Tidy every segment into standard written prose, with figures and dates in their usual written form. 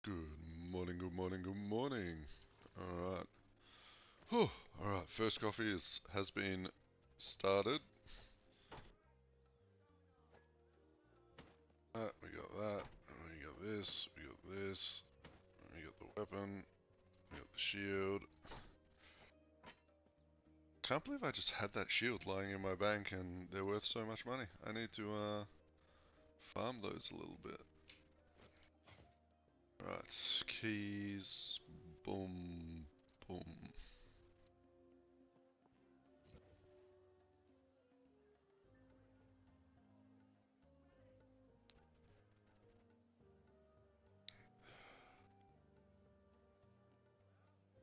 Good morning, good morning, good morning. Alright. Whew. Alright, first coffee has been started. We got that. We got this. We got this. We got the weapon. We got the shield. Can't believe I just had that shield lying in my bank and they're worth so much money. I need to farm those a little bit. Alright, keys. Boom. Boom.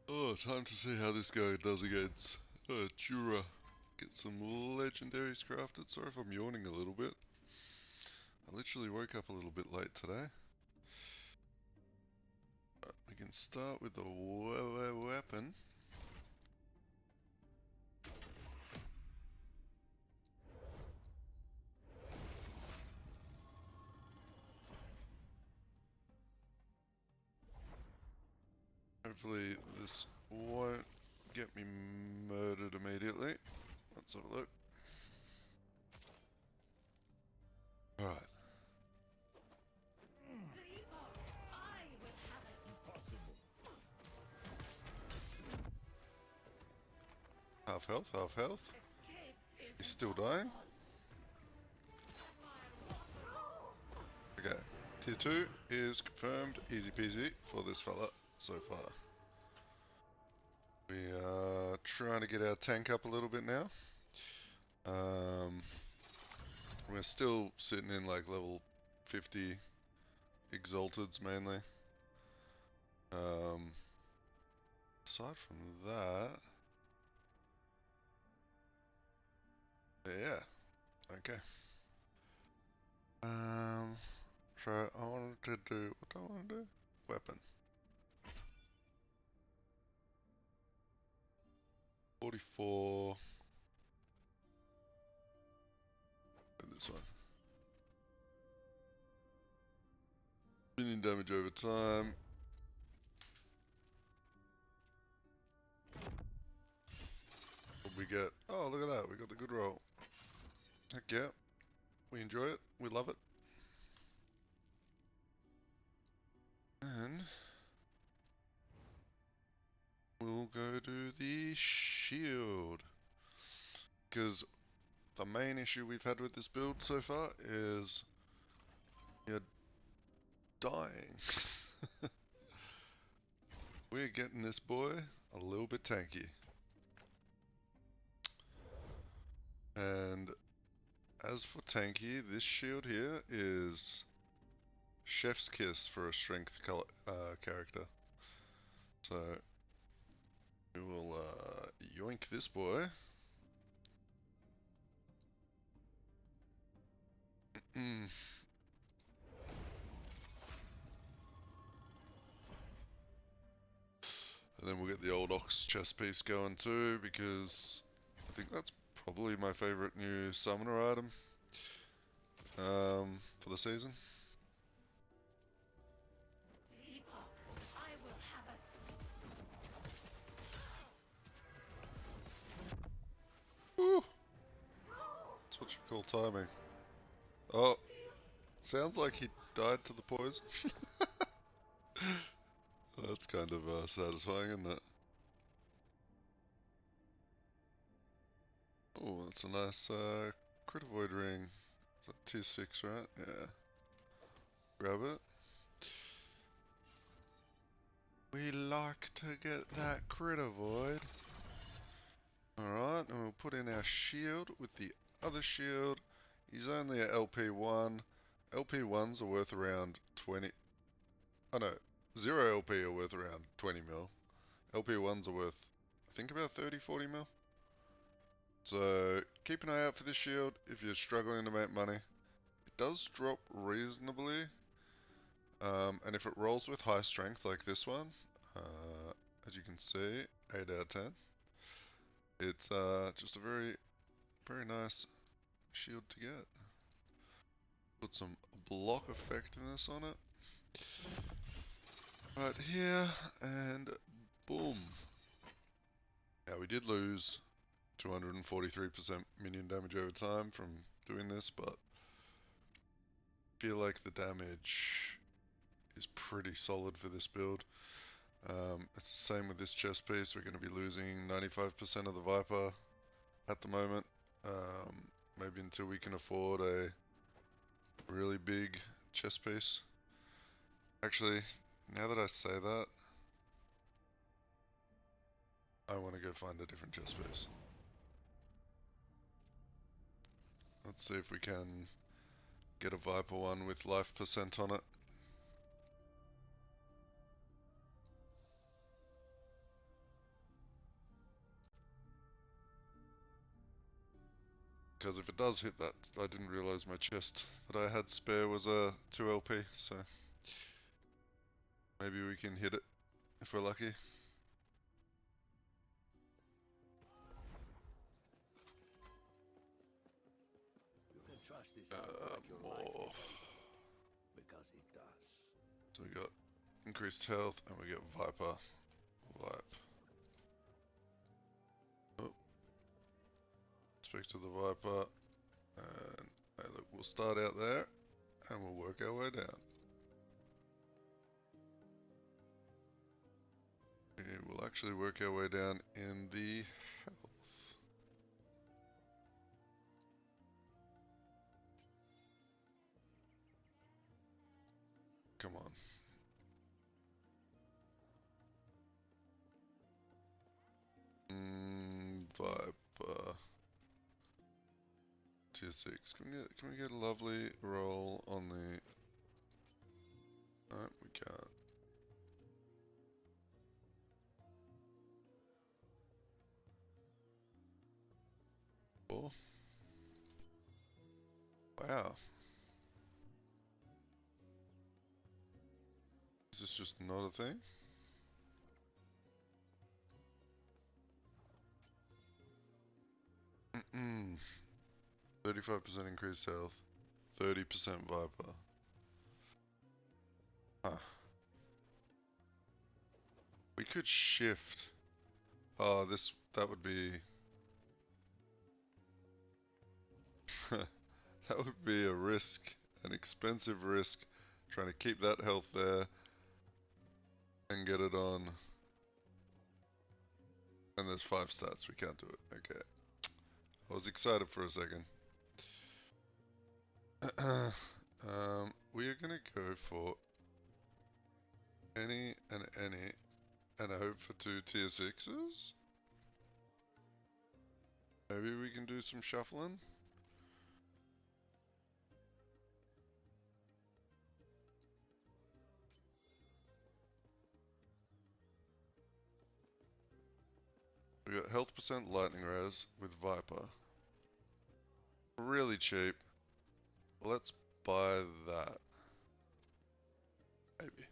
Oh, time to see how this guy does against Jura. Get some legendaries crafted. Sorry if I'm yawning a little bit. I literally woke up a little bit late today. We can start with the weapon. Hopefully this won't get me murdered immediately. Let's have a look. Alright. Half health, half health. He's still dying. Okay. Tier 2 is confirmed. Easy peasy for this fella so far. We are trying to get our tank up a little bit now. We're still sitting in like level 50 exalteds mainly. Aside from that, yeah, okay. So I wanted to do, what do I want to do? Weapon. 44. And this one. Minion damage over time. What we get? Oh, look at that. We got the good roll. Heck yeah. We enjoy it. We love it. And we'll go to the shield. Because the main issue we've had with this build so far is you're dying. We're getting this boy a little bit tanky. And as for tanky, this shield here is chef's kiss for a strength character. So we will yoink this boy. And then we'll get the old ox chest piece going too, because I think that's probably my favorite new summoner item for the season. Woo! That's what you call timing. Oh, sounds like he died to the poison. That's kind of satisfying, isn't it? Oh, that's a nice crit avoid ring. Is that tier 6, right? Yeah. Grab it. We like to get that crit avoid. Alright, and we'll put in our shield with the other shield. He's only at LP1. LP1s are worth around 20. Oh no, 0 LP are worth around 20 mil. LP1s are worth, I think, about 30, 40 mil. So keep an eye out for this shield if you're struggling to make money. It does drop reasonably, and if it rolls with high strength like this one, as you can see, 8 out of 10, it's just a very, very nice shield to get. Put some block effectiveness on it. Right here, and boom. Now we did lose 243% minion damage over time from doing this, but I feel like the damage is pretty solid for this build. It's the same with this chest piece. We're going to be losing 95% of the Viper at the moment. Maybe until we can afford a really big chest piece. Actually, now that I say that, I want to go find a different chest piece. Let's see if we can get a Viper one with life percent on it. Because if it does hit that, I didn't realize my chest that I had spare was a 2 LP, so maybe we can hit it if we're lucky. You can trust this like your life depends on it, because it does. So we got increased health and we get Viper. Vipe. Oh. Speak to the Viper. And hey, look, we'll start out there and we'll work our way down. We'll actually work our way down in the health. Come on. Viper. Tier 6. Can we get a lovely roll on the... No, we can't. Oh. Wow. Is this just not a thing? 35% increased health. 30% Viper. Huh. We could shift. Oh, that would be... that would be a risk. An expensive risk. Trying to keep that health there. And get it on. And there's 5 stats. We can't do it. Okay. I was excited for a second. We are gonna go for any and I hope for 2 tier 6s. Maybe we can do some shuffling. We got health percent lightning res with Viper. Really cheap. Let's buy that. Maybe.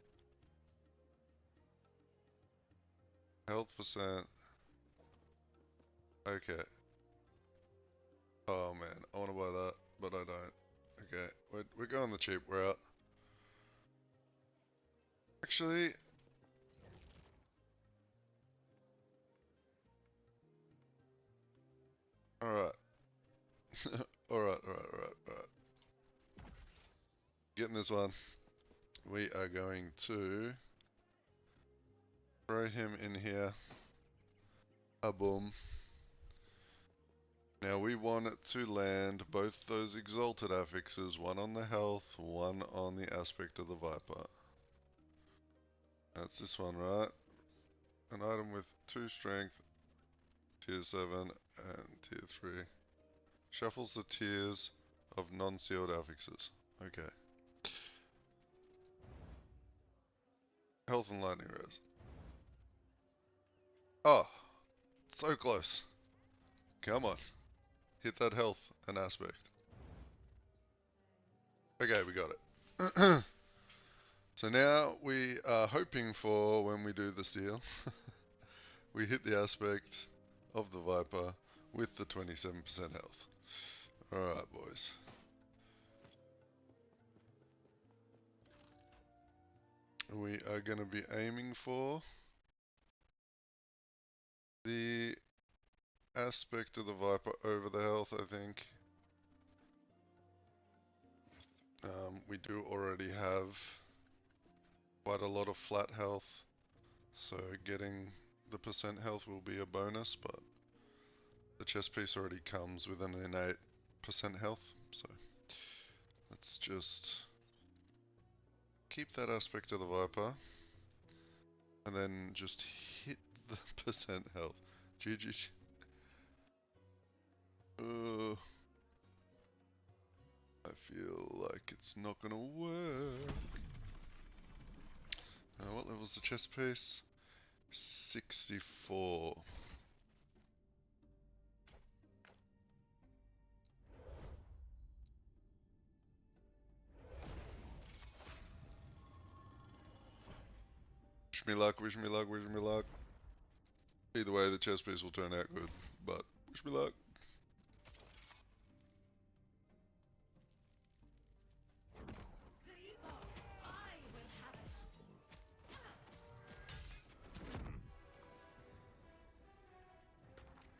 Health percent. Okay. Oh man, I want to buy that, but I don't. Okay, we're going the cheap route. Actually, alright. Alright. Getting this one. We are going to throw him in here. A boom. Now we want it to land both those exalted affixes, one on the health, one on the aspect of the Viper. That's this one, right? An item with 2 strength, tier 7 and tier 3. Shuffles the tiers of non-sealed affixes. Okay. Health and lightning res. Oh, so close. Come on. Hit that health and aspect. Okay, we got it. So now we are hoping for, when we do the seal, we hit the aspect of the Viper with the 27% health. Alright, boys. We are going to be aiming for the aspect of the Viper over the health, I think. We do already have quite a lot of flat health, so getting the percent health will be a bonus, but the chest piece already comes with an innate percent health, so let's just keep that aspect of the Viper and then just hit the percent health. GG. I feel like it's not gonna work. What level's the chest piece? 64. Wish me luck, wish me luck, wish me luck. Either way, the chest piece will turn out good, but wish me luck.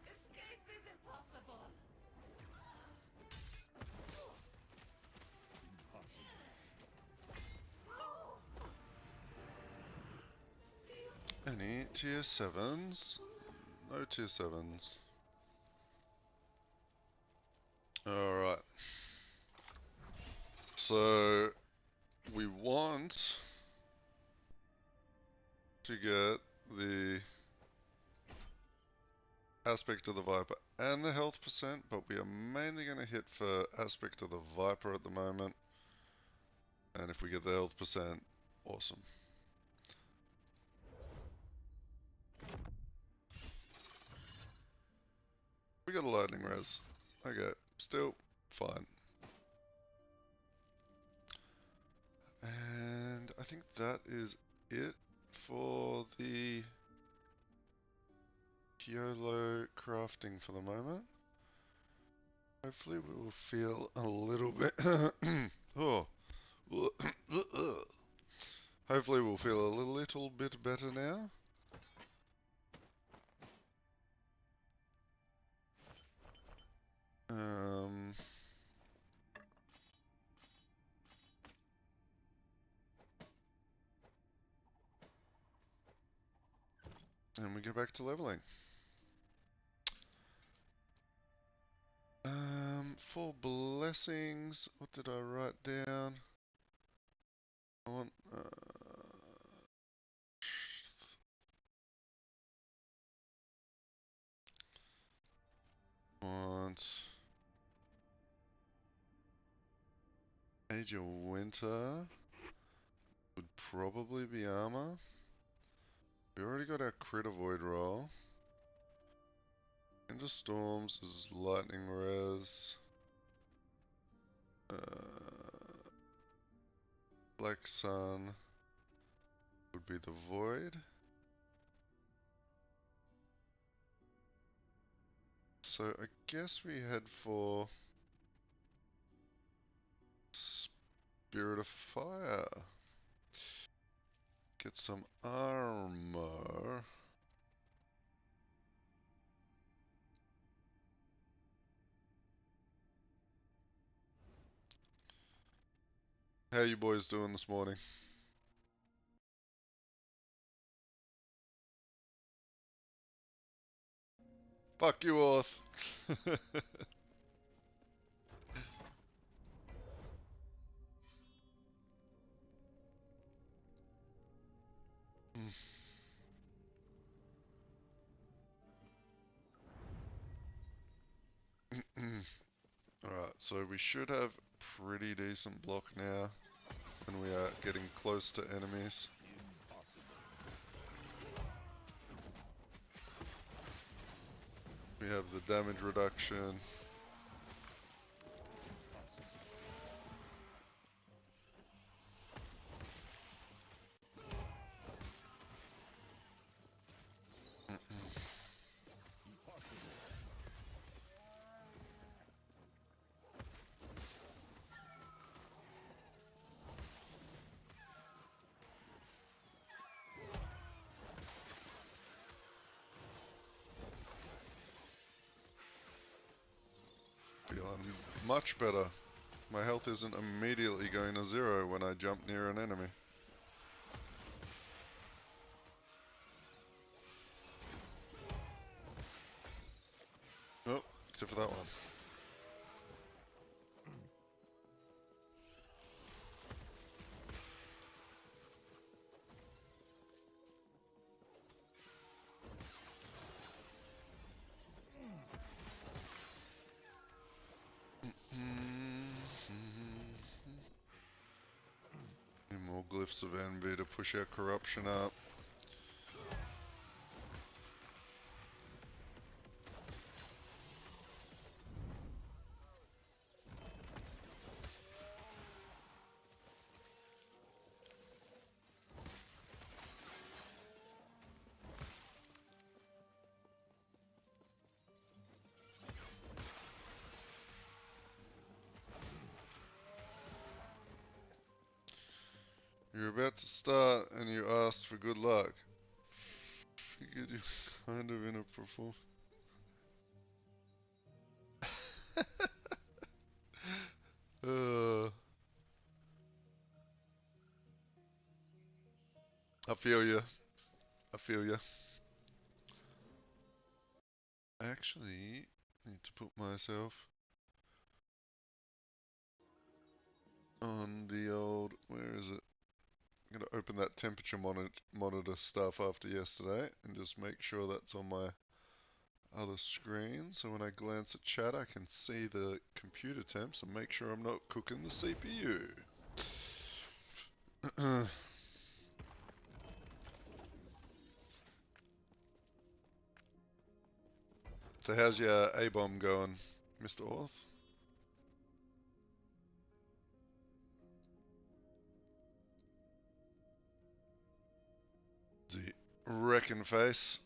Escape is impossible. Any tier 7s? No tier 7s. Alright. So, we want to get the aspect of the Viper and the health percent, but we are mainly going to hit for aspect of the Viper at the moment. And if we get the health percent, awesome. We got a lightning res. Okay, still fine. And I think that is it for the YOLO crafting for the moment. Hopefully we will feel a little bit oh. Hopefully we'll feel a little bit better now. And we go back to leveling. For blessings, what did I write down? I want Age of Winter would probably be armor. We already got our crit avoid roll. Into Storms is lightning res. Black Sun would be the void. So I guess we head for Spirit of Fire. Get some armor. How you boys doing this morning? Fuck you, Orth. Alright, so we should have pretty decent block now when we are getting close to enemies. We have the damage reduction. Much better. My health isn't immediately going to 0 when I jump near an enemy. Oh, except for that one. More glyphs of envy to push our corruption up. You're about to start and you asked for good luck. Figured you kind of in a perform. I feel you. I feel you. I actually need to put myself on the old. Where is it? I'm gonna open that temperature monitor stuff after yesterday and just make sure that's on my other screen, so when I glance at chat I can see the computer temps and make sure I'm not cooking the CPU. So how's your A-bomb going, Mr. Orth? The wrecking face.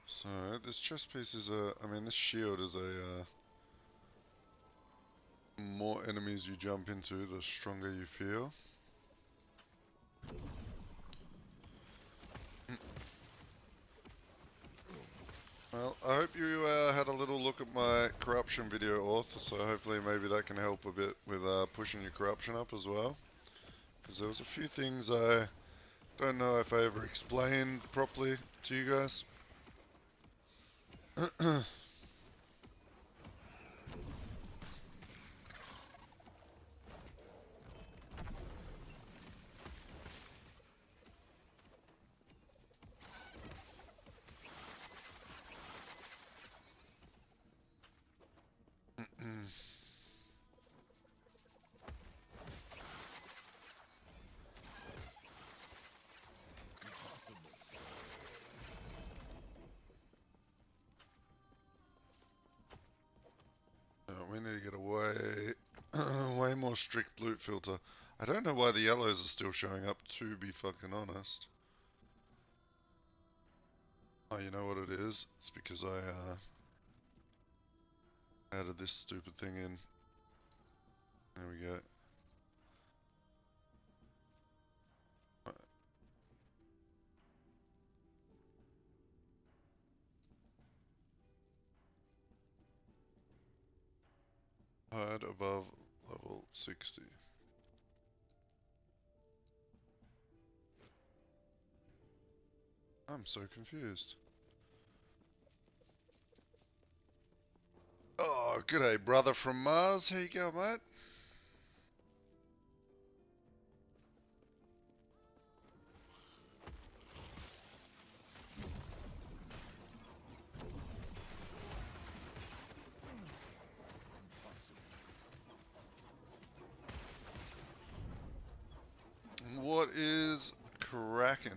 So this chest piece is this shield is more enemies you jump into, the stronger you feel. Well, I hope you had a little look at my corruption video, Orth, so hopefully maybe that can help a bit with pushing your corruption up as well. Because there was a few things I don't know if I ever explained properly to you guys. We need to get a way more strict loot filter. I don't know why the yellows are still showing up, to be fucking honest. Oh, you know what it is? It's because I added this stupid thing in. There we go. Hide above level 60. I'm so confused. G'day, brother from Mars. How you going, mate? What is cracking?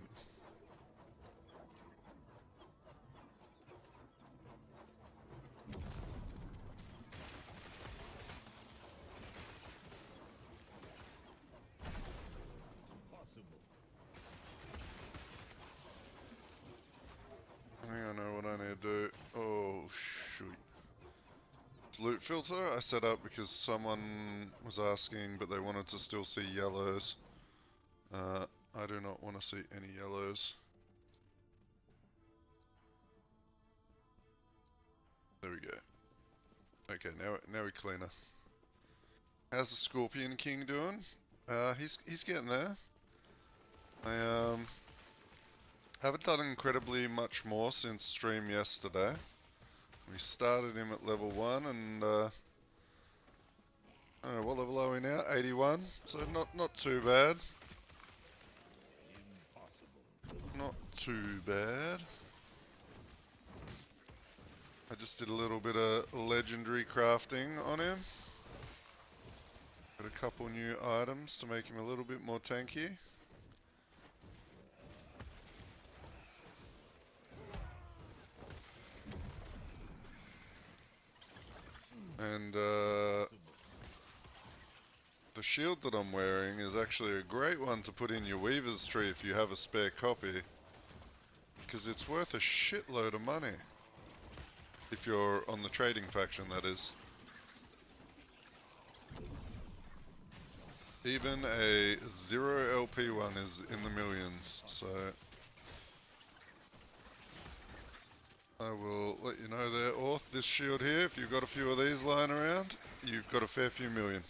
I think I know what I need to do. Oh, shoot. Loot filter I set up because someone was asking, but they wanted to still see yellows. I do not want to see any yellows. There we go. Okay, now we're cleaner. How's the Scorpion King doing? He's getting there. I haven't done incredibly much more since stream yesterday. We started him at level 1 and I don't know, what level are we now? 81, so not too bad. Not too bad. I just did a little bit of legendary crafting on him. Got a couple new items to make him a little bit more tanky. And the shield that I'm wearing is actually a great one to put in your Weaver's Tree if you have a spare copy. Because it's worth a shitload of money. If you're on the trading faction, that is. Even a 0 LP one is in the millions, so I will let you know there, Orth, this shield here, if you've got a few of these lying around, you've got a fair few million.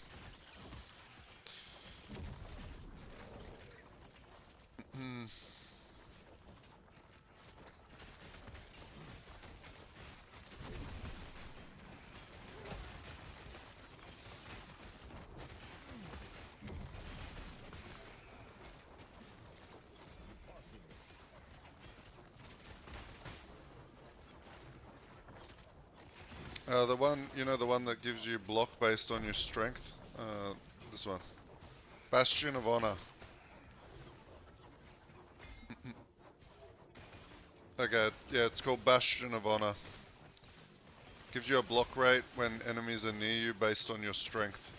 The one, you know, the one that gives you block based on your strength? This one. Bastion of Honor. Okay, yeah, it's called Bastion of Honor. Gives you a block rate when enemies are near you based on your strength.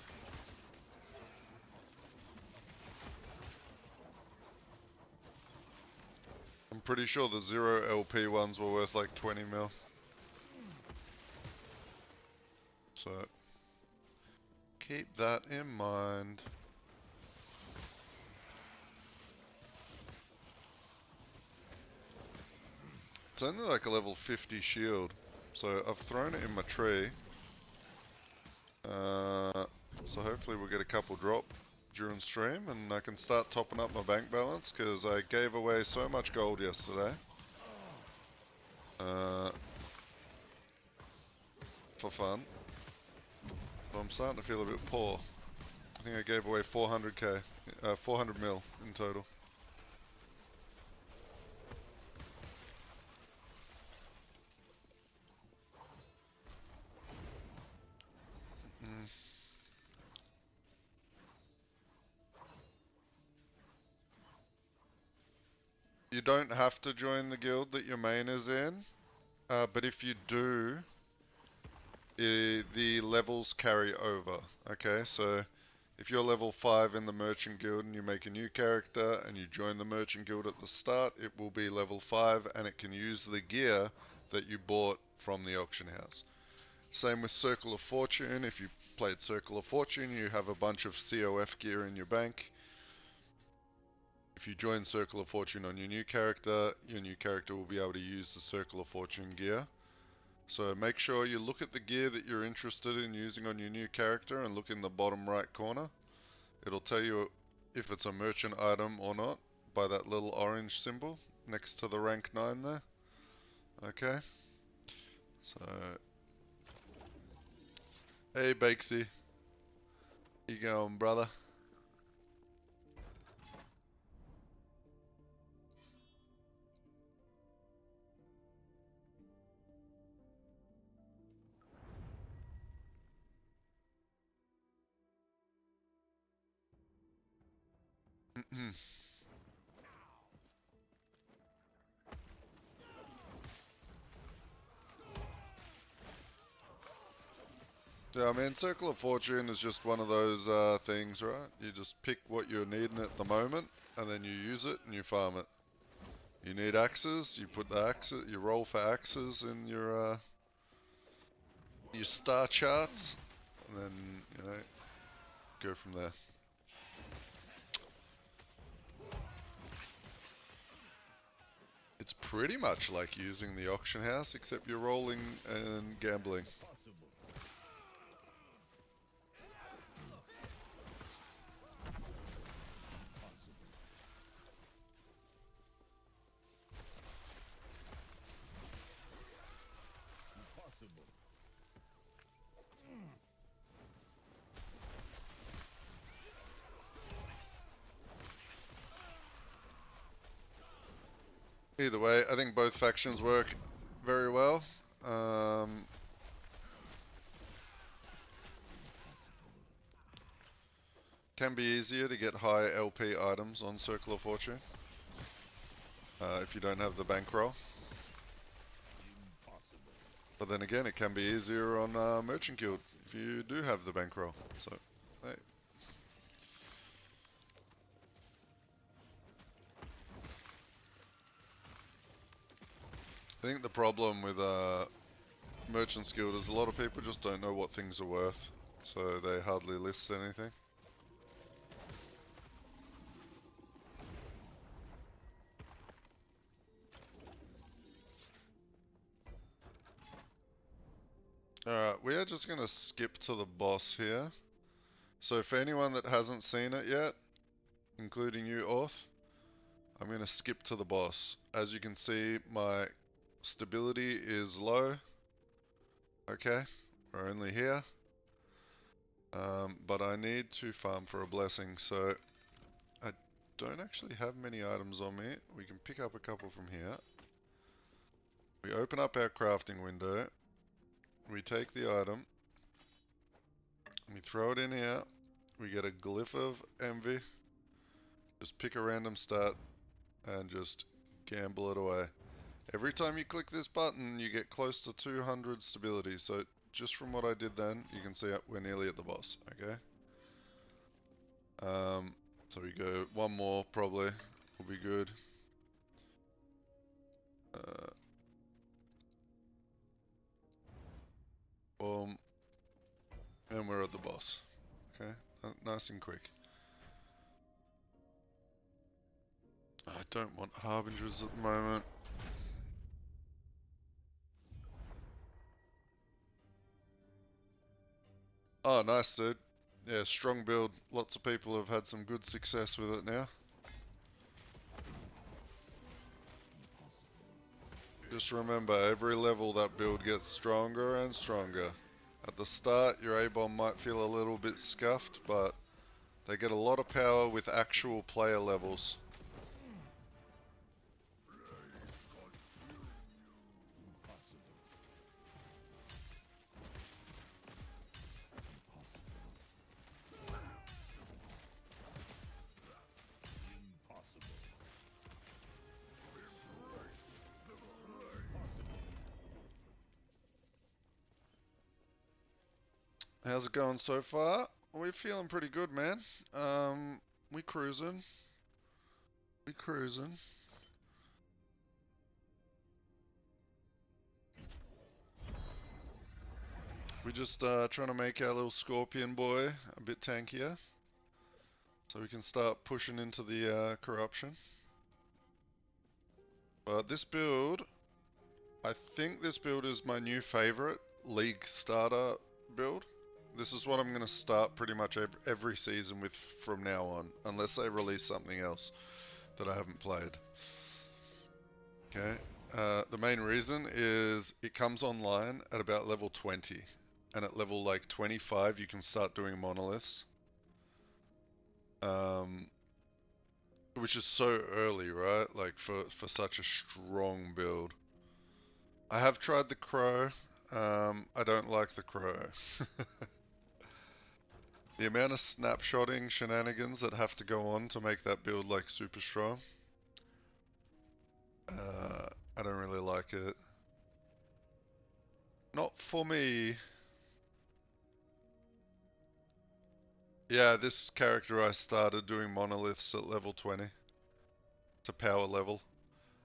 I'm pretty sure the 0 LP ones were worth like 20 mil. So, keep that in mind. It's only like a level 50 shield, so I've thrown it in my tree. So hopefully we'll get a couple drop during stream and I can start topping up my bank balance because I gave away so much gold yesterday. For fun. So I'm starting to feel a bit poor. I think I gave away 400k, 400 mil in total. You don't have to join the guild that your main is in, but if you do, the levels carry over. Okay, so if you're level 5 in the merchant guild and you make a new character and you join the merchant guild at the start, it will be level 5 and it can use the gear that you bought from the auction house. Same with Circle of Fortune. If you played Circle of Fortune, you have a bunch of COF gear in your bank. If you join Circle of Fortune on your new character will be able to use the Circle of Fortune gear. So make sure you look at the gear that you're interested in using on your new character and look in the bottom right corner. It'll tell you if it's a merchant item or not by that little orange symbol next to the rank 9 there. Okay. So Hey, Bakesy. You going, brother? Yeah, I mean, Circle of Fortune is just one of those things, right? You just pick what you're needing at the moment, and then you use it and you farm it. You need axes, you put the axes, you roll for axes in your star charts, and then, you know, go from there. It's pretty much like using the auction house, except you're rolling and gambling. Either way, I think both factions work very well. Can be easier to get high LP items on Circle of Fortune if you don't have the bankroll. But then again, it can be easier on Merchant Guild if you do have the bankroll. So, hey. I think the problem with Merchant's Guild is a lot of people just don't know what things are worth, so they hardly list anything. Alright, we are just going to skip to the boss here. So for anyone that hasn't seen it yet, including you, Orth, I'm going to skip to the boss. As you can see, my stability is low. Okay, we're only here. But I need to farm for a blessing, so I don't actually have many items on me. We can pick up a couple from here. We open up our crafting window. We take the item. We throw it in here. We get a glyph of envy. Just pick a random stat and just gamble it away. Every time you click this button, you get close to 200 stability. So just from what I did then, you can see we're nearly at the boss, okay? So we go one more, probably, will be good. Boom. And we're at the boss. Okay, nice and quick. I don't want Harbingers at the moment. Oh, nice, dude. Yeah, strong build. Lots of people have had some good success with it now. Just remember, every level that build gets stronger and stronger. At the start, your A-bomb might feel a little bit scuffed, but they get a lot of power with actual player levels. How's it going so far? We're feeling pretty good, man. We cruising. We cruising. We just trying to make our little scorpion boy a bit tankier, so we can start pushing into the corruption. This build, I think this build is my new favorite League starter build. This is what I'm going to start pretty much every season with from now on, unless they release something else that I haven't played. Okay, the main reason is it comes online at about level 20, and at level like 25 you can start doing monoliths. Which is so early, right? Like for such a strong build. I have tried the crow. I don't like the crow. The amount of snapshotting shenanigans that have to go on to make that build like super strong. I don't really like it. Not for me. Yeah, this character I started doing monoliths at level 20 to power level.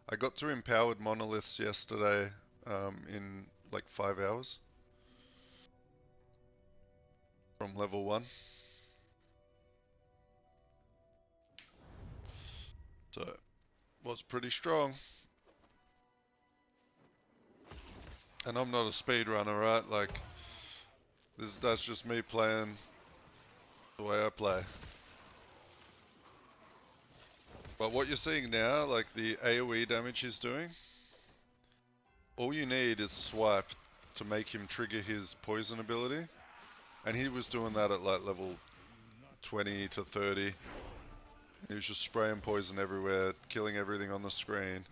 I got to empowered monoliths yesterday in like 5 hours from level 1. So, was pretty strong. And I'm not a speedrunner, right? Like, that's just me playing the way I play. But what you're seeing now, like the AoE damage he's doing, all you need is swipe to make him trigger his poison ability. And he was doing that at like level 20 to 30. He was just spraying poison everywhere, killing everything on the screen.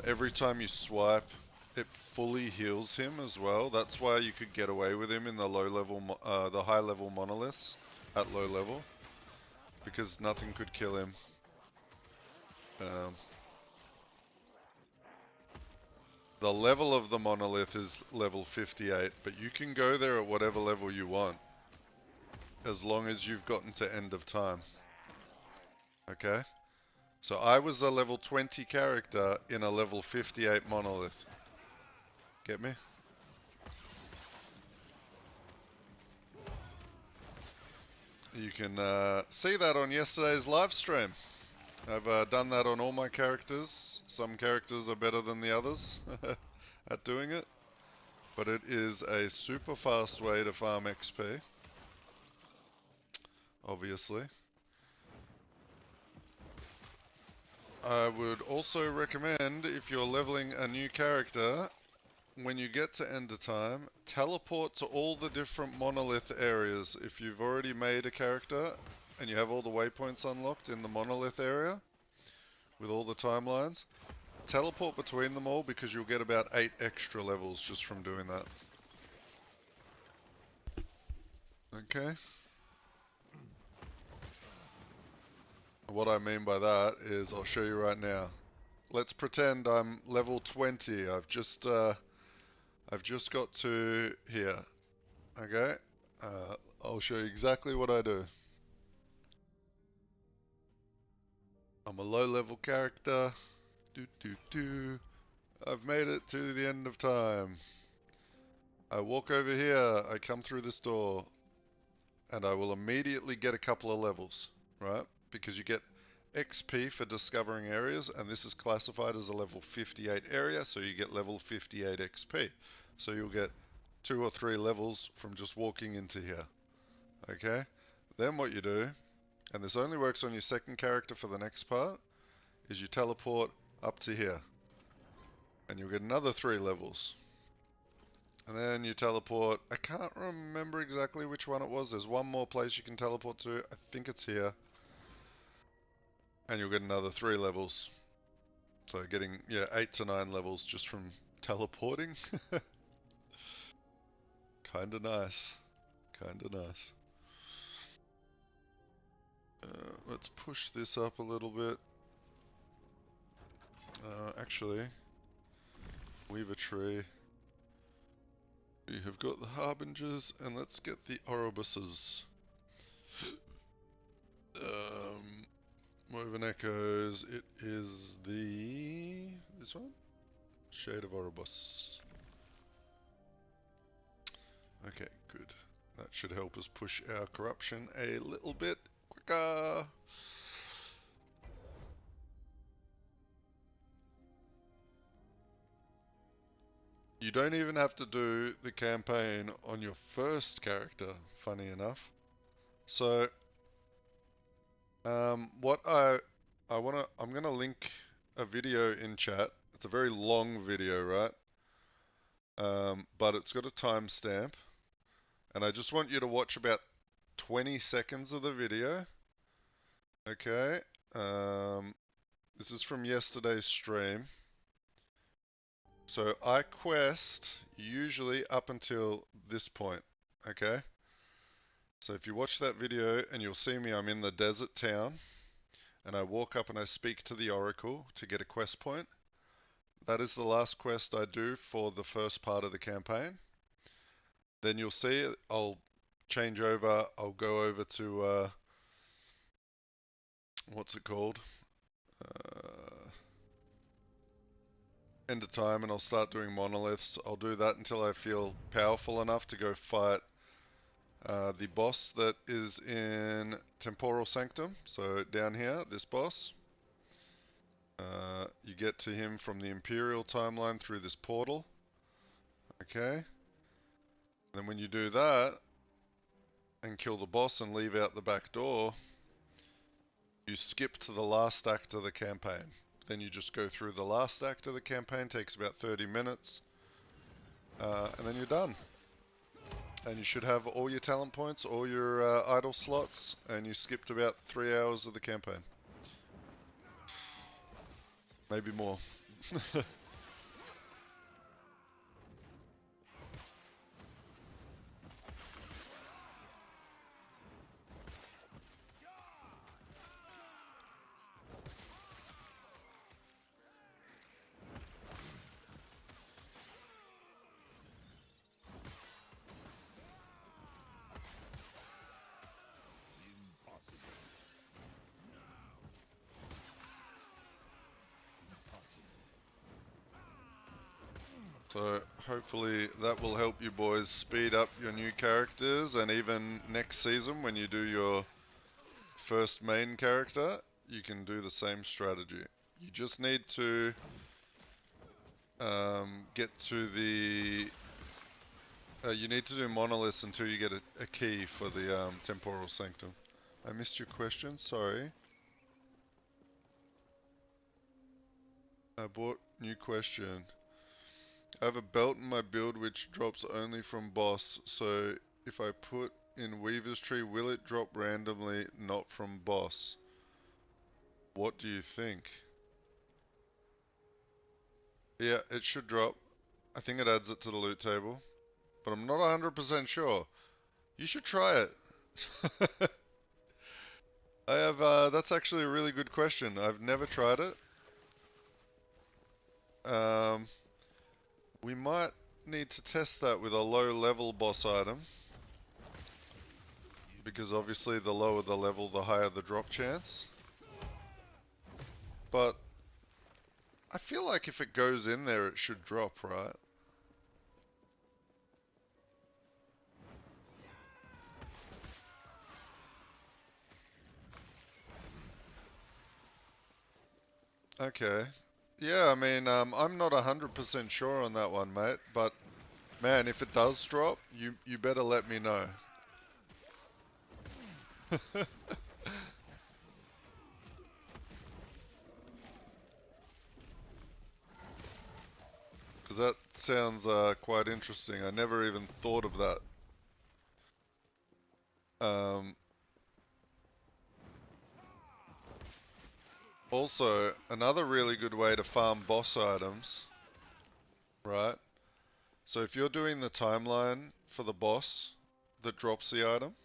Every time you swipe, it fully heals him as well. That's why you could get away with him in the low level, the high level monoliths at low level, because nothing could kill him. The level of the monolith is level 58, but you can go there at whatever level you want, as long as you've gotten to end of time. Okay? So I was a level 20 character in a level 58 monolith. Get me? You can see that on yesterday's live stream. I've done that on all my characters. Some characters are better than the others at doing it. But it is a super fast way to farm XP. Obviously. I would also recommend, if you're leveling a new character, when you get to end of time, teleport to all the different monolith areas. If you've already made a character and you have all the waypoints unlocked in the monolith area with all the timelines, teleport between them all, because you'll get about 8 extra levels just from doing that. Okay. What I mean by that is, I'll show you right now. Let's pretend I'm level 20. I've just got to here. Okay. I'll show you exactly what I do. I'm a low level character. I've made it to the end of time. I walk over here, I come through this door, and I will immediately get a couple of levels, right? Because you get XP for discovering areas, and this is classified as a level 58 area, so you get level 58 XP. So you'll get 2 or 3 levels from just walking into here. Okay? Then what you do, and this only works on your second character for the next part, is you teleport up to here. And you'll get another 3 levels. And then you teleport, I can't remember exactly which one it was, there's one more place you can teleport to, I think it's here. And you'll get another 3 levels. So getting, yeah, 8 to 9 levels just from teleporting. Kinda nice. Kinda nice. Let's push this up a little bit. Actually, weave a tree. We have got the Harbingers, and let's get the Ourobuses. Woven Echoes, it is this one? Shade of Ouroboros. Okay, good. That should help us push our corruption a little bit quicker. You don't even have to do the campaign on your first character, funny enough. So, I'm gonna link a video in chat. It's a very long video, right? but it's got a timestamp, and I just want you to watch about 20 seconds of the video. Okay, this is from yesterday's stream. So I quest usually up until this point, okay? So if you watch that video and you'll see me, I'm in the desert town, and I walk up and I speak to the Oracle to get a quest point. That is the last quest I do for the first part of the campaign. Then you'll see I'll change over, I'll go over to, what's it called? End of time, and I'll start doing monoliths. I'll do that until I feel powerful enough to go fight the boss that is in Temporal Sanctum. So down here, this boss. You get to him from the Imperial timeline through this portal. Okay. Then when you do that, and kill the boss and leave out the back door, you skip to the last act of the campaign. Then you just go through the last act of the campaign, takes about 30 minutes, and then you're done. And you should have all your talent points, all your idle slots, and you skipped about 3 hours of the campaign. Maybe more. So hopefully that will help you boys speed up your new characters, and even next season when you do your first main character, you can do the same strategy. You just need to get to the... you need to do monoliths until you get a key for the Temporal Sanctum. I missed your question, sorry. I bought new question. I have a belt in my build which drops only from boss, so if I put in Weaver's Tree, will it drop randomly, not from boss? What do you think? Yeah, it should drop. I think it adds it to the loot table, but I'm not 100% sure. You should try it. I have, that's actually a really good question. I've never tried it. We might need to test that with a low level boss item, because obviously the lower the level, the higher the drop chance. But I feel like if it goes in there, it should drop, right? Okay. Yeah, I mean, I'm not 100% sure on that one, mate, but man, if it does drop, you better let me know. Because that sounds quite interesting. I never even thought of that. Also, another really good way to farm boss items, right? So if you're doing the timeline for the boss that drops the item,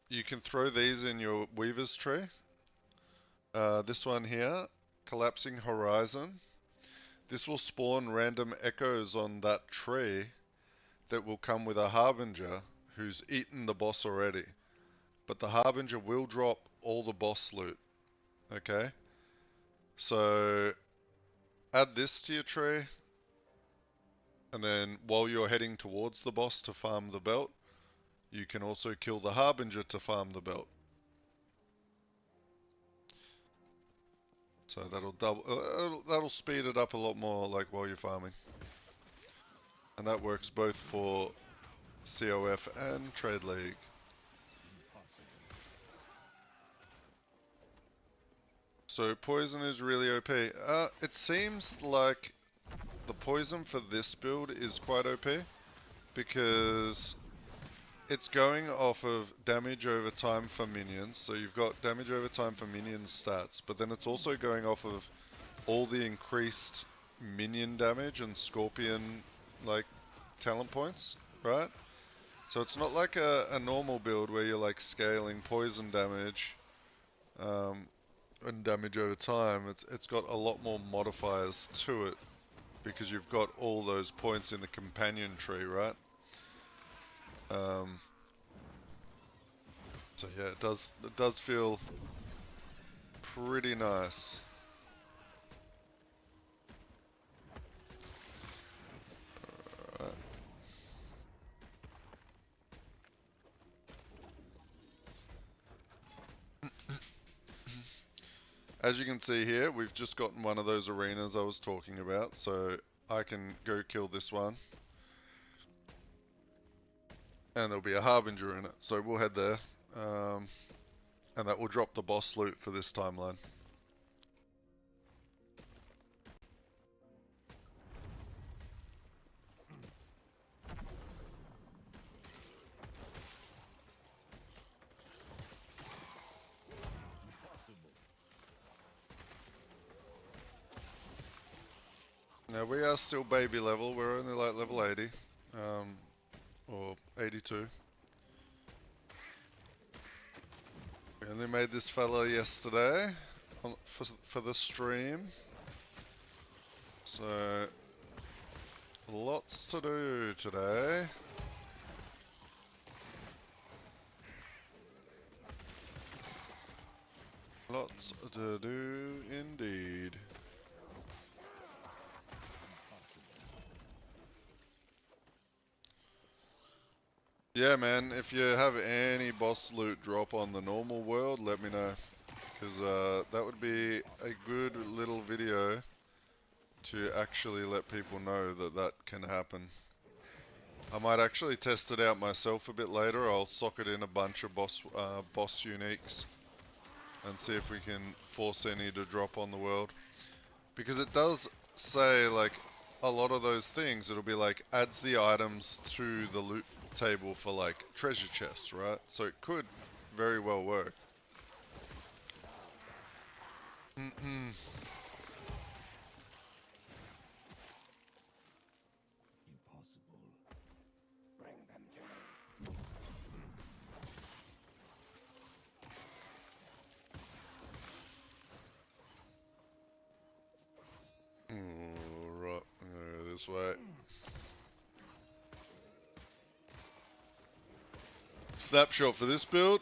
you can throw these in your Weaver's Tree. This one here, Collapsing Horizon. This will spawn random echoes on that tree that will come with a Harbinger who's eaten the boss already. But the Harbinger will drop all the boss loot. Okay? So add this to your tree, and then while you're heading towards the boss to farm the belt, you can also kill the Harbinger to farm the belt. So that'll speed it up a lot more, like while you're farming. And that works both for COF and Trade League. So poison is really OP. It seems like the poison for this build is quite OP because it's going off of damage over time for minions. So you've got damage over time for minion stats, but then it's also going off of all the increased minion damage and scorpion like talent points, right? So it's not like a normal build where you're like scaling poison damage and damage over time. It's got a lot more modifiers to it because you've got all those points in the companion tree, right? So yeah, it does feel pretty nice. Alright. As you can see here, we've just gotten one of those arenas I was talking about, so I can go kill this one. And there'll be a Harbinger in it, so we'll head there. And that will drop the boss loot for this timeline. Now we are still baby level, we're only like level 80, or 82. We only made this fella yesterday for the stream, so lots to do today. Lots to do indeed. Yeah, man, if you have any boss loot drop on the normal world, let me know. Because that would be a good little video to actually let people know that that can happen. I might actually test it out myself a bit later. I'll socket in a bunch of boss uniques and see if we can force any to drop on the world. Because it does say, like, a lot of those things, it'll be like, adds the items to the loot table for, like, treasure chests, right? So it could very well work. Impossible. Bring them to me. Right, this way. Snapshot for this build.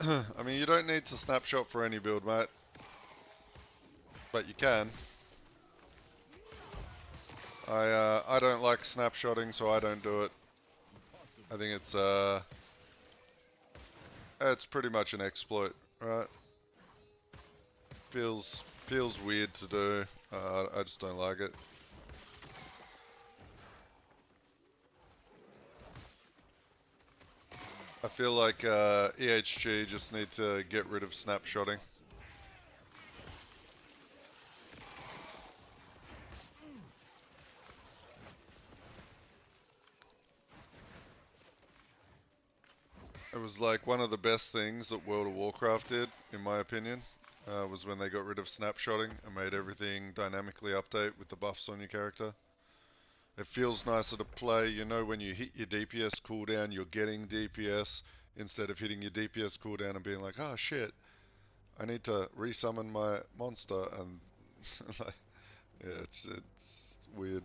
I mean, you don't need to snapshot for any build, mate. But you can. I don't like snapshotting, so I don't do it. I think it's pretty much an exploit, right? Feels weird to do. I just don't like it. I feel like EHG just need to get rid of snapshotting. It was like one of the best things that World of Warcraft did, in my opinion, was when they got rid of snapshotting and made everything dynamically update with the buffs on your character. It feels nicer to play, you know, when you hit your DPS cooldown, you're getting DPS, instead of hitting your DPS cooldown and being like, oh shit, I need to resummon my monster, and like, yeah, it's weird.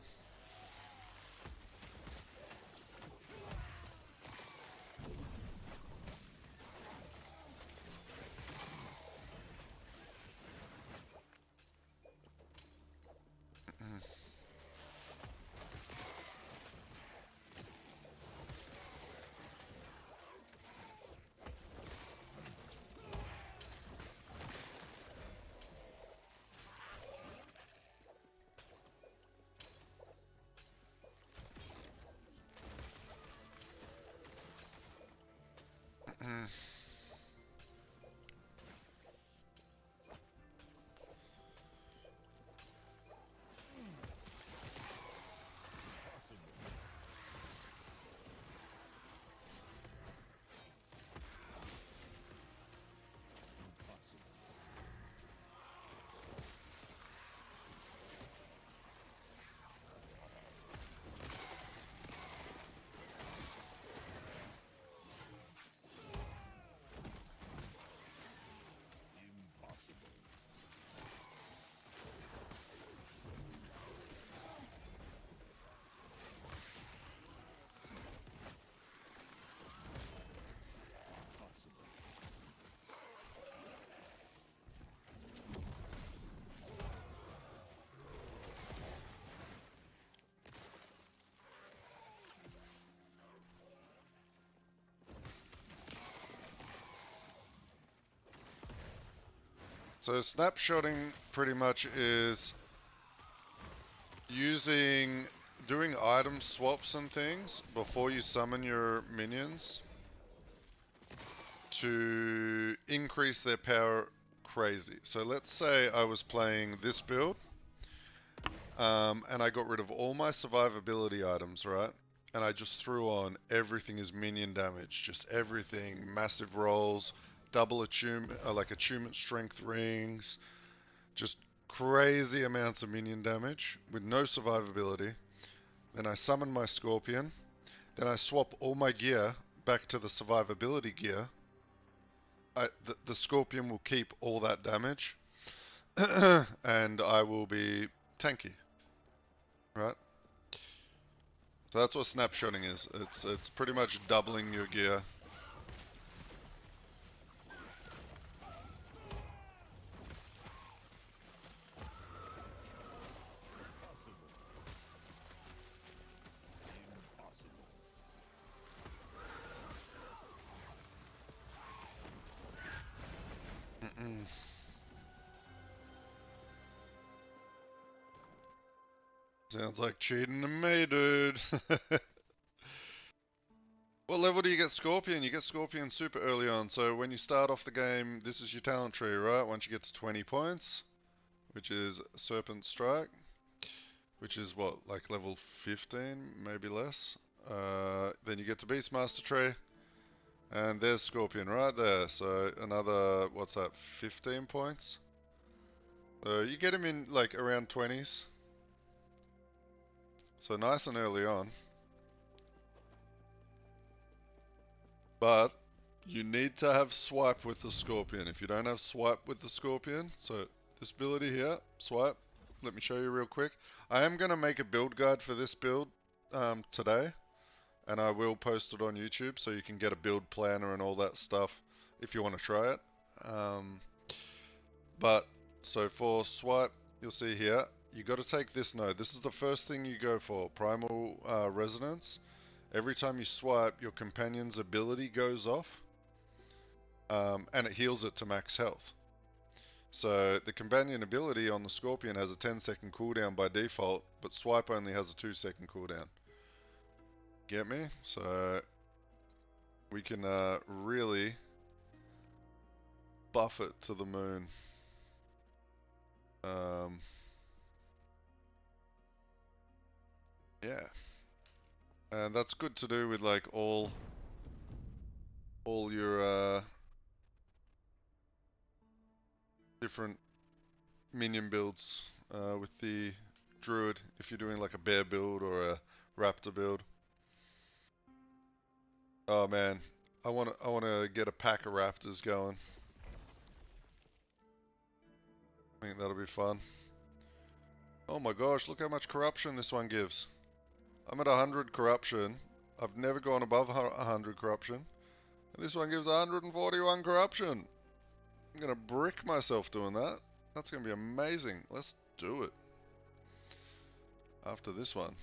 So snapshotting pretty much is doing item swaps and things before you summon your minions to increase their power crazy. So let's say I was playing this build, and I got rid of all my survivability items, right? And I just threw on everything is minion damage, just everything, massive rolls, double attunement, like attunement strength rings, just crazy amounts of minion damage with no survivability. Then I summon my Scorpion. Then I swap all my gear back to the survivability gear. The Scorpion will keep all that damage, and I will be tanky, right? So that's what snapshotting is. It's pretty much doubling your gear. Sounds like cheating to me, dude. What level do you get Scorpion? You get Scorpion super early on. So when you start off the game, this is your talent tree, right? Once you get to 20 points, which is Serpent Strike, which is what, like level 15, maybe less. Then you get to Beastmaster tree, and there's Scorpion right there. So another, what's that, 15 points? So you get him in like around 20s. So nice and early on. But you need to have swipe with the Scorpion. If you don't have swipe with the Scorpion, so this ability here, swipe, let me show you real quick. I am going to make a build guide for this build today, and I will post it on YouTube so you can get a build planner and all that stuff if you want to try it. But so for swipe, you'll see here, you got to take this node. This is the first thing you go for, Primal Resonance. Every time you swipe, your companion's ability goes off, and it heals it to max health. So the companion ability on the Scorpion has a 10-second cooldown by default, but swipe only has a 2-second cooldown. Get me? So we can really buff it to the moon. Yeah. And that's good to do with like all your different minion builds with the druid if you're doing like a bear build or a raptor build. Oh man, I wanna get a pack of raptors going. I think that'll be fun. Oh my gosh, look how much corruption this one gives. I'm at 100 corruption. I've never gone above 100 corruption. And this one gives 141 corruption. I'm gonna brick myself doing that. That's gonna be amazing. Let's do it. After this one.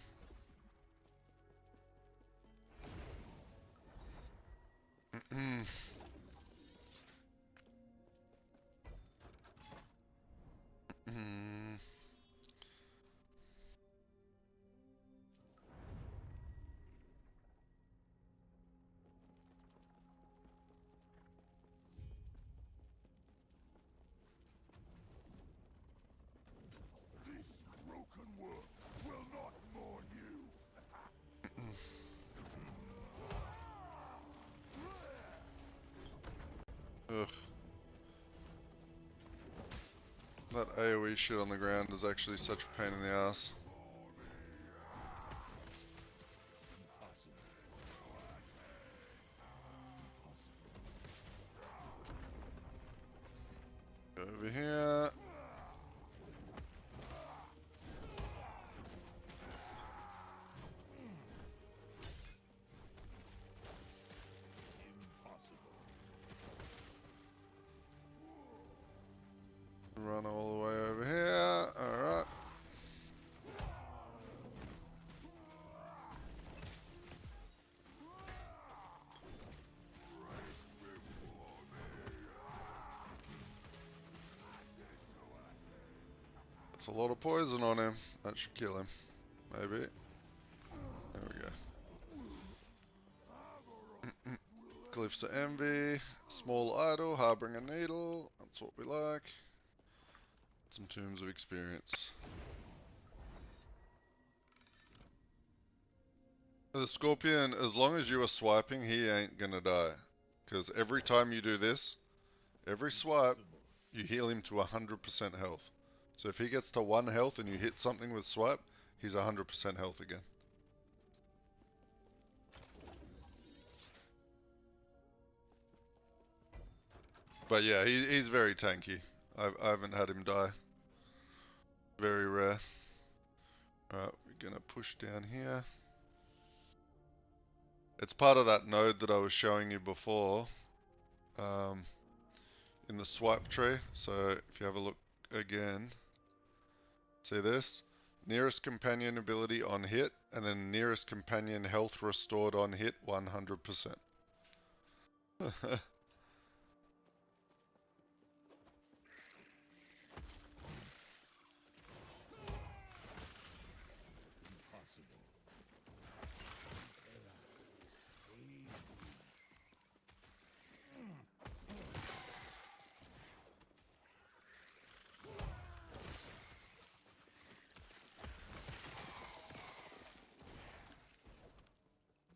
Ugh. That AoE shit on the ground is actually such a pain in the ass. Over here. Run all the way over here. Alright. a lot of poison on him. That should kill him. Maybe. There we go. Glyphs of Envy. Small Idol. Harboring a Needle. That's what we like. Some Tombs of Experience. The Scorpion, as long as you are swiping, he ain't gonna die. Because every time you do this, every swipe, you heal him to 100% health. So if he gets to 1 health and you hit something with swipe, he's 100% health again. But yeah, he's very tanky. I haven't had him die. Very rare. Alright, we're gonna push down here. It's part of that node that I was showing you before. In the swipe tree. So if you have a look again, see this? Nearest companion ability on hit, and then nearest companion health restored on hit 100%.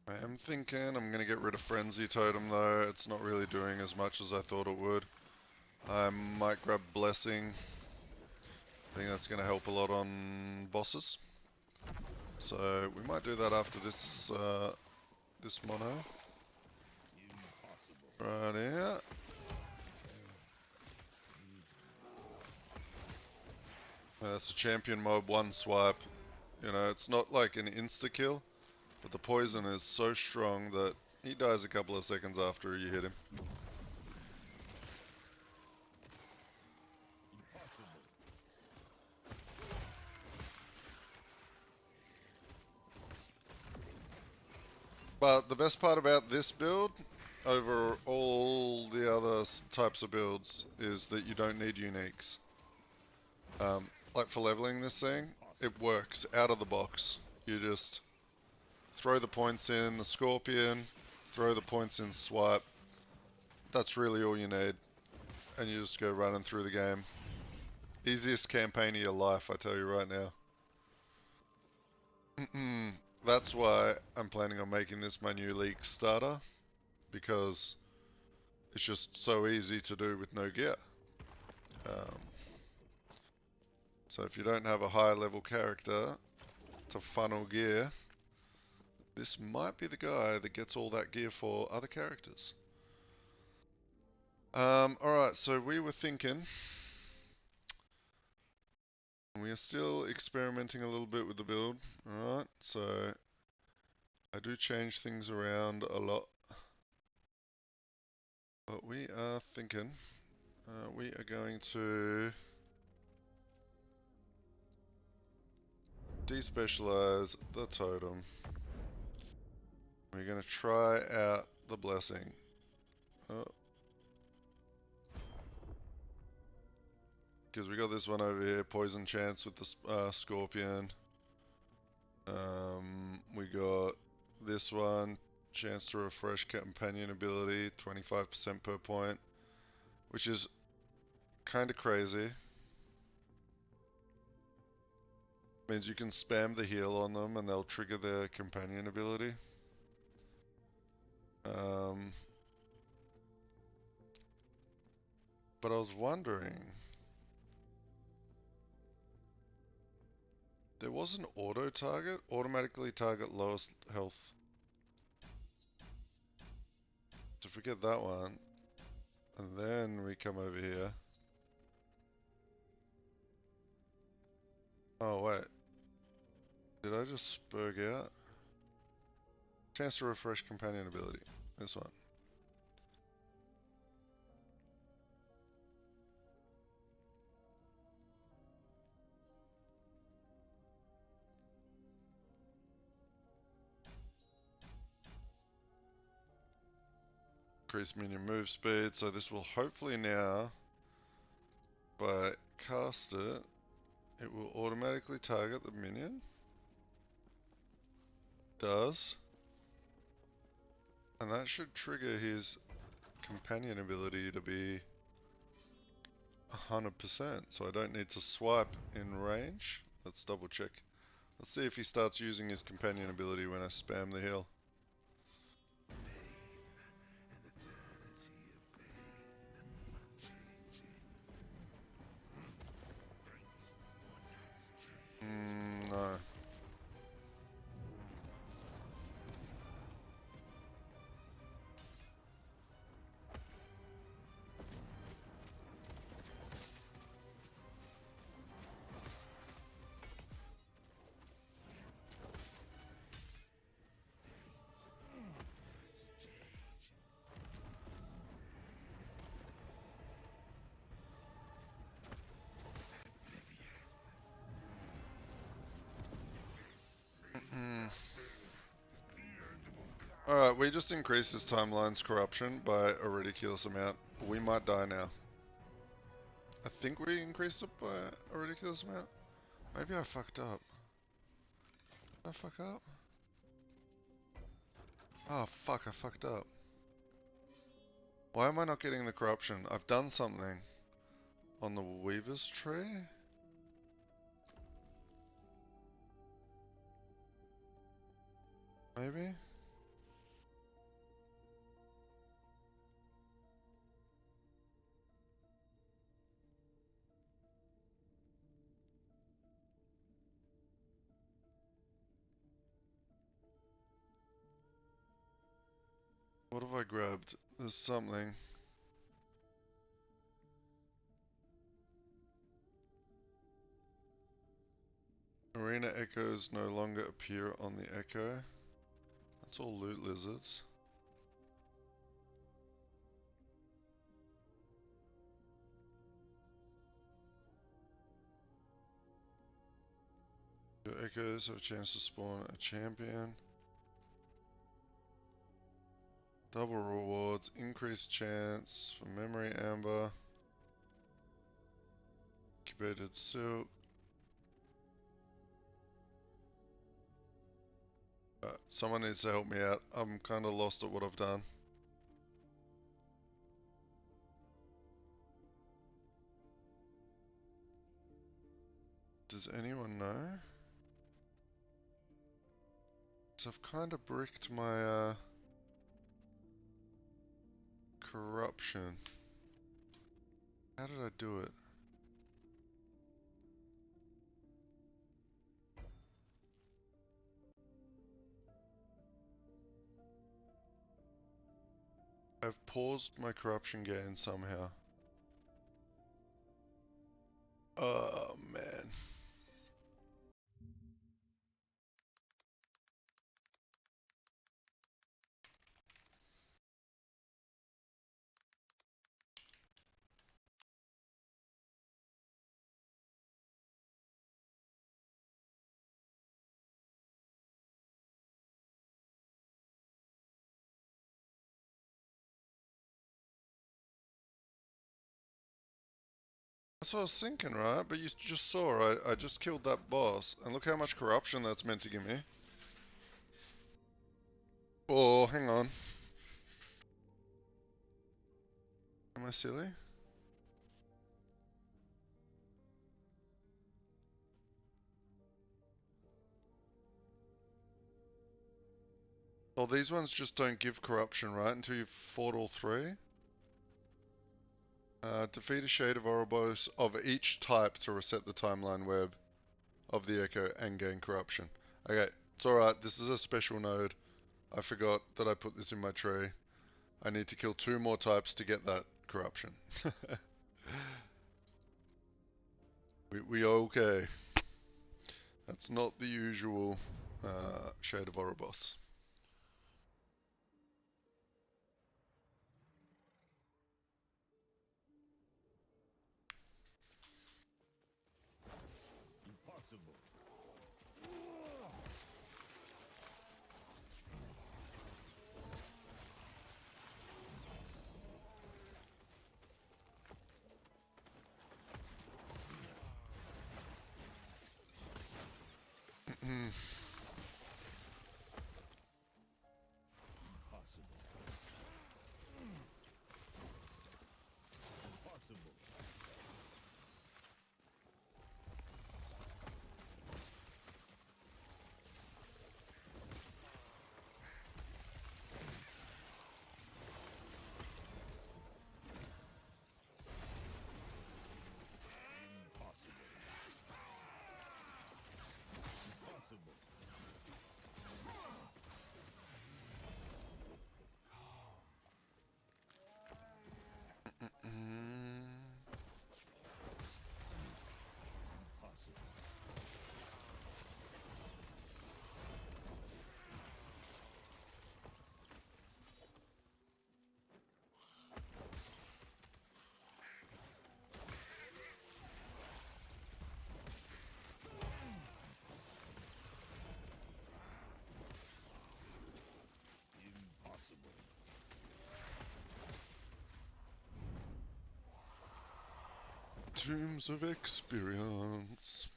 I am thinking I'm going to get rid of Frenzy Totem though. It's not really doing as much as I thought it would. I might grab Blessing. I think that's going to help a lot on bosses. So we might do that after this this mono. Right here. That's a champion mob, 1 swipe. You know, it's not like an insta-kill, but the poison is so strong that he dies a couple of seconds after you hit him. But the best part about this build, over all the other types of builds, is that you don't need uniques. Like for leveling this thing, it works out of the box. You just throw the points in the Scorpion, throw the points in swipe. That's really all you need. And you just go running through the game. Easiest campaign of your life, I tell you right now. That's why I'm planning on making this my new league starter, because it's just so easy to do with no gear. So if you don't have a high level character to funnel gear, this might be the guy that gets all that gear for other characters. Alright, so we were thinking, we are still experimenting a little bit with the build. Alright, so I do change things around a lot. But we are thinking, we are going to despecialize the totem. We're going to try out the blessing. Because we got this one over here, poison chance with the scorpion. We got this one, chance to refresh companion ability, 25% per point, which is kind of crazy. Means you can spam the heal on them and they'll trigger their companion ability. But I was wondering, there was an auto target, automatically target lowest health. So forget that one, and then we come over here. Oh wait, did I just spurg out? Chance to refresh companion ability, this one. Increase minion move speed, so this will hopefully now, if I cast it, It will automatically target the minion. Does. And that should trigger his companion ability to be 100%, so I don't need to swipe in range. Let's double check. Let's see if he starts using his companion ability when I spam the heal. No. Alright, we just increased this timeline's corruption by a ridiculous amount. We might die now. I think we increased it by a ridiculous amount. Maybe I fucked up. Did I fuck up? Oh fuck, I fucked up. Why am I not getting the corruption? I've done something on the Weaver's tree? Maybe? What have I grabbed? There's something. Arena echoes no longer appear on the echo. That's all loot lizards. Your echoes have a chance to spawn a champion. Double rewards, increased chance for memory amber. Incubated silk. Someone needs to help me out. I'm kinda lost at what I've done. Does anyone know? So I've kinda bricked my corruption. How did I do it? I've paused my corruption gain somehow. Oh man. That's what I was thinking, right? But you just saw, right? I just killed that boss, and look how much corruption that's meant to give me. Oh, hang on. Am I silly? Oh, these ones just don't give corruption, right? Until you've fought all three? Defeat a shade of Ouroboros of each type to reset the timeline web of the echo and gain corruption. Okay, it's alright. This is a special node. I forgot that I put this in my tree. I need to kill 2 more types to get that corruption. we okay. That's not the usual shade of Ouroboros. Impossible. Hmm. Tombs of experience.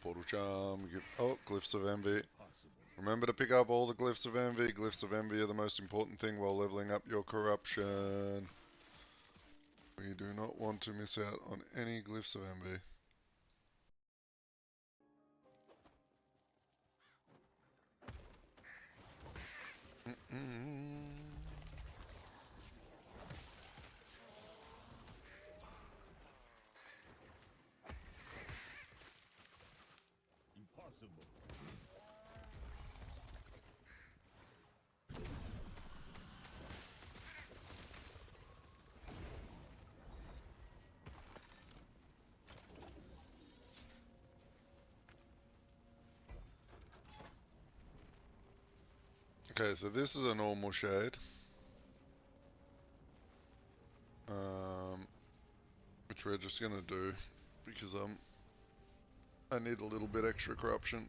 Portal charm. Oh, glyphs of envy. Remember to pick up all the glyphs of envy. Glyphs of envy are the most important thing while leveling up your corruption. We do not want to miss out on any glyphs of envy. Impossible. Okay, so this is a normal shade. Which we're just gonna do because I need a little bit extra corruption.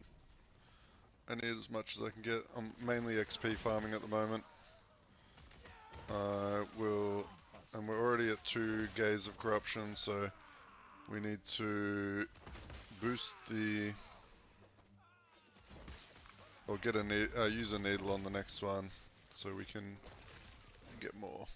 I need as much as I can get. I'm mainly XP farming at the moment. And we're already at 2 gaze of corruption, so we need to boost the, or get a use a needle on the next one, so we can get more.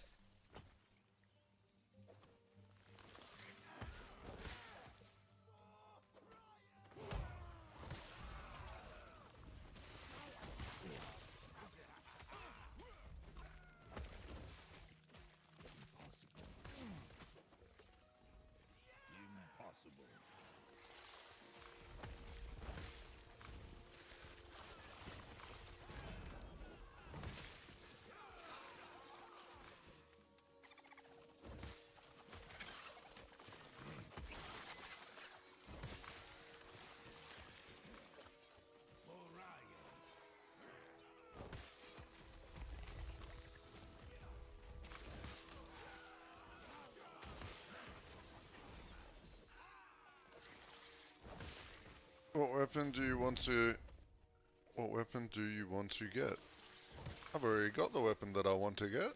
What weapon do you want to get? I've already got the weapon that I want to get.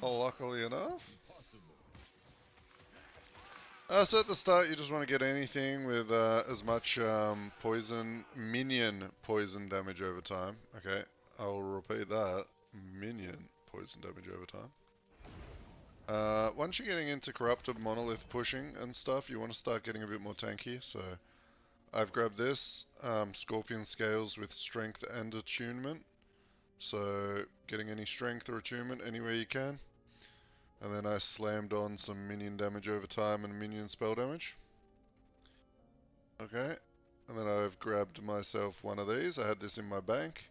Luckily enough. So at the start you just want to get anything with as much minion poison damage over time. Okay, I'll repeat that. Minion poison damage over time. Once you're getting into corrupted monolith pushing and stuff, you want to start getting a bit more tanky, so I've grabbed this, Scorpion Scales with Strength and Attunement, so getting any strength or attunement anywhere you can, and then I slammed on some minion damage over time and minion spell damage. Okay, and then I've grabbed myself one of these, I had this in my bank,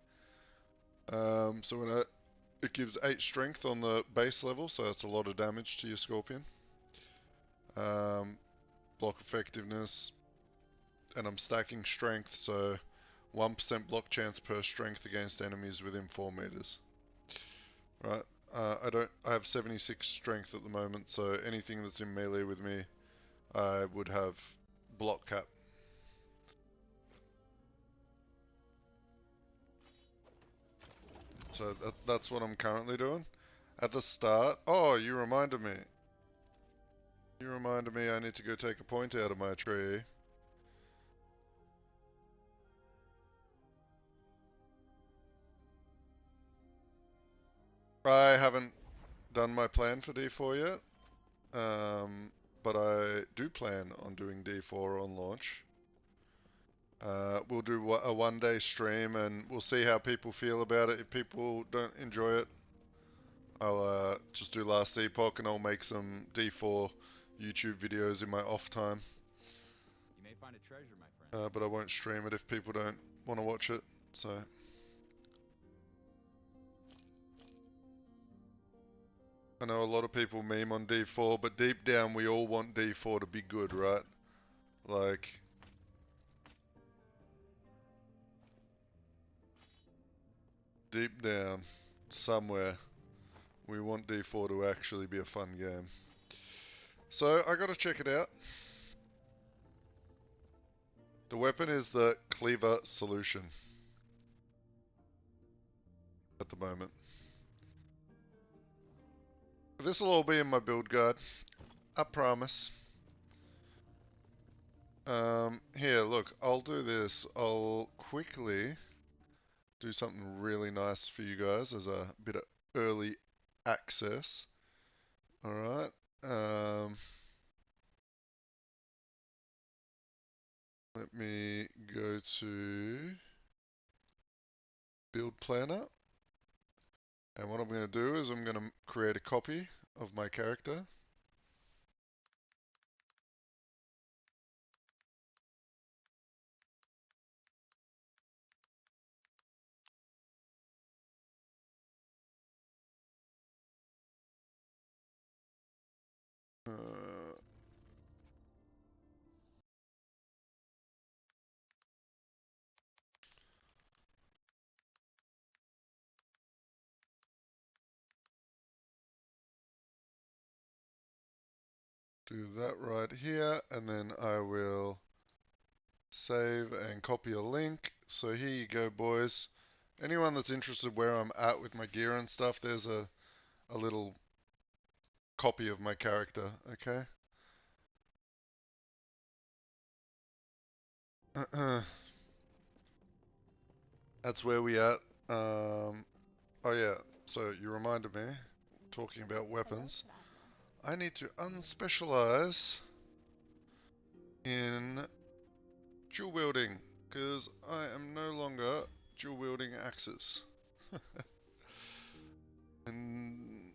so when it gives 8 strength on the base level, so that's a lot of damage to your Scorpion. Block effectiveness, and I'm stacking strength, so 1% block chance per strength against enemies within 4 meters. Right, I have 76 strength at the moment, so anything that's in melee with me, I would have block cap. So that's what I'm currently doing. At the start. Oh, you reminded me. You reminded me I need to go take a point out of my tree. I haven't done my plan for D4 yet. But I do plan on doing D4 on launch. We'll do a one-day stream and we'll see how people feel about it. If people don't enjoy it, I'll just do Last Epoch and I'll make some D4 YouTube videos in my off time. You may find a treasure, my friend. But I won't stream it if people don't want to watch it. So. I know a lot of people meme on D4, but deep down we all want D4 to be good, right? Like, deep down, somewhere, we want D4 to actually be a fun game. So, I gotta check it out. The weapon is the Cleaver Solution. At the moment. This will all be in my build guide. I promise. Here, look, I'll do this. I'll quickly do something really nice for you guys as a bit of early access. Alright. Let me go to Build Planner. And what I'm going to do is I'm going to create a copy of my character. Do that right here, and then I will save and copy a link. So here you go, boys. Anyone that's interested where I'm at with my gear and stuff, there's a little copy of my character, okay? That's where we at. Oh yeah, so you reminded me, talking about weapons, I need to unspecialize in dual wielding, because I am no longer dual wielding axes. And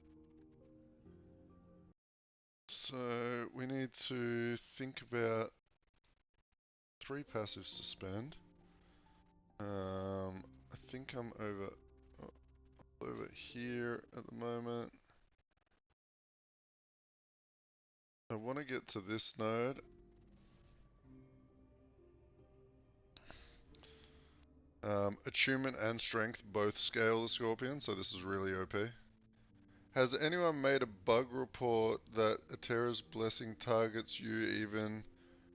so we need to think about 3 passives to spend. I think I'm over here at the moment. I want to get to this node. Attunement and strength both scale the Scorpion, so this is really OP. Has anyone made a bug report that Atera's Blessing targets you even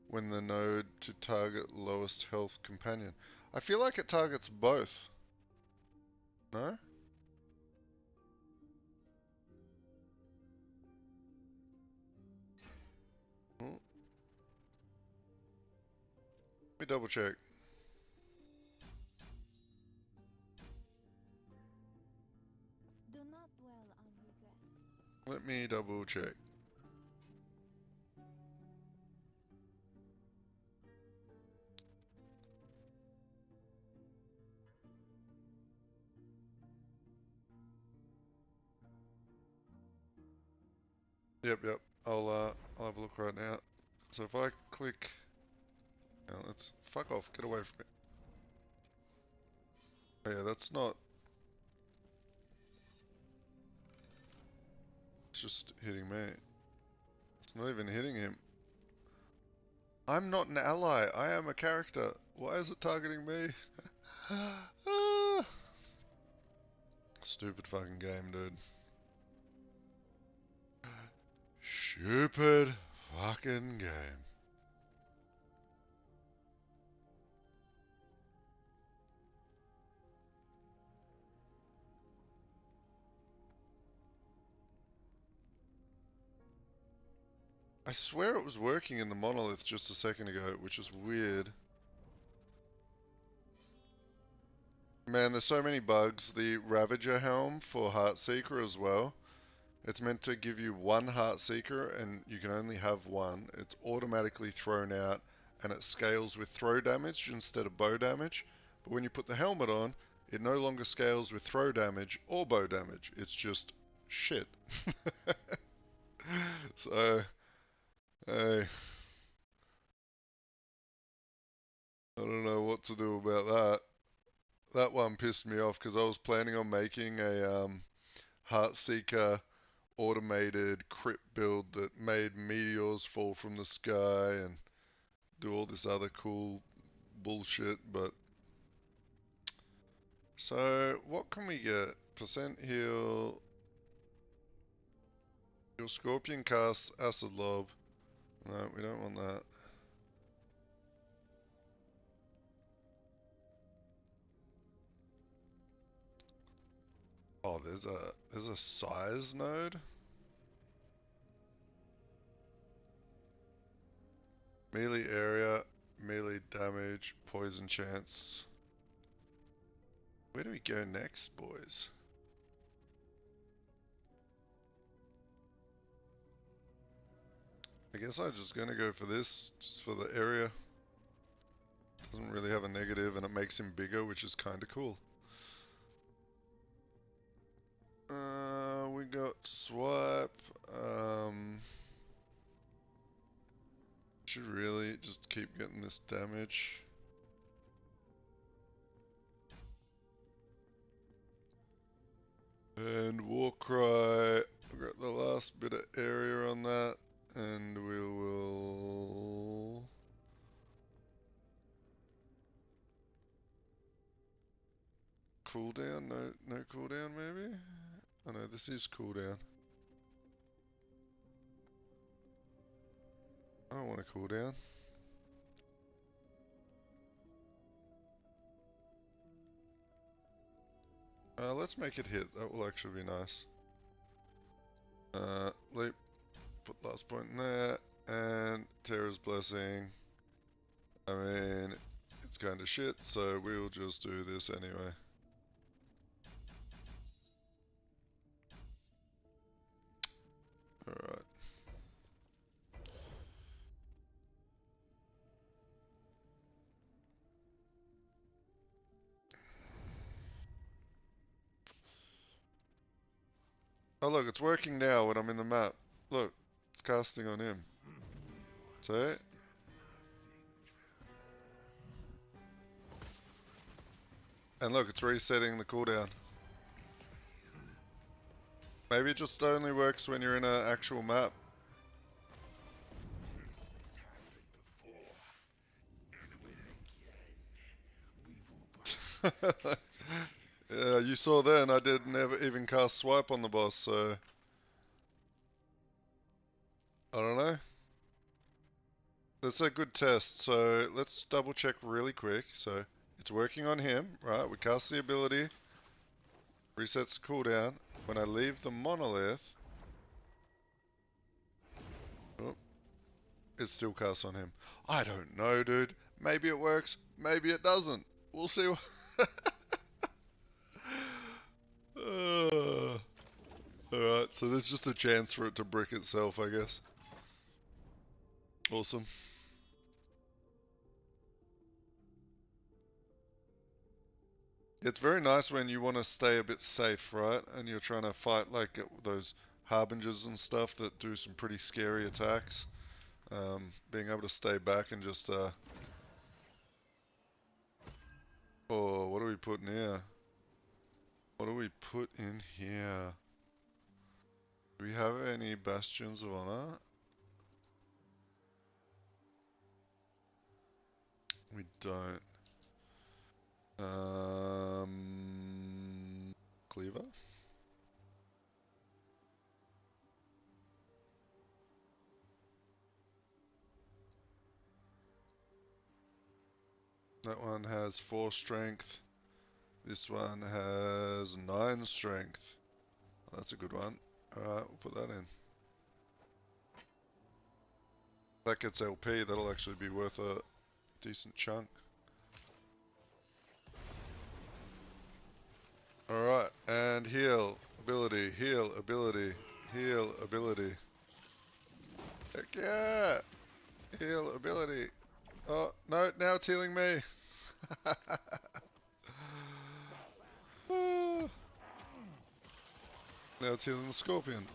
when the node to target lowest health companion? I feel like it targets both. No? Oh. Let me double check. Do not dwell on regrets. Let me double check. Yep. I'll have a look right now. So if I click, now let's fuck off. Get away from me. Oh yeah, that's not. It's just hitting me. It's not even hitting him. I'm not an ally. I am a character. Why is it targeting me? Ah. Stupid fucking game, dude. Stupid fucking game. I swear it was working in the monolith just a second ago, which is weird. Man, there's so many bugs. The Ravager helm for Heartseeker as well. It's meant to give you one Heartseeker and you can only have one. It's automatically thrown out and it scales with throw damage instead of bow damage. But when you put the helmet on, it no longer scales with throw damage or bow damage. It's just shit. So, hey, I don't know what to do about that. That one pissed me off because I was planning on making a Heartseeker automated crit build that made meteors fall from the sky and do all this other cool bullshit, but so what can we get? Percent heal. Your scorpion casts acid lob. No, we don't want that. Oh, there's a size node. Melee area, melee damage, poison chance. Where do we go next, boys? I guess I'm just gonna go for this, just for the area. Doesn't really have a negative and it makes him bigger, which is kinda cool. We got swipe. Should really just keep getting this damage. And Warcry. We've got the last bit of area on that, and we will. Cooldown? No cooldown maybe? Oh no, this is cooldown. I don't want a cooldown. Let's make it hit. That will actually be nice. Leap. Put last point in there. And Terra's Blessing. I mean, it's kind of shit, so we'll just do this anyway. Alright. Oh look, it's working now when I'm in the map. Look, it's casting on him. See? And look, it's resetting the cooldown. Maybe it just only works when you're in an actual map. Yeah, you saw then I didn't ever even cast swipe on the boss, so I don't know. That's a good test, so let's double check really quick. So it's working on him, right? We cast the ability, resets the cooldown. When I leave the monolith, oh, it still casts on him. I don't know, dude. Maybe it works, maybe it doesn't. We'll see. Alright, so there's just a chance for it to brick itself, I guess. Awesome. It's very nice when you want to stay a bit safe, right? And you're trying to fight like those harbingers and stuff that do some pretty scary attacks. Being able to stay back and just oh, what do we put in here? What do we put in here? Do we have any bastions of honor? We don't. Cleaver? That one has 4 strength. This one has 9 strength. Oh, that's a good one. Alright, we'll put that in. that gets LP, that'll actually be worth a decent chunk. Alright, and heal ability, heal ability, heal ability. Heck yeah! Heal ability. Oh, no, now it's healing me. Now it's healing the scorpion.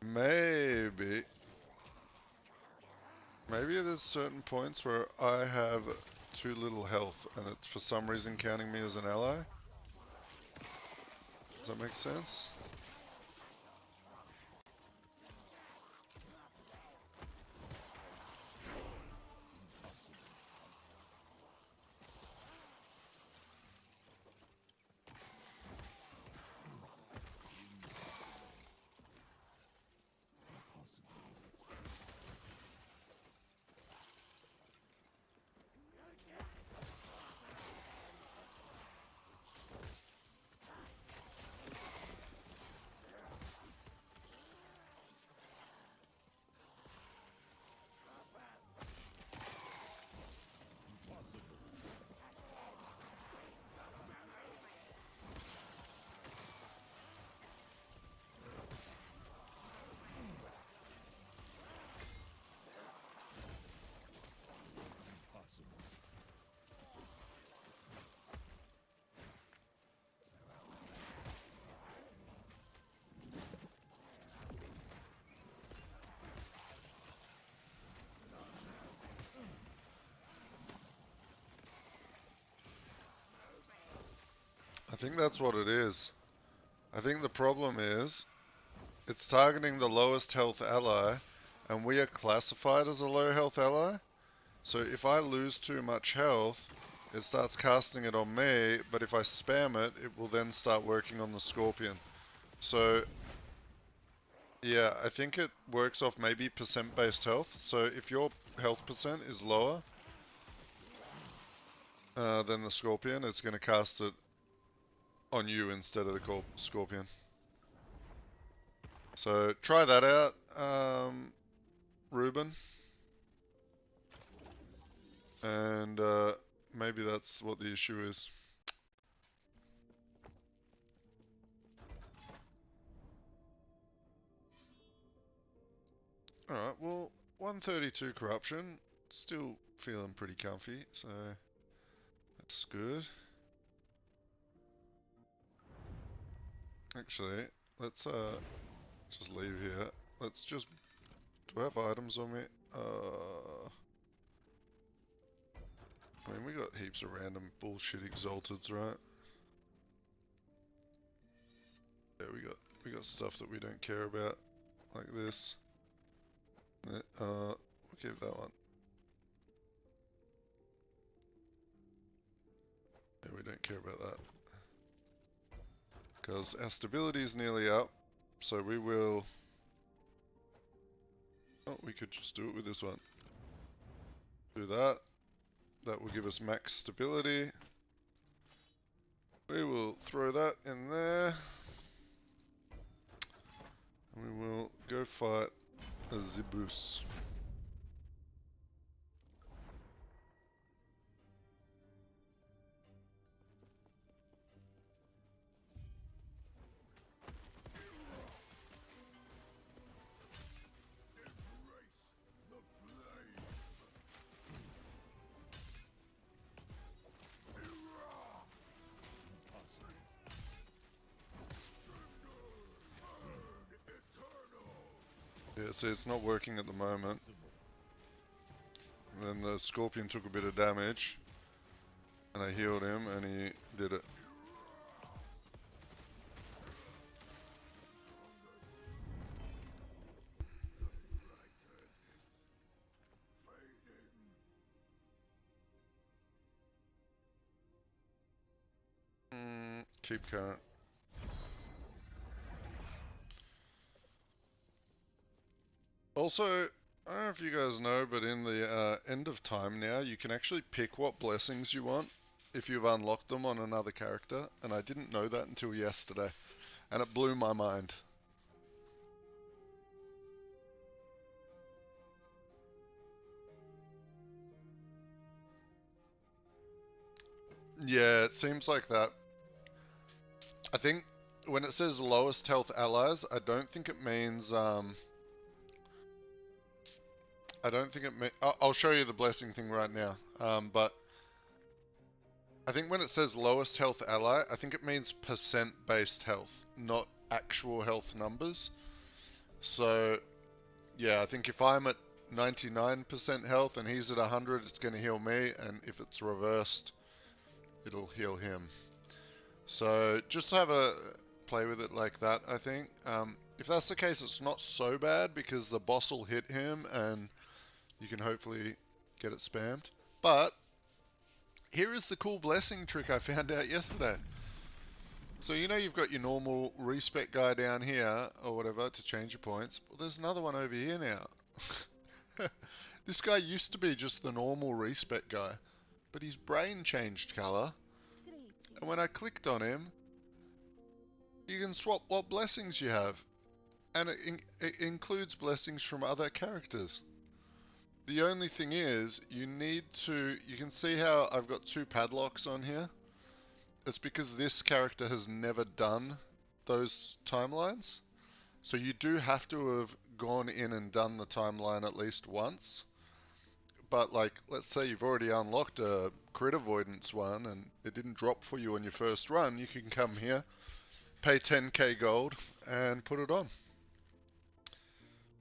Maybe there's certain points where I have too little health and it's for some reason counting me as an ally. Does that make sense? I think that's what it is. I think the problem is it's targeting the lowest health ally, and we are classified as a low health ally. So if I lose too much health, it starts casting it on me, but if I spam it, it will then start working on the scorpion. So yeah, I think it works off maybe percent based health. So if your health percent is lower than the scorpion, it's going to cast it on you instead of the scorpion. So try that out, Ruben. And maybe that's what the issue is. Alright, well, 132 corruption. Still feeling pretty comfy, so that's good. Actually, let's just leave here. Let's just... Do I have items on me? I mean, we got heaps of random bullshit exalteds, right? Yeah, we got stuff that we don't care about, like this. We'll give that one. Yeah, we don't care about that. Because our stability is nearly up, so we will... Oh, we could just do it with this one. Do that. That will give us max stability. We will throw that in there. And we will go fight a Zibus. Yeah, see, it's not working at the moment. And then the scorpion took a bit of damage. And I healed him and he did it. Keep current. Also, I don't know if you guys know, but in the end of time now, you can actually pick what blessings you want if you've unlocked them on another character, and I didn't know that until yesterday, and it blew my mind. Yeah, it seems like that. I think when it says lowest health allies, I don't think it means, I don't think it means, I'll show you the blessing thing right now. But I think when it says lowest health ally, I think it means percent based health, not actual health numbers. So, yeah, I think if I'm at 99% health and he's at 100, it's going to heal me, and if it's reversed, it'll heal him. So just have a play with it like that, I think. If that's the case, it's not so bad because the boss will hit him and you can hopefully get it spammed. But here is the cool blessing trick I found out yesterday. So you know you've got your normal respec guy down here or whatever to change your points. Well, there's another one over here now. This guy used to be just the normal respec guy, but his brain changed color. And when I clicked on him, you can swap what blessings you have. And it includes blessings from other characters. The only thing is, you can see how I've got 2 padlocks on here. It's because this character has never done those timelines. So you do have to have gone in and done the timeline at least once. But like, let's say you've already unlocked a crit avoidance one and it didn't drop for you on your first run, you can come here, pay 10k gold and put it on.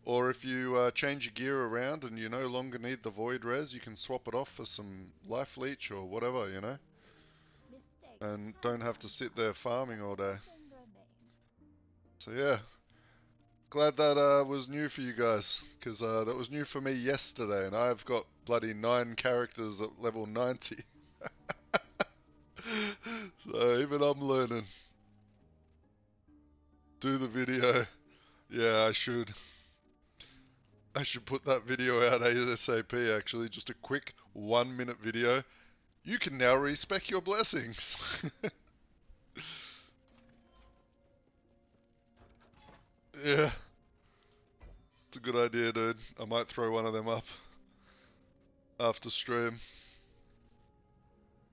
Or if you change your gear around and you no longer need the void res, you can swap it off for some life leech or whatever, you know? And don't have to sit there farming all day. So yeah, glad that was new for you guys, because that was new for me yesterday, and I've got bloody 9 characters at level 90. So even I'm learning. Do the video. Yeah, I should. I should put that video out ASAP actually, just a quick 1-minute video. You can now respec your blessings. Yeah. It's a good idea, dude. I might throw one of them up after stream.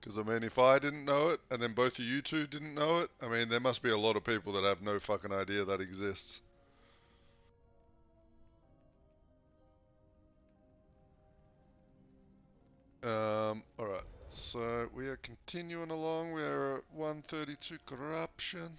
Because, I mean, if I didn't know it, and then both of you two didn't know it, I mean, there must be a lot of people that have no fucking idea that exists. Alright. So, we are continuing along. We are at 132 corruption.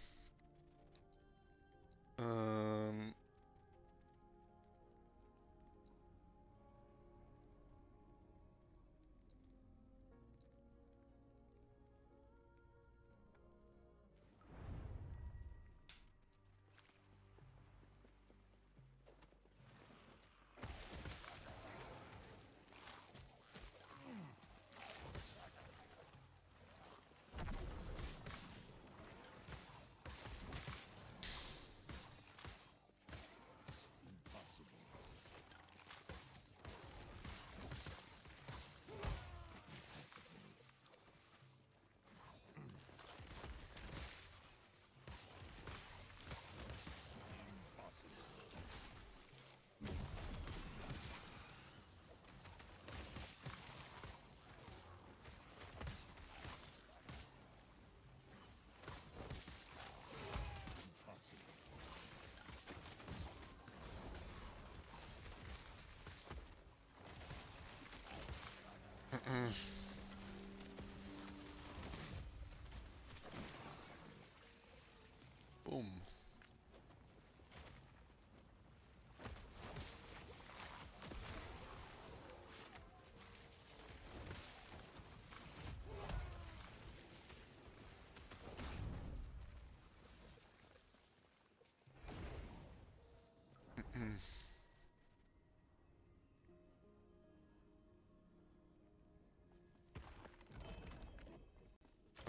Boom.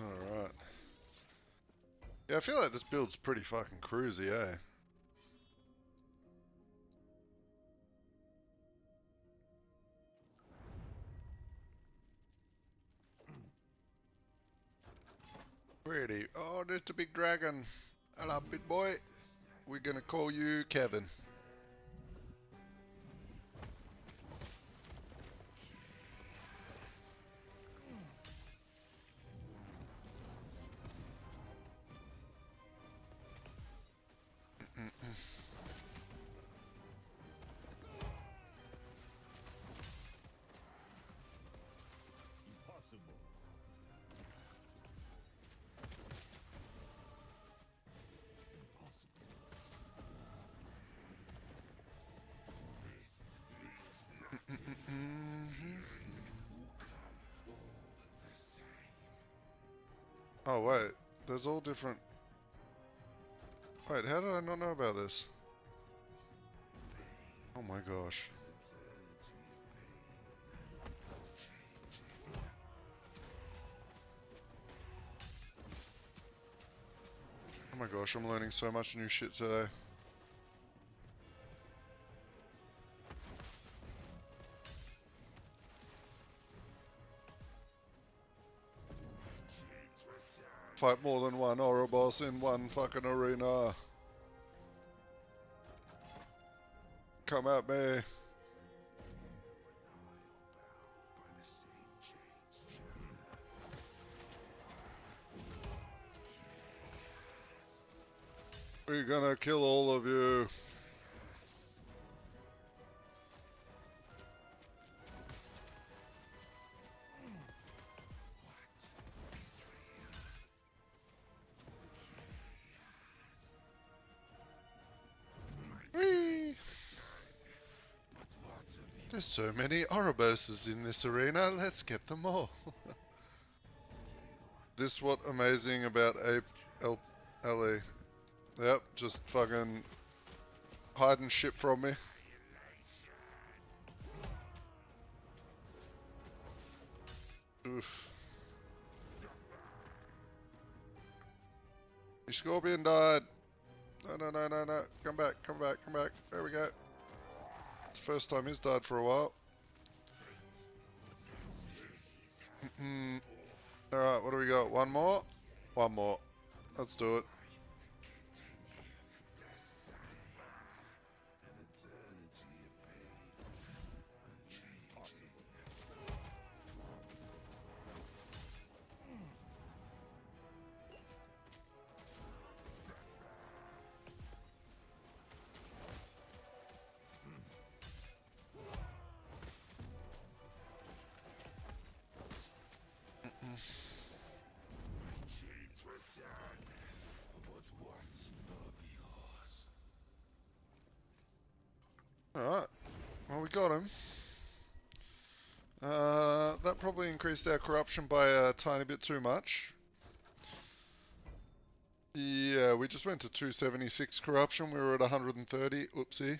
Alright. Yeah, I feel like this build's pretty fucking cruisy, eh? Pretty. Oh, there's the big dragon. Hello, big boy. We're gonna call you Kevin. Impossible. Oh wait, there's all different. Wait, how did I not know about this? Oh my gosh. Oh my gosh, I'm learning so much new shit today. Fight more than one horror boss in one fucking arena. Come at me. We're gonna kill all of you. Whee! There's so many Ouroboros in this arena, let's get them all. This what amazing about LA. Yep, just fucking hiding shit from me. Oof. Your Scorpion died. No, no, no, no, no. Come back, come back, come back. There we go. It's the first time he's died for a while. Alright, what do we got? One more? One more. Let's do it. Alright, well we got him. That probably increased our corruption by a tiny bit too much. Yeah, we just went to 276 corruption, we were at 130, oopsie.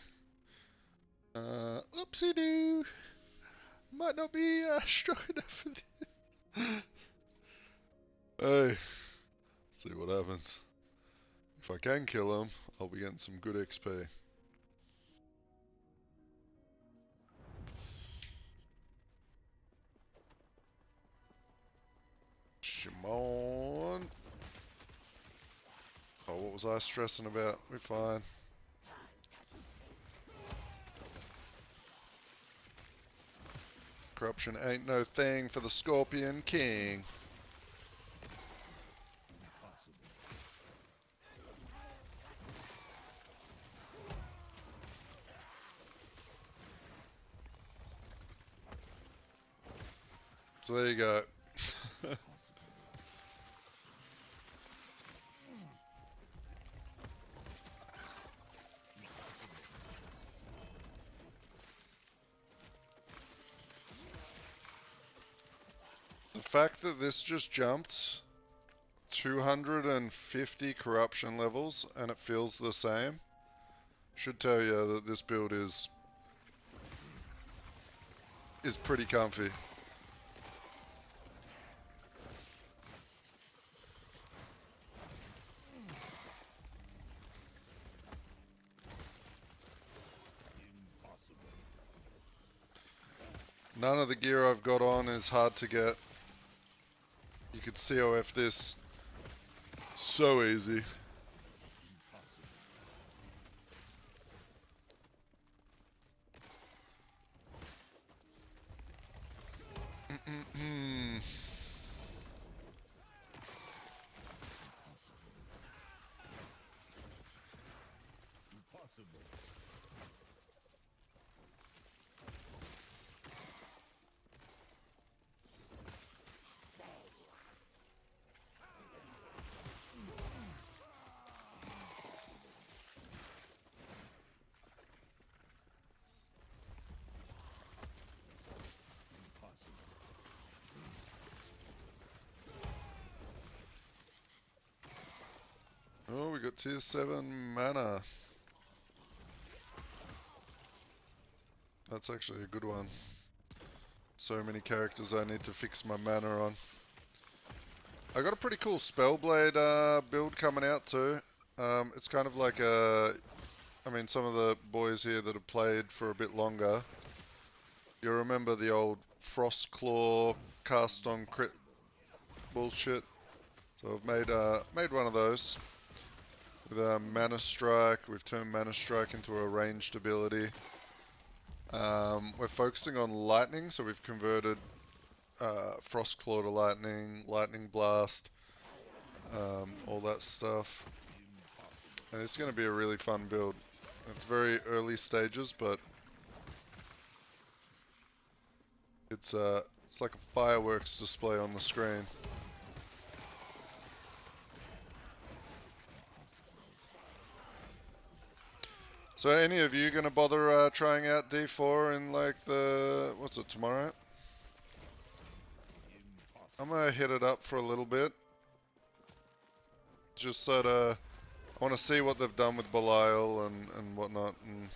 Oopsie doo! Might not be strong enough for this. Hey, see what happens. If I can kill him, I'll be getting some good XP. Shimon. Oh, what was I stressing about? We're fine. Corruption ain't no thing for the Scorpion King. So there you go. The fact that this just jumped 250 corruption levels and it feels the same should tell you that this build is pretty comfy. None of the gear I've got on is hard to get. You could COF this so easy. Oh, we got tier 7 mana. That's actually a good one. So many characters I need to fix my mana on. I got a pretty cool Spellblade build coming out too. It's kind of like a... I mean, some of the boys here that have played for a bit longer, you remember the old Frostclaw cast on crit bullshit. So I've made one of those with a Mana Strike. We've turned Mana Strike into a ranged ability. We're focusing on lightning, so we've converted Frostclaw to lightning, Lightning Blast, all that stuff. And it's going to be a really fun build. It's very early stages, but it's like a fireworks display on the screen. So any of you gonna bother trying out D4 in like the, what's it, tomorrow? I'm gonna hit it up for a little bit. Just sort of, I want to see what they've done with Belial and whatnot, and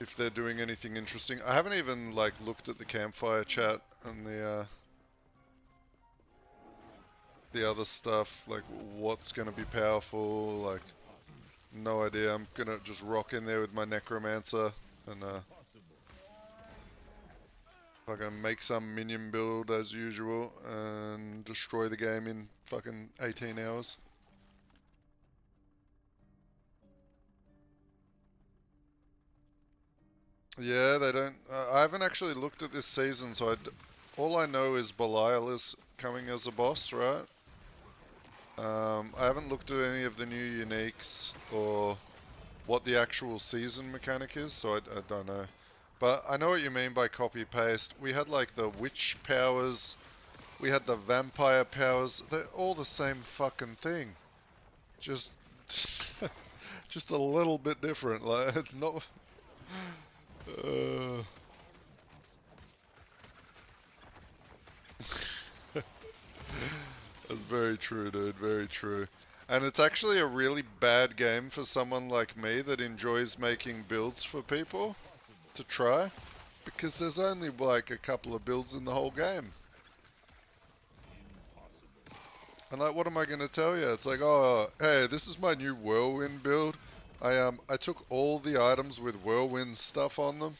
if they're doing anything interesting. I haven't even like looked at the campfire chat and the other stuff, like what's gonna be powerful, like no idea. I'm gonna just rock in there with my Necromancer and fucking make some minion build as usual and destroy the game in fucking 18 hours. Yeah, they don't... I haven't actually looked at this season, so all I know is Belial is coming as a boss, right? I haven't looked at any of the new uniques or what the actual season mechanic is, so I don't know. But I know what you mean by copy-paste. We had like the witch powers, we had the vampire powers, they're all the same fucking thing. Just... just a little bit different, like, not... That's very true, dude, very true. And it's actually a really bad game for someone like me that enjoys making builds for people to try, because there's only like a couple of builds in the whole game. And like, what am I gonna tell you? It's like, oh, hey, this is my new Whirlwind build. I took all the items with Whirlwind stuff on them.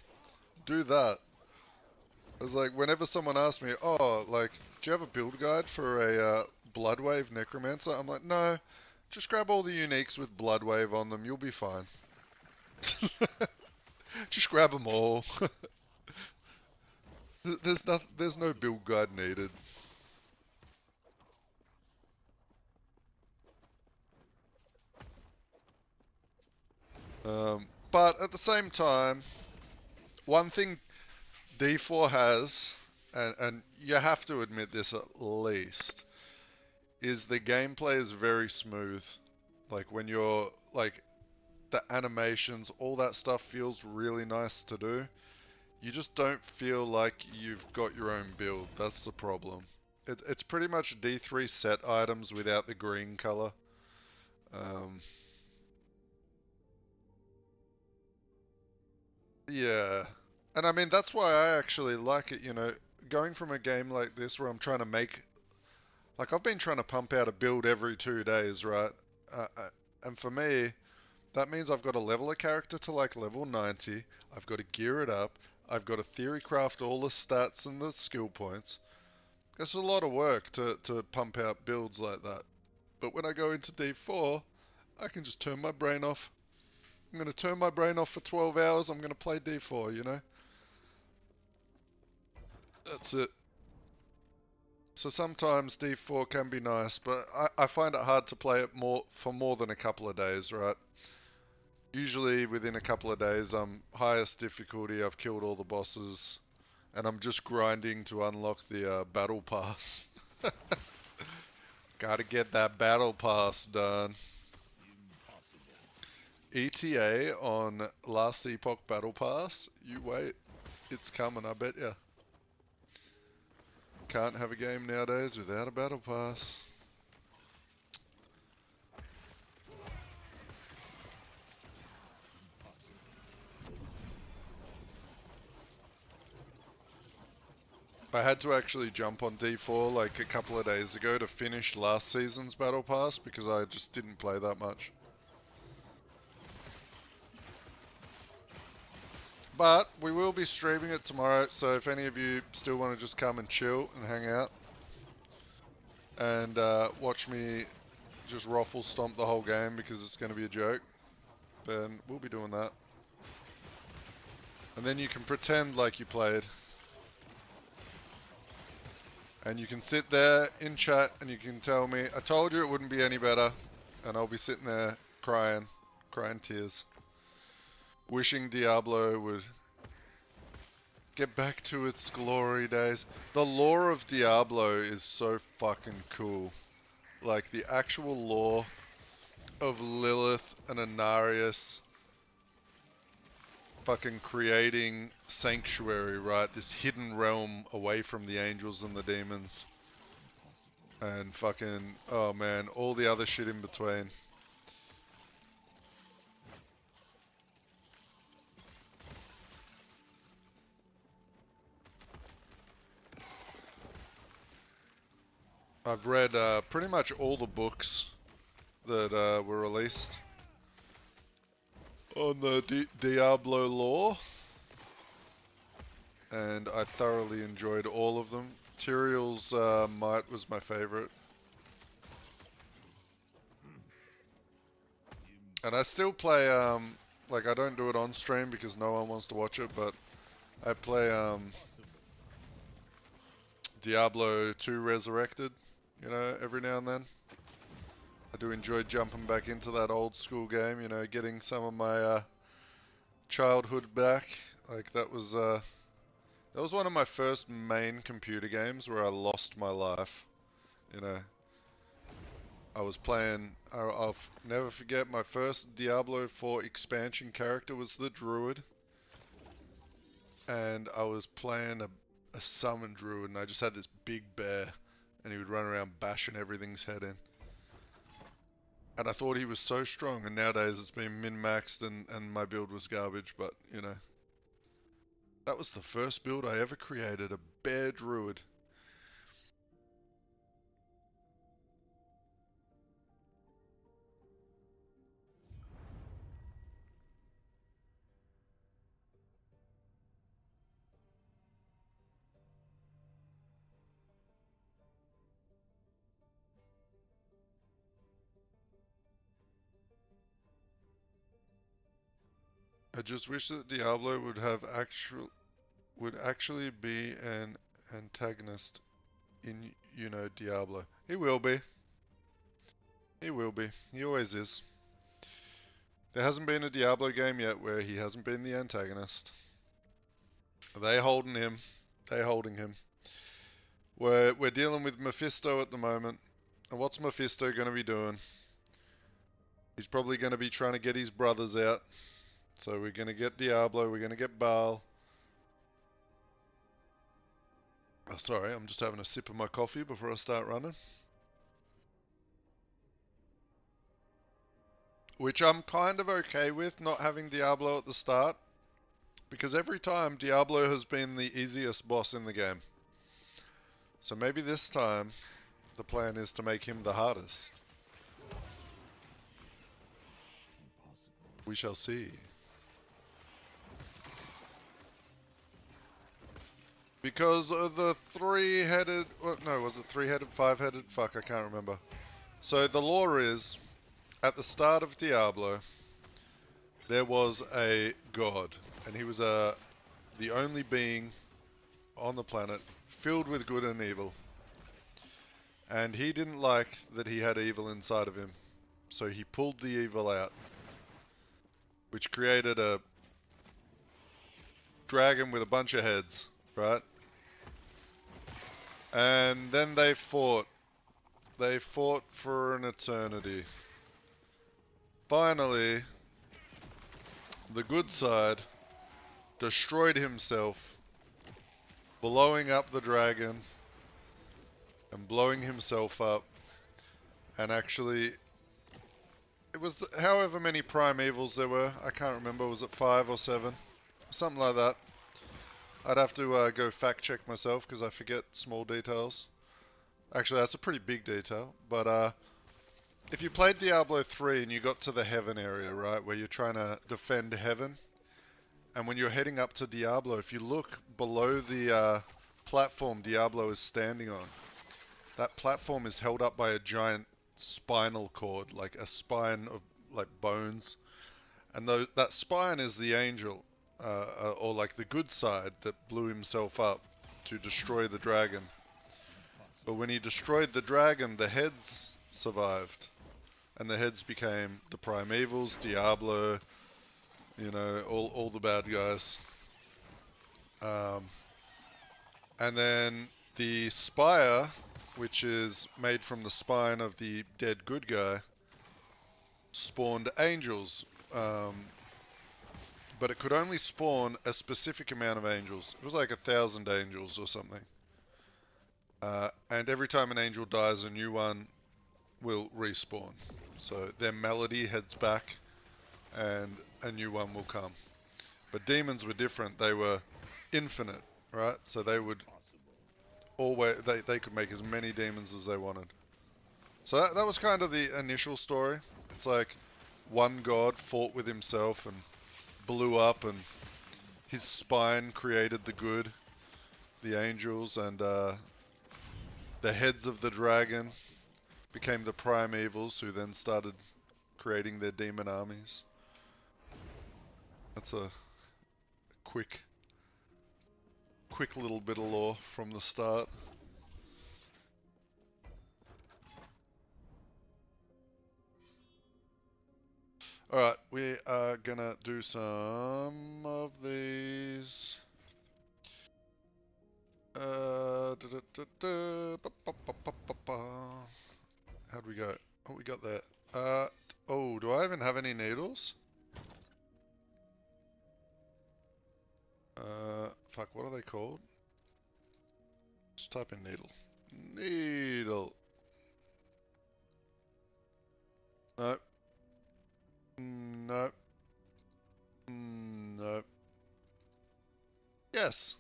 Do that. It's like, whenever someone asks me, oh, like, do you have a build guide for a Bloodwave Necromancer? I'm like, no, just grab all the uniques with Bloodwave on them, you'll be fine. Just grab them all. There's no build guide needed. But at the same time, one thing D4 has, and you have to admit this at least, is the gameplay is very smooth. Like when you're, like, the animations, all that stuff feels really nice to do. You just don't feel like you've got your own build. That's the problem. It's pretty much D3 set items without the green color. Yeah. And I mean, that's why I actually like it, you know, going from a game like this where I'm trying to make, like I've been trying to pump out a build every 2 days, right? And for me, that means I've got to level a character to like level 90, I've got to gear it up, I've got to theory craft all the stats and the skill points. It's a lot of work to pump out builds like that. But when I go into D4, I can just turn my brain off. I'm going to turn my brain off for 12 hours, I'm going to play D4, you know? That's it. So sometimes D4 can be nice, but I find it hard to play it for more than a couple of days, right? Usually within a couple of days, I'm highest difficulty, I've killed all the bosses, and I'm just grinding to unlock the battle pass. Gotta get that battle pass done. ETA on Last Epoch Battle Pass? You wait, it's coming, I bet ya. Can't have a game nowadays without a battle pass. I had to actually jump on D4 like a couple of days ago to finish last season's battle pass because I just didn't play that much. But we will be streaming it tomorrow, so if any of you still want to just come and chill and hang out and watch me just ruffle stomp the whole game because it's going to be a joke, then we'll be doing that. And then you can pretend like you played. And you can sit there in chat and you can tell me, I told you it wouldn't be any better. And I'll be sitting there crying tears. Wishing Diablo would get back to its glory days. The lore of Diablo is so fucking cool. Like the actual lore of Lilith and Anarius fucking creating sanctuary, right? This hidden realm away from the angels and the demons. And fucking, oh man, all the other shit in between. I've read pretty much all the books that were released on the Diablo lore, and I thoroughly enjoyed all of them. Tyrael's Might was my favorite. And I still play, like I don't do it on stream because no one wants to watch it, but I play Diablo 2 Resurrected, you know, every now and then. I do enjoy jumping back into that old school game, you know, getting some of my childhood back. Like that was one of my first main computer games where I lost my life. You know, I was playing, I'll never forget, my first Diablo 4 expansion character was the Druid. And I was playing a summon Druid and I just had this big bear and he would run around bashing everything's head in. And I thought he was so strong, and nowadays it's been min-maxed and my build was garbage, but, you know. That was the first build I ever created, a bear druid. I just wish that Diablo would actually be an antagonist in, you know, Diablo. He will be. He will be. He always is. There hasn't been a Diablo game yet where he hasn't been the antagonist. They holding him. They holding him. We're dealing with Mephisto at the moment. And what's Mephisto going to be doing? He's probably going to be trying to get his brothers out. So we're going to get Diablo, we're going to get Baal. Oh, sorry, I'm just having a sip of my coffee before I start running. Which I'm kind of okay with, not having Diablo at the start. Because every time, Diablo has been the easiest boss in the game. So maybe this time, the plan is to make him the hardest. We shall see. Because of the three-headed... no, was it three-headed, five-headed? Fuck, I can't remember. So the lore is, at the start of Diablo, there was a god. And he was the only being on the planet filled with good and evil. And he didn't like that he had evil inside of him. So he pulled the evil out. which created a dragon with a bunch of heads, right? And then they fought. They fought for an eternity. Finally, the good side destroyed himself, blowing up the dragon and blowing himself up. And actually, it was however many primevals there were. I can't remember. Was it 5 or 7? Something like that. I'd have to go fact check myself because I forget small details. Actually, that's a pretty big detail. But if you played Diablo 3 and you got to the heaven area, right, where you're trying to defend heaven, and when you're heading up to Diablo, if you look below the platform Diablo is standing on, that platform is held up by a giant spinal cord, like a spine of like bones, and that spine is the angel, or like the good side that blew himself up to destroy the dragon. But when he destroyed the dragon, the heads survived, and the heads became the primevals, Diablo, you know, all the bad guys. And then the spire, which is made from the spine of the dead good guy, spawned angels. But it could only spawn a specific amount of angels. It was like 1,000 angels or something. And every time an angel dies, a new one will respawn. So their melody heads back, and a new one will come. But demons were different. They were infinite, right? So they would always they could make as many demons as they wanted. So that was kind of the initial story. It's like one god fought with himself and blew up, and his spine created the good, the angels, and the heads of the dragon became the primevals, who then started creating their demon armies. That's a quick little bit of lore from the start. Alright, we are gonna do some of these. How'd we go? Oh, we got that. Oh, do I even have any needles? Fuck, what are they called? Just type in needle. Needle. Nope. Nope. Nope. Yes.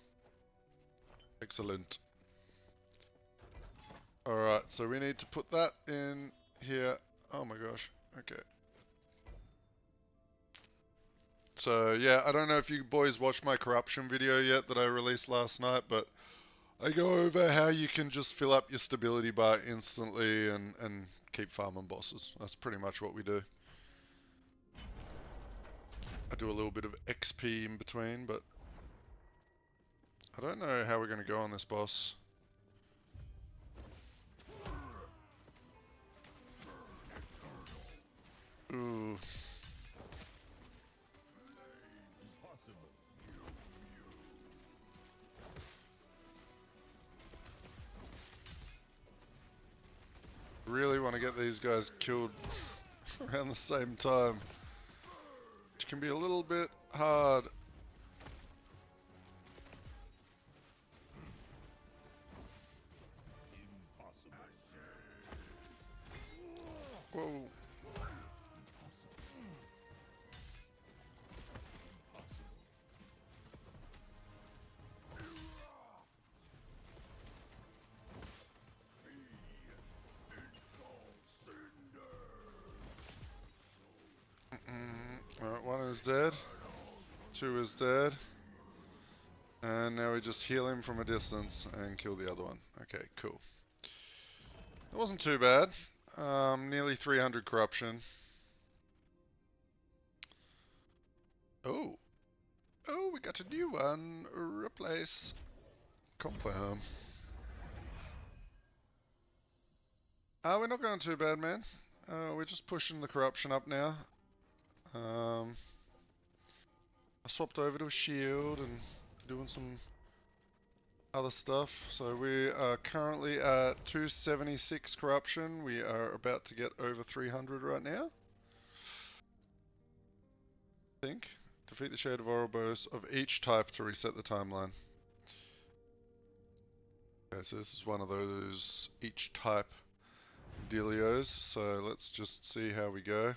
Excellent. Alright, so we need to put that in here. Oh my gosh. Okay. So yeah, I don't know if you boys watched my corruption video yet that I released last night, but I go over how you can just fill up your stability bar instantly and keep farming bosses. That's pretty much what we do. I do a little bit of XP in between, but I don't know how we're going to go on this boss. Ooh. Really want to get these guys killed around the same time, which can be a little bit hard. Whoa. Alright, one is dead. 2 is dead. And now we just heal him from a distance and kill the other one. Okay, cool. It wasn't too bad. Nearly 300 corruption. Oh. Oh, we got a new one. Replace. Confirm. We're not going too bad, man. We're just pushing the corruption up now. I swapped over to a shield and doing some other stuff. So we are currently at 276 corruption. We are about to get over 300 right now. I think. Defeat the Shade of Ouroboros of each type to reset the timeline. Okay, so this is one of those each type dealios. So let's just see how we go.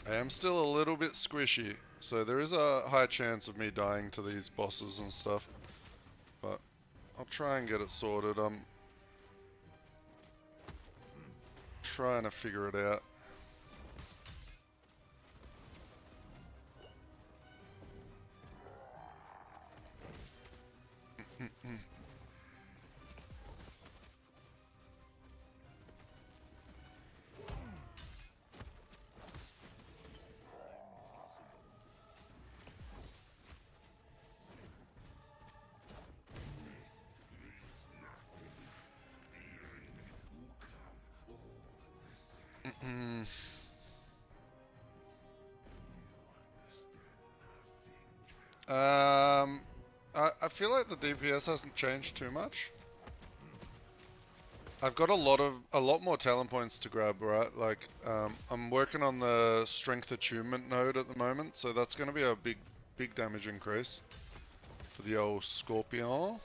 I am still a little bit squishy, so there is a high chance of me dying to these bosses and stuff. But I'll try and get it sorted. I'm trying to figure it out. I feel like the DPS hasn't changed too much. I've got a lot more talent points to grab, right? Like, I'm working on the strength attunement node at the moment, so that's going to be a big damage increase for the old Scorpion.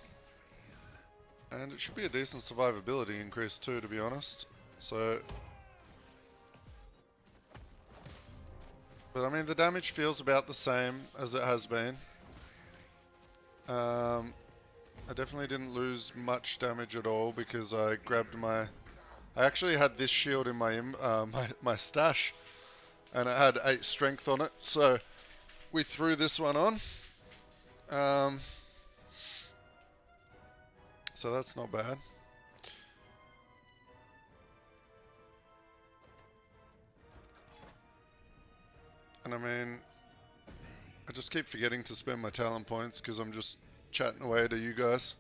And it should be a decent survivability increase too, to be honest. So, but I mean, the damage feels about the same as it has been. I definitely didn't lose much damage at all because I grabbed my... I actually had this shield in my stash, and it had 8 strength on it, so we threw this one on. So that's not bad. And I mean, I just keep forgetting to spend my talent points because I'm just chatting away to you guys.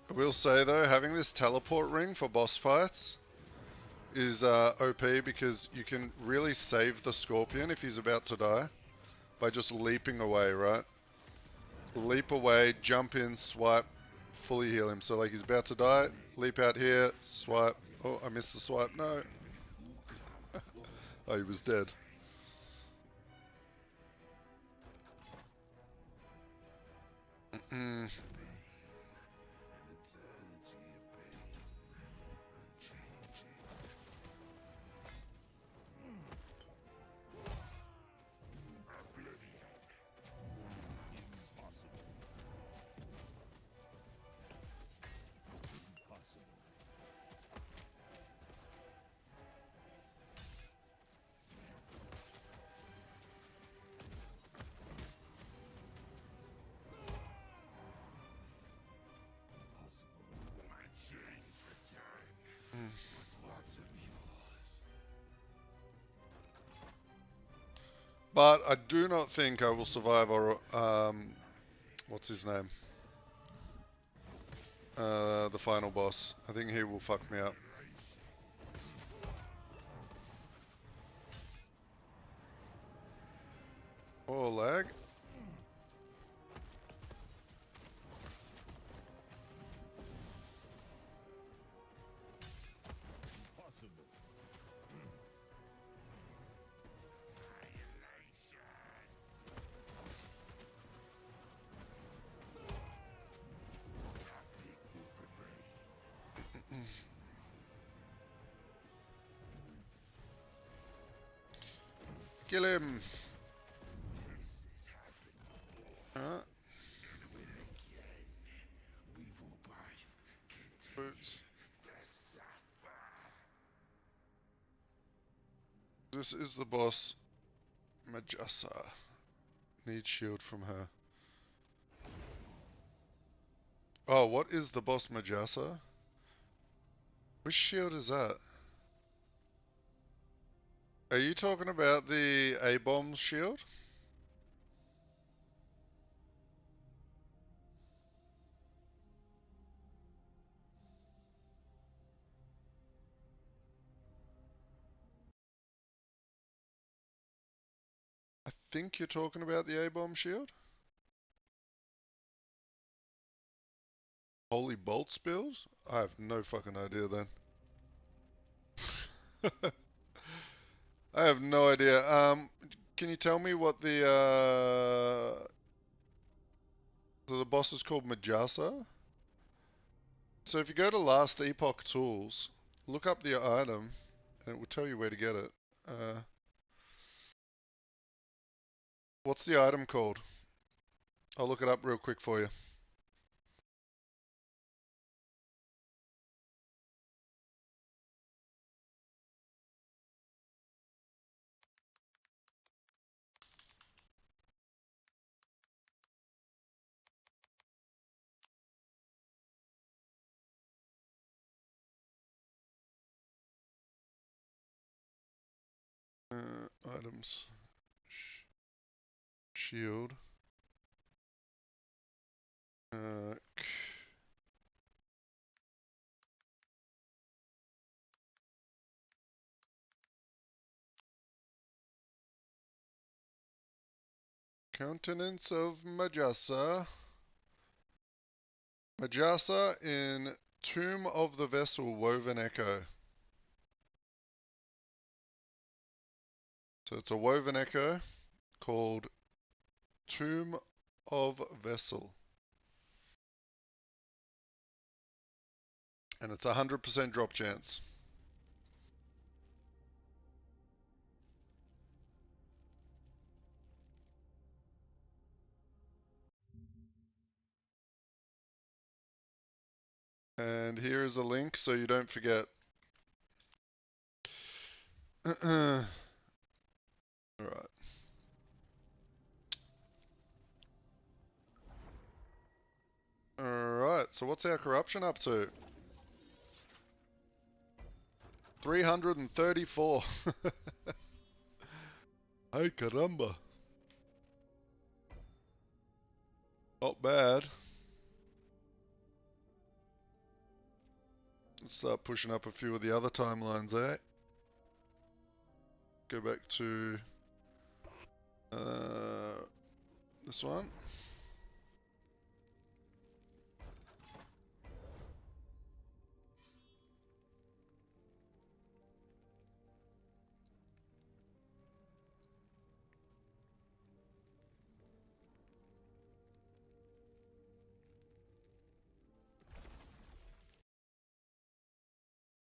I will say though, having this teleport ring for boss fights is OP because you can really save the Scorpion if he's about to die by just leaping away, right? Leap away, jump in, swipe, fully heal him. So like he's about to die, leap out here, swipe. Oh, I missed the swipe, no. Oh, he was dead. But I do not think I will survive, or what's his name? The final boss. I think he will fuck me up. Oh, lag. Kill him. Oops. This is the boss, Majasa. Need shield from her. Oh, what is the boss, Majasa? Which shield is that? Are you talking about the A-bomb shield? I think you're talking about the A-bomb shield? Holy bolt spills? I have no fucking idea then. I have no idea. Can you tell me what the boss is called Majasa? So if you go to Last Epoch Tools, look up the item, and it will tell you where to get it. What's the item called? I'll look it up real quick for you. Items. Shield. Uh, Countenance of Majasa. Majasa in Tomb of the Vessel, Woven Echo. So it's a woven echo called Tomb of Vessel. And it's 100% drop chance. And here is a link so you don't forget. Alright. Alright, so what's our corruption up to? 334. Ay caramba. Not bad. Let's start pushing up a few of the other timelines, eh? Go back to this one.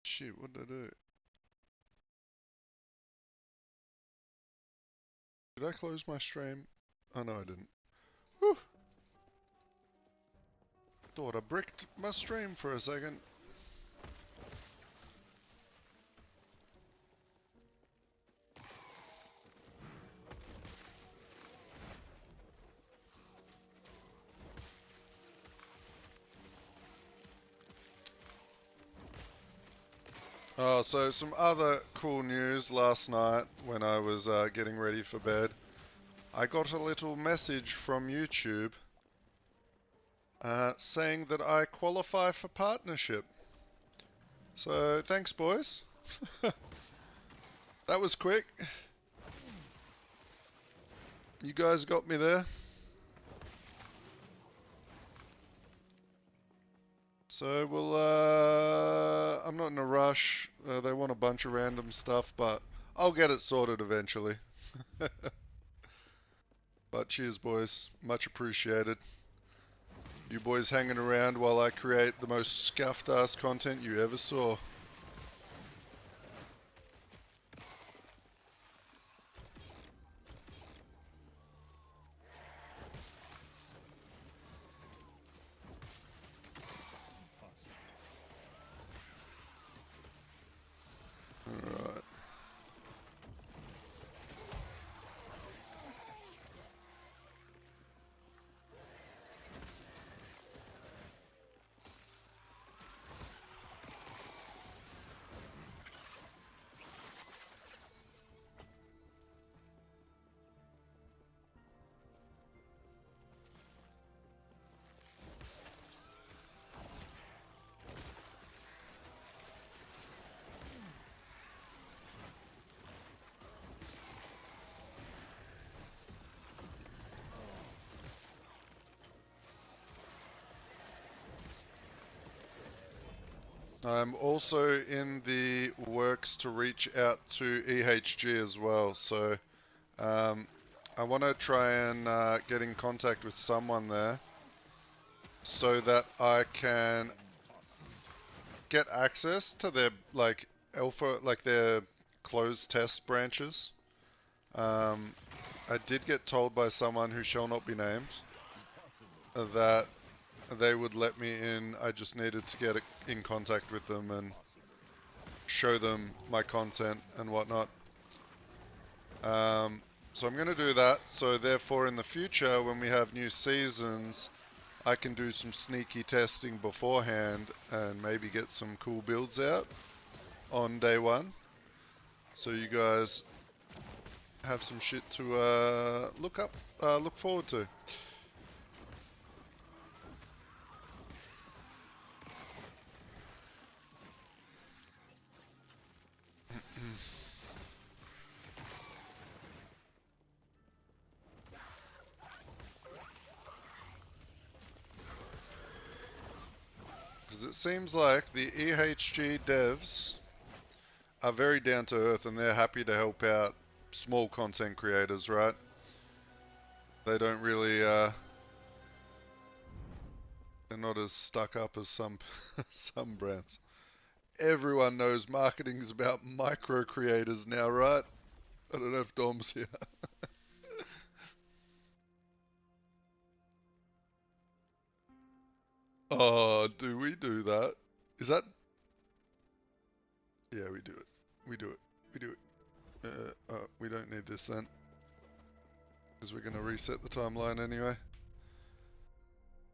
Shit, what did I do? Did I close my stream? Oh no, I didn't. Whew. Thought I bricked my stream for a second. Oh, so some other cool news last night when I was getting ready for bed. I got a little message from YouTube saying that I qualify for partnership. So thanks, boys. That was quick. You guys got me there. So we'll, I'm not in a rush. They want a bunch of random stuff, but I'll get it sorted eventually. But cheers, boys. Much appreciated. You boys hanging around while I create the most scuffed ass content you ever saw. Alright. I'm also in the works to reach out to EHG as well, so I want to try and get in contact with someone there so that I can get access to their like alpha, like their closed test branches. I did get told by someone who shall not be named that they would let me in. I just needed to get in contact with them and show them my content and whatnot. So I'm going to do that. So therefore in the future when we have new seasons, I can do some sneaky testing beforehand and maybe get some cool builds out on day one. So you guys have some shit to look forward to. Because it seems like the EHG devs are very down to earth and they're happy to help out small content creators, right? They don't really, they're not as stuck up as some some brands. Everyone knows marketing is about micro creators now, right? I don't know if Dom's here. Oh, do we do that? Is that? Yeah, we do it. We do it. We do it. We don't need this then. Because we're going to reset the timeline anyway.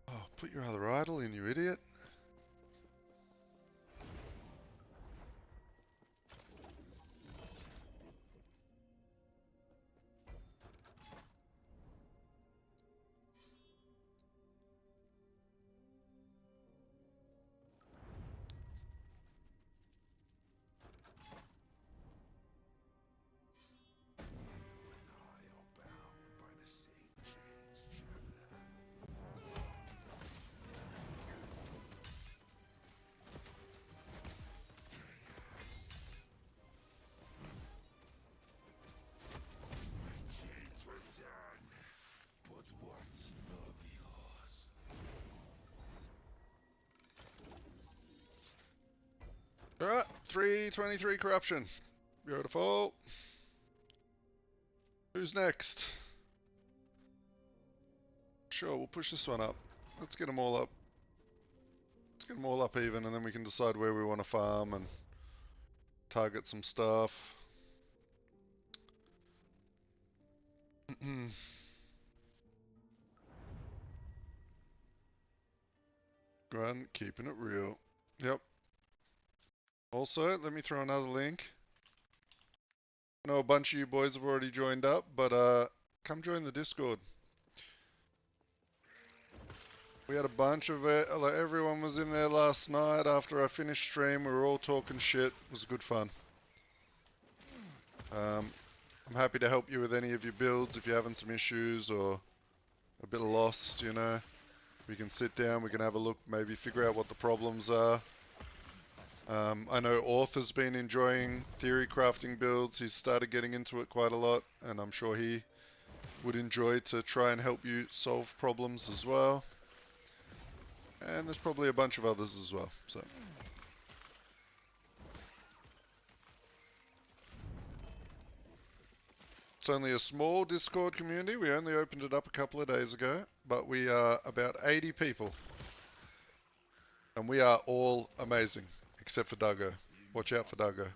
Oh, put your other idol in, you idiot. Alright, 323 corruption. Beautiful. Who's next? Sure, we'll push this one up. Let's get them all up. Let's get them all up even, and then we can decide where we want to farm and target some stuff. Grunt, keeping it real. Yep. Also, let me throw another link. I know a bunch of you boys have already joined up, but come join the Discord. We had a bunch of it, like everyone was in there last night after I finished stream. We were all talking shit. It was good fun. I'm happy to help you with any of your builds if you're having some issues or a bit lost, you know. We can sit down, we can have a look, maybe figure out what the problems are. I know Orth has been enjoying theory crafting builds. He's started getting into it quite a lot, and I'm sure he would enjoy to try and help you solve problems as well. And there's probably a bunch of others as well. So it's only a small Discord community. We only opened it up a couple of days ago, but we are about 80 people. And we are all amazing, except for Duggo. Watch out for Duggo.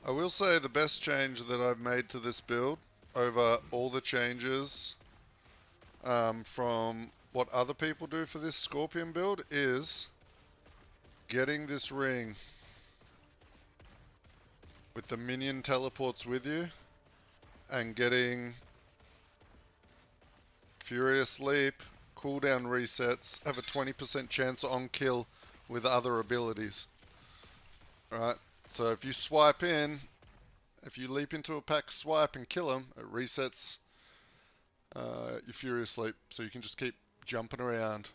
I will say the best change that I've made to this build over all the changes from what other people do for this Scorpion build is getting this ring with the minion teleports with you and getting Furious Leap, cooldown resets, have a 20% chance on kill with other abilities. Alright, so if you swipe in, if you leap into a pack, swipe and kill them, it resets your Furious Leap, so you can just keep jumping around,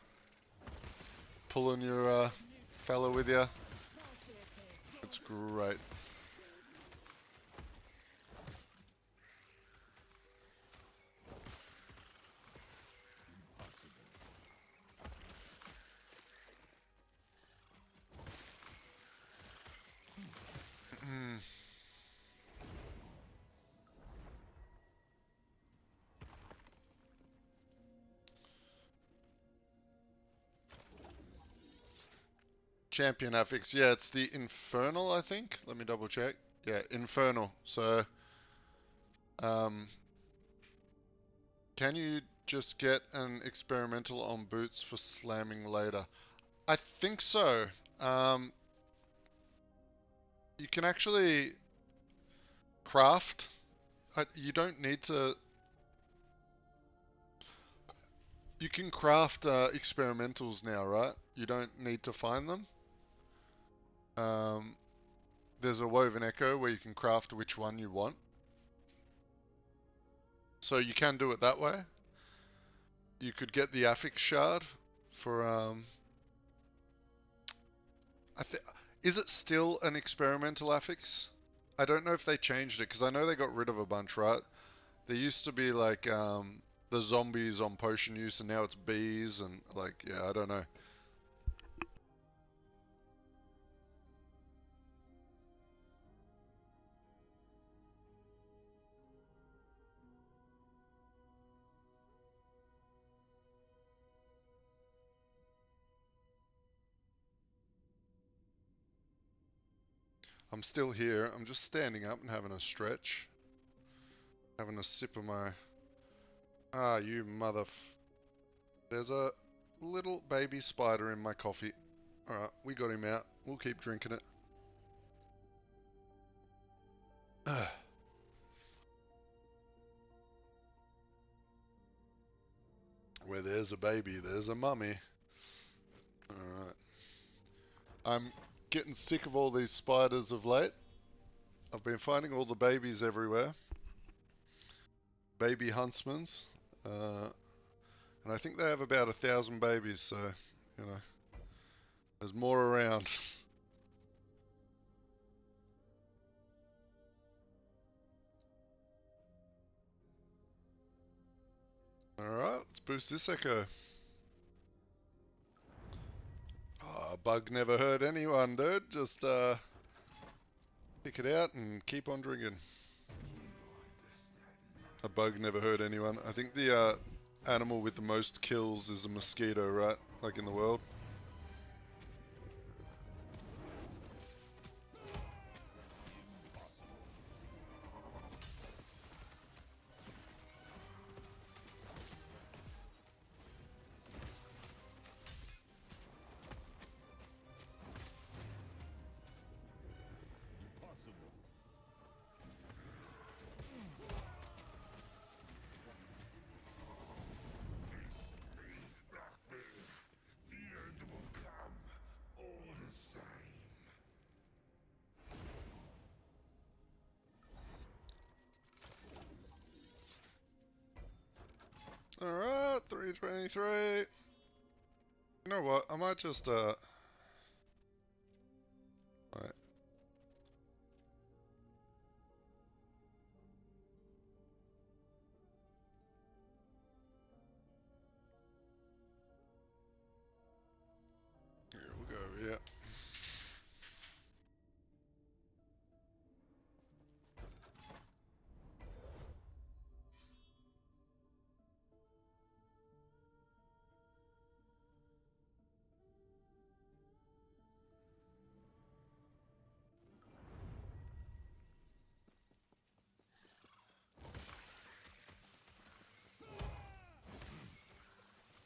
pulling your fellow with you. It's great. Champion affix, yeah, it's the Infernal, I think. Let me double check. Yeah, Infernal. So, can you just get an experimental on boots for slamming later? I think so. You can actually craft. You don't need to. You can craft experimentals now, right? You don't need to find them. There's a woven echo where you can craft which one you want. So you can do it that way. You could get the affix shard for is it still an experimental affix? I don't know if they changed it because I know they got rid of a bunch, right? There used to be like the zombies on potion use, and now it's bees and like, yeah, I don't know. I'm still here. I'm just standing up and having a stretch. Having a sip of my... Ah, you There's a little baby spider in my coffee. Alright, we got him out. We'll keep drinking it. Where there's a baby, there's a mummy. Alright. I'm getting sick of all these spiders of late. I've been finding all the babies everywhere. Baby huntsmans. And I think they have about 1,000 babies, so, you know, there's more around. Alright, let's boost this echo. Oh, bug never hurt anyone, dude. Just, pick it out and keep on drinking. A bug never hurt anyone. I think the, animal with the most kills is a mosquito, right? Like in the world. Alright, 323. You know what? I might just, Right. Here we go, yeah.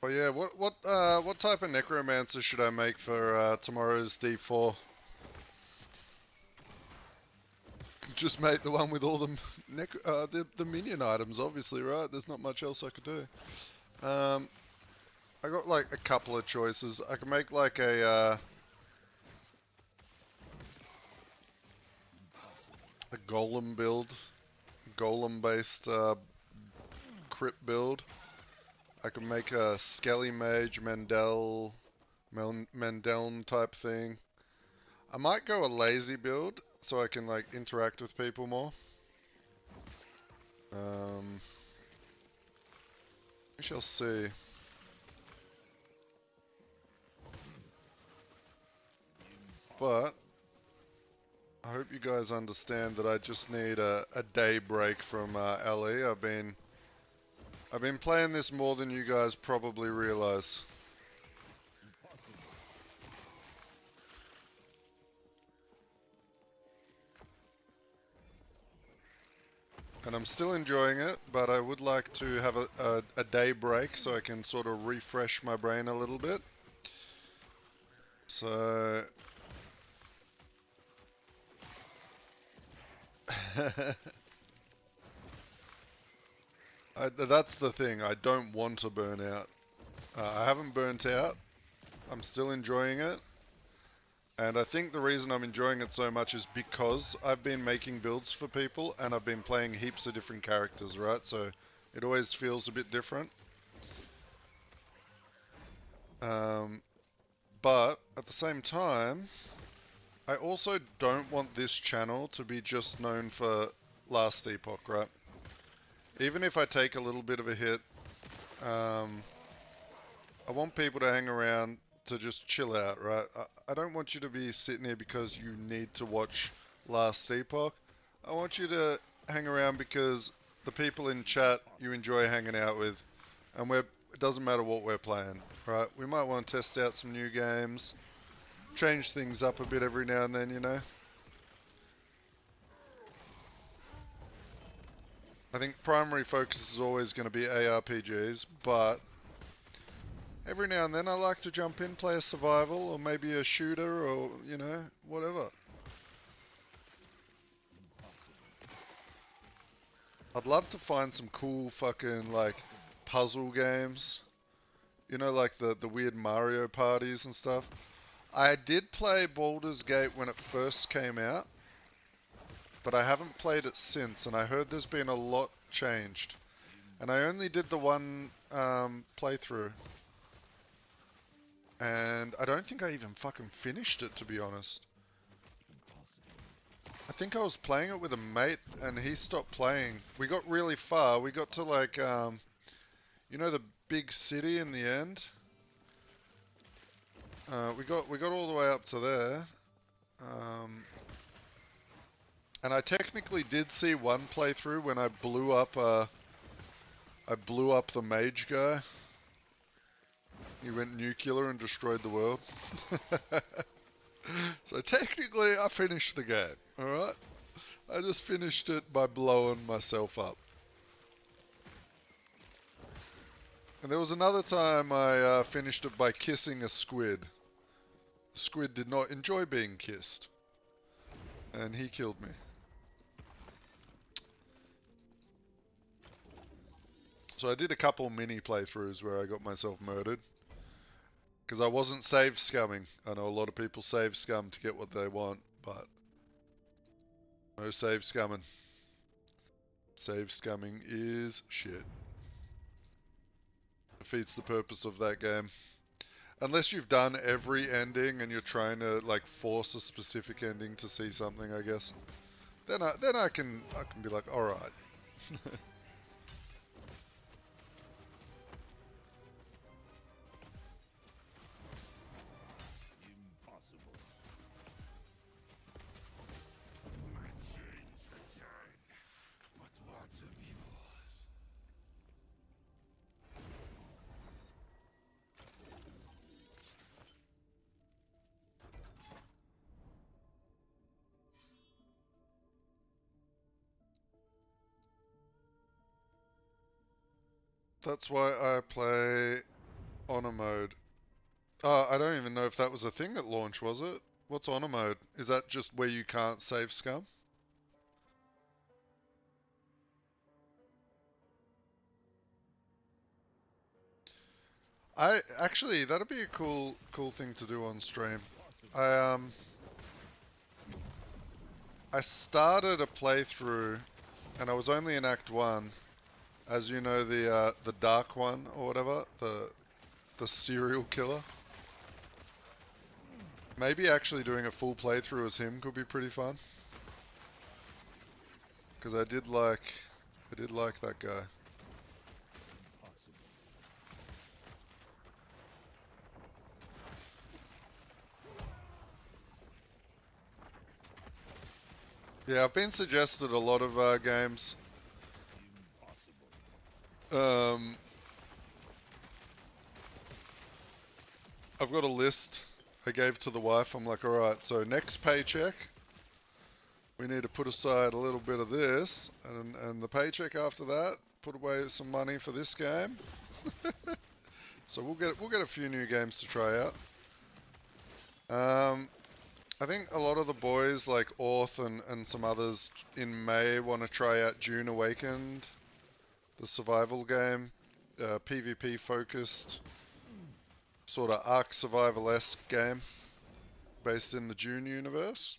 Oh yeah, what type of necromancer should I make for tomorrow's D4? Just make the one with all the minion items, obviously, right? There's not much else I could do. I got like a couple of choices. I can make like a golem build, golem based crypt build. I can make a Skelly Mage Mandeln type thing. I might go a lazy build so I can like interact with people more. We shall see. But I hope you guys understand that I just need a day break from LE. I've been playing this more than you guys probably realize. And I'm still enjoying it, but I would like to have a day break so I can sort of refresh my brain a little bit. So... that's the thing, I don't want to burn out. I haven't burnt out, I'm still enjoying it. And I think the reason I'm enjoying it so much is because I've been making builds for people and I've been playing heaps of different characters, right? So it always feels a bit different. But at the same time, I also don't want this channel to be just known for Last Epoch, right? Even if I take a little bit of a hit, I want people to hang around to just chill out, right? I don't want you to be sitting here because you need to watch Last Epoch. I want you to hang around because the people in chat you enjoy hanging out with, and it doesn't matter what we're playing, right? We might want to test out some new games, change things up a bit every now and then, you know? I think primary focus is always going to be ARPGs, but every now and then I like to jump in, play a survival, or maybe a shooter, or, you know, whatever. I'd love to find some cool fucking, like, puzzle games. You know, like the weird Mario parties and stuff. I did play Baldur's Gate when it first came out, but I haven't played it since, and I heard there's been a lot changed. And I only did the one playthrough. And I don't think I even fucking finished it, to be honest. I think I was playing it with a mate, and he stopped playing. We got really far. We got to, like, you know, the big city in the end? We got all the way up to there. And I technically did see one playthrough when I blew up the mage guy. He went nuclear and destroyed the world. So technically I finished the game, alright? I just finished it by blowing myself up. And there was another time I finished it by kissing a squid. The squid did not enjoy being kissed. And he killed me. So I did a couple mini playthroughs where I got myself murdered. Because I wasn't save scumming. I know a lot of people save scum to get what they want, but no save scumming. Save scumming is shit. Defeats the purpose of that game. Unless you've done every ending and you're trying to like force a specific ending to see something, I guess. Then I can be like, all right. That's why I play honor mode? I don't even know if that was a thing at launch, was it? What's honor mode? Is that just where you can't save scum? Actually, that'd be a cool thing to do on stream. I started a playthrough, and I was only in Act 1. As you know, the dark one or whatever, the serial killer. Maybe actually doing a full playthrough as him could be pretty fun. Because I did like that guy. Yeah, I've been suggested a lot of games. I've got a list I gave to the wife. I'm like, alright, so next paycheck, we need to put aside a little bit of this, and the paycheck after that, put away some money for this game. So we'll get a few new games to try out. I think a lot of the boys like Orth and some others in May want to try out Dune Awakened, the survival game, PvP focused, sort of Ark Survival-esque game based in the Dune universe.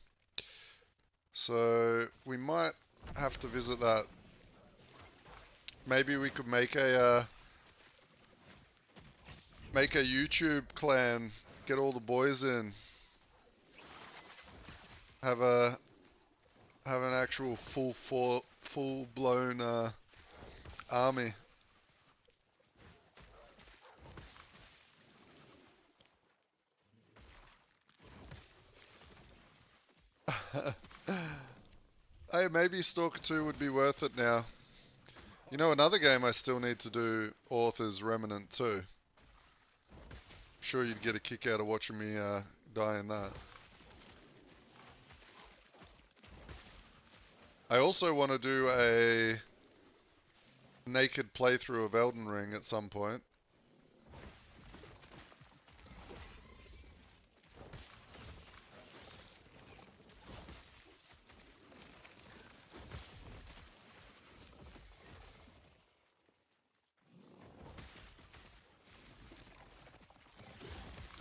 So we might have to visit that. Maybe we could make a YouTube clan, get all the boys in, have an actual full blown army. Hey, maybe Stalker 2 would be worth it now. You know, another game I still need to do, Orth, is Remnant 2. I'm sure you'd get a kick out of watching me die in that. I also want to do a naked playthrough of Elden Ring at some point.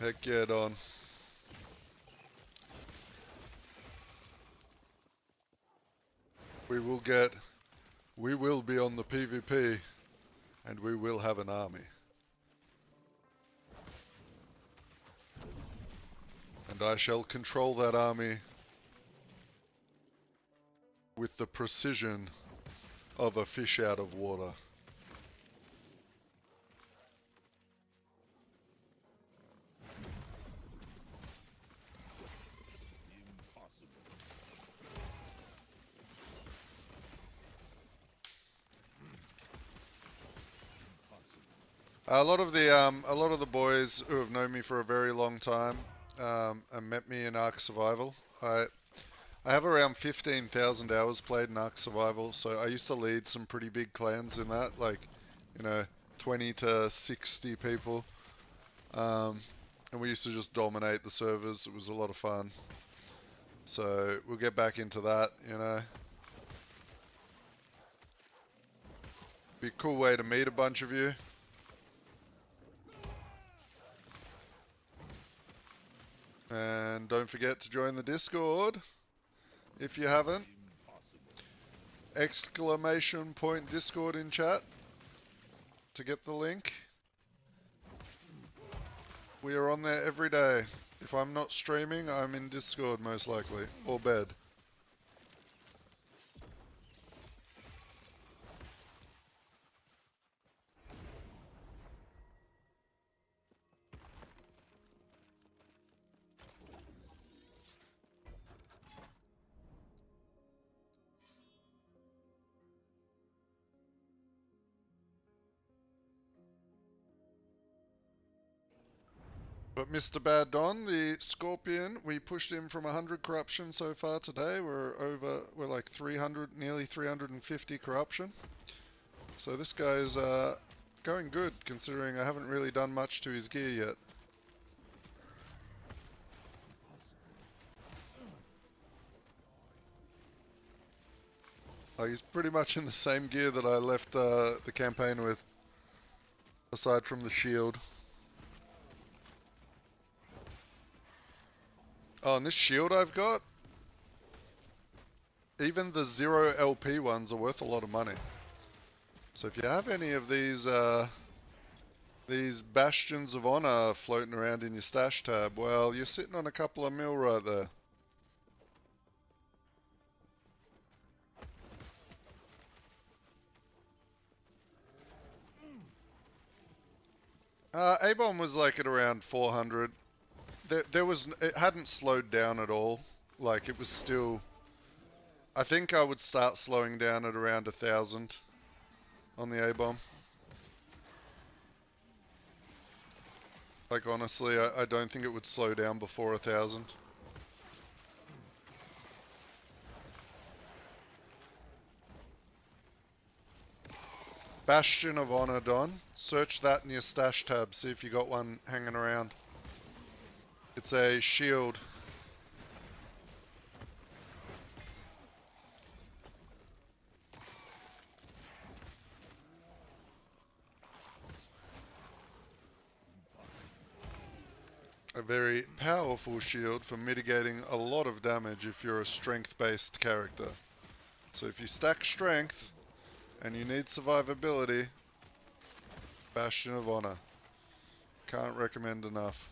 Heck yeah, Don. We will be on the PvP, and we will have an army. And I shall control that army with the precision of a fish out of water. A lot of the boys who have known me for a very long time and met me in Ark Survival. I have around 15,000 hours played in Ark Survival, so I used to lead some pretty big clans in that, like, you know, 20 to 60 people. And we used to just dominate the servers. It was a lot of fun. So we'll get back into that, you know. Be a cool way to meet a bunch of you. And don't forget to join the Discord if you haven't. Exclamation point Discord in chat to get the link. We are on there every day. If I'm not streaming, I'm in Discord most likely, or bed. But Mr. Bad Don, the Scorpion, we pushed him from 100 corruption so far today. We're like 300, nearly 350 corruption. So this guy's going good, considering I haven't really done much to his gear yet. Like, he's pretty much in the same gear that I left the campaign with, aside from the shield. Oh, and this shield I've got, even the 0 LP ones are worth a lot of money. So if you have any of these Bastions of Honor floating around in your stash tab, well, you're sitting on a couple of mil right there. A-bomb was like at around 400. It hadn't slowed down at all. Like, it was still, I think I would start slowing down at around 1,000 on the A-bomb. Like, honestly, I don't think it would slow down before 1,000. Bastion of Honor, Don. Search that in your stash tab, see if you got one hanging around. It's a shield. A very powerful shield for mitigating a lot of damage if you're a strength-based character. So if you stack strength and you need survivability, Bastion of Honor. Can't recommend enough.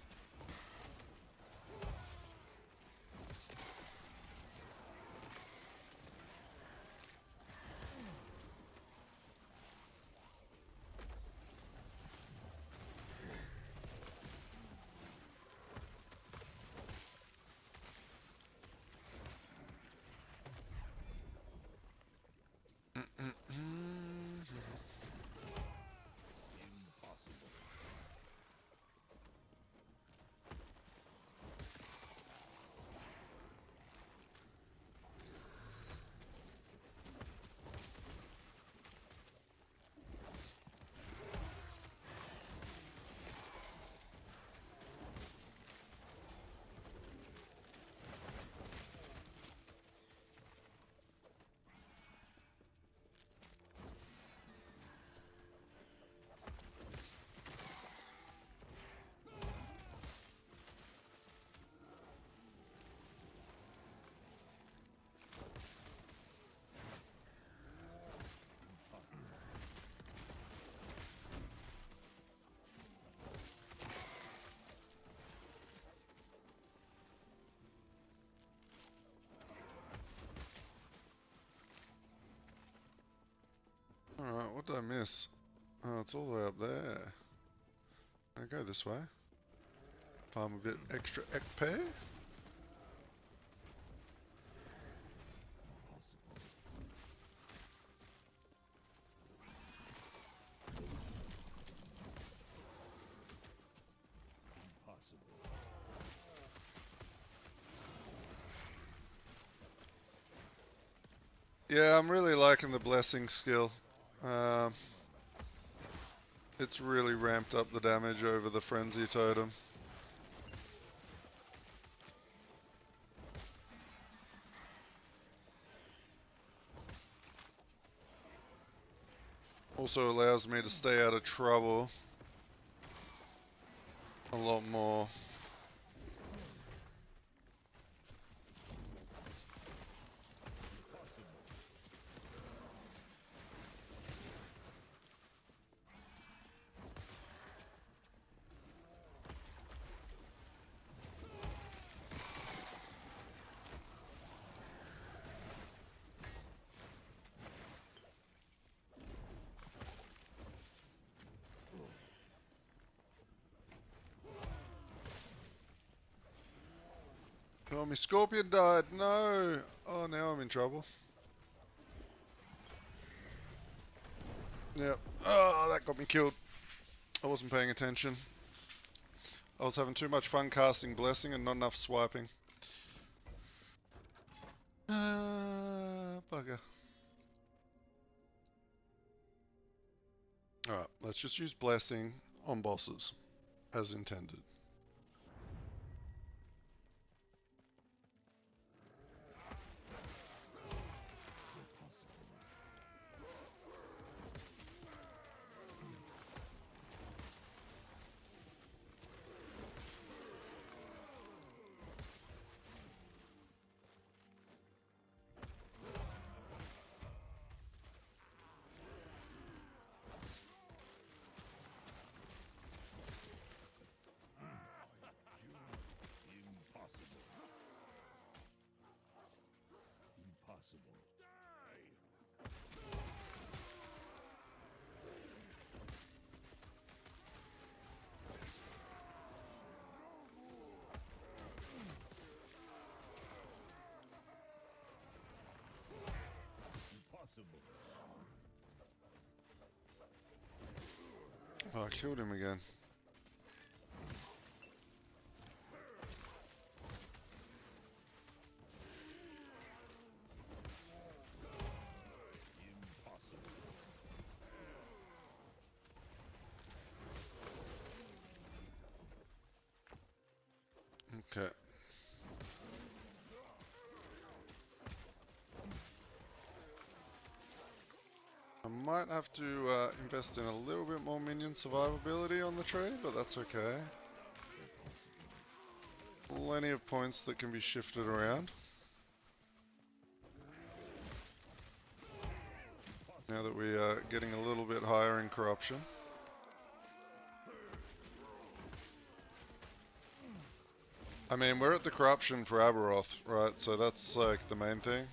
Alright, what did I miss? Oh, it's all the way up there. I go this way. Farm a bit extra XP. Yeah, I'm really liking the blessing skill. It's really ramped up the damage over the frenzy totem. Also allows me to stay out of trouble a lot more. Oh, my scorpion died. No. Oh, now I'm in trouble. Yep. Oh, that got me killed. I wasn't paying attention. I was having too much fun casting blessing and not enough swiping. Bugger. Alright, let's just use Blessing on bosses, as intended. Oh, I killed him again. Okay. I might have to invest in a little bit more minion survivability on the trade, but that's okay. Plenty of points that can be shifted around. Now that we are getting a little bit higher in corruption. I mean, we're at the corruption for Aberoth, right? So that's like the main thing.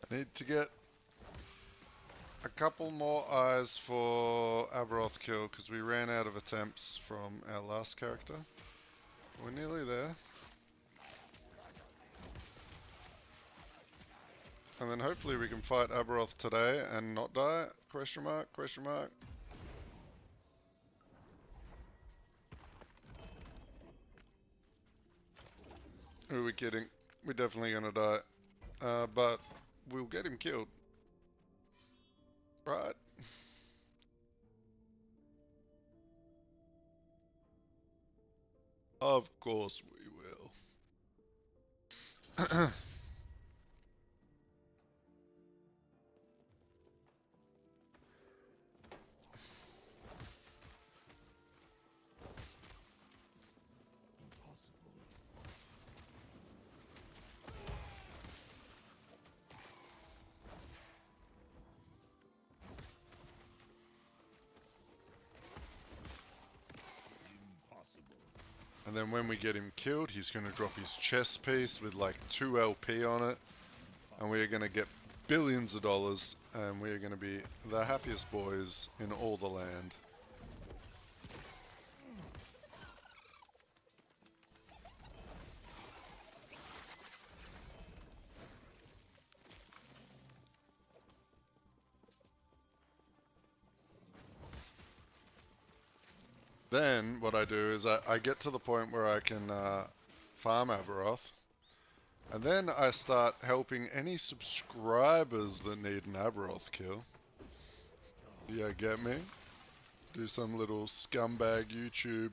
I need to get a couple more eyes for Aberoth kill because we ran out of attempts from our last character. We're nearly there. And then hopefully we can fight Aberoth today and not die? Question mark, question mark. Who are we kidding? We're definitely gonna die. But we'll get him killed. Right? Of course we will. And then when we get him killed, he's going to drop his chest piece with like 2 LP on it. And we are going to get billions of dollars. And we are going to be the happiest boys in all the land. Then what I do is I get to the point where I can farm Aberoth. And then I start helping any subscribers that need an Aberoth kill. Yeah, get me? Do some little scumbag YouTube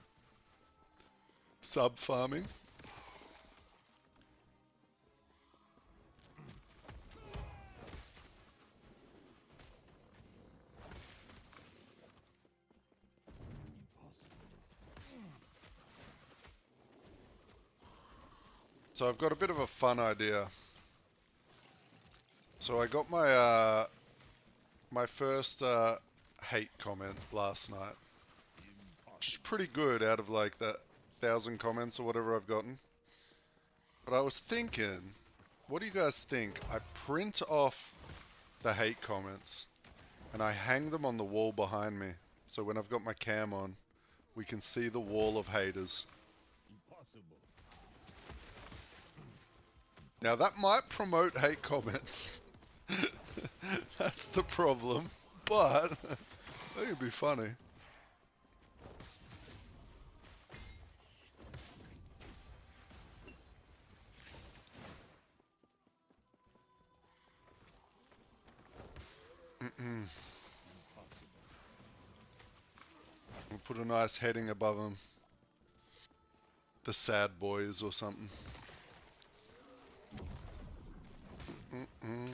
sub farming. So I've got a bit of a fun idea. So I got my my first hate comment last night, which is pretty good out of like the 1,000 comments or whatever I've gotten. But I was thinking, what do you guys think? I print off the hate comments and I hang them on the wall behind me. So when I've got my cam on, we can see the wall of haters. Impossible. Now that might promote hate comments. That's the problem. But that could be funny. We'll put a nice heading above them. The sad boys or something. Impossible.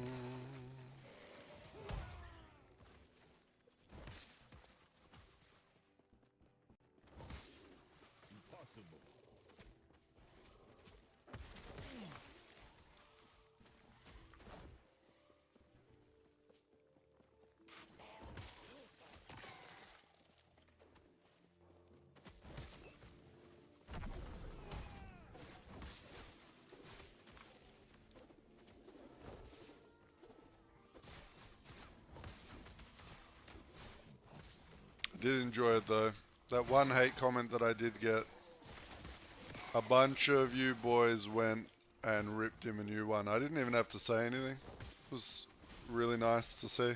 I did enjoy it though. That one hate comment that I did get, a bunch of you boys went and ripped him a new one. I didn't even have to say anything. It was really nice to see.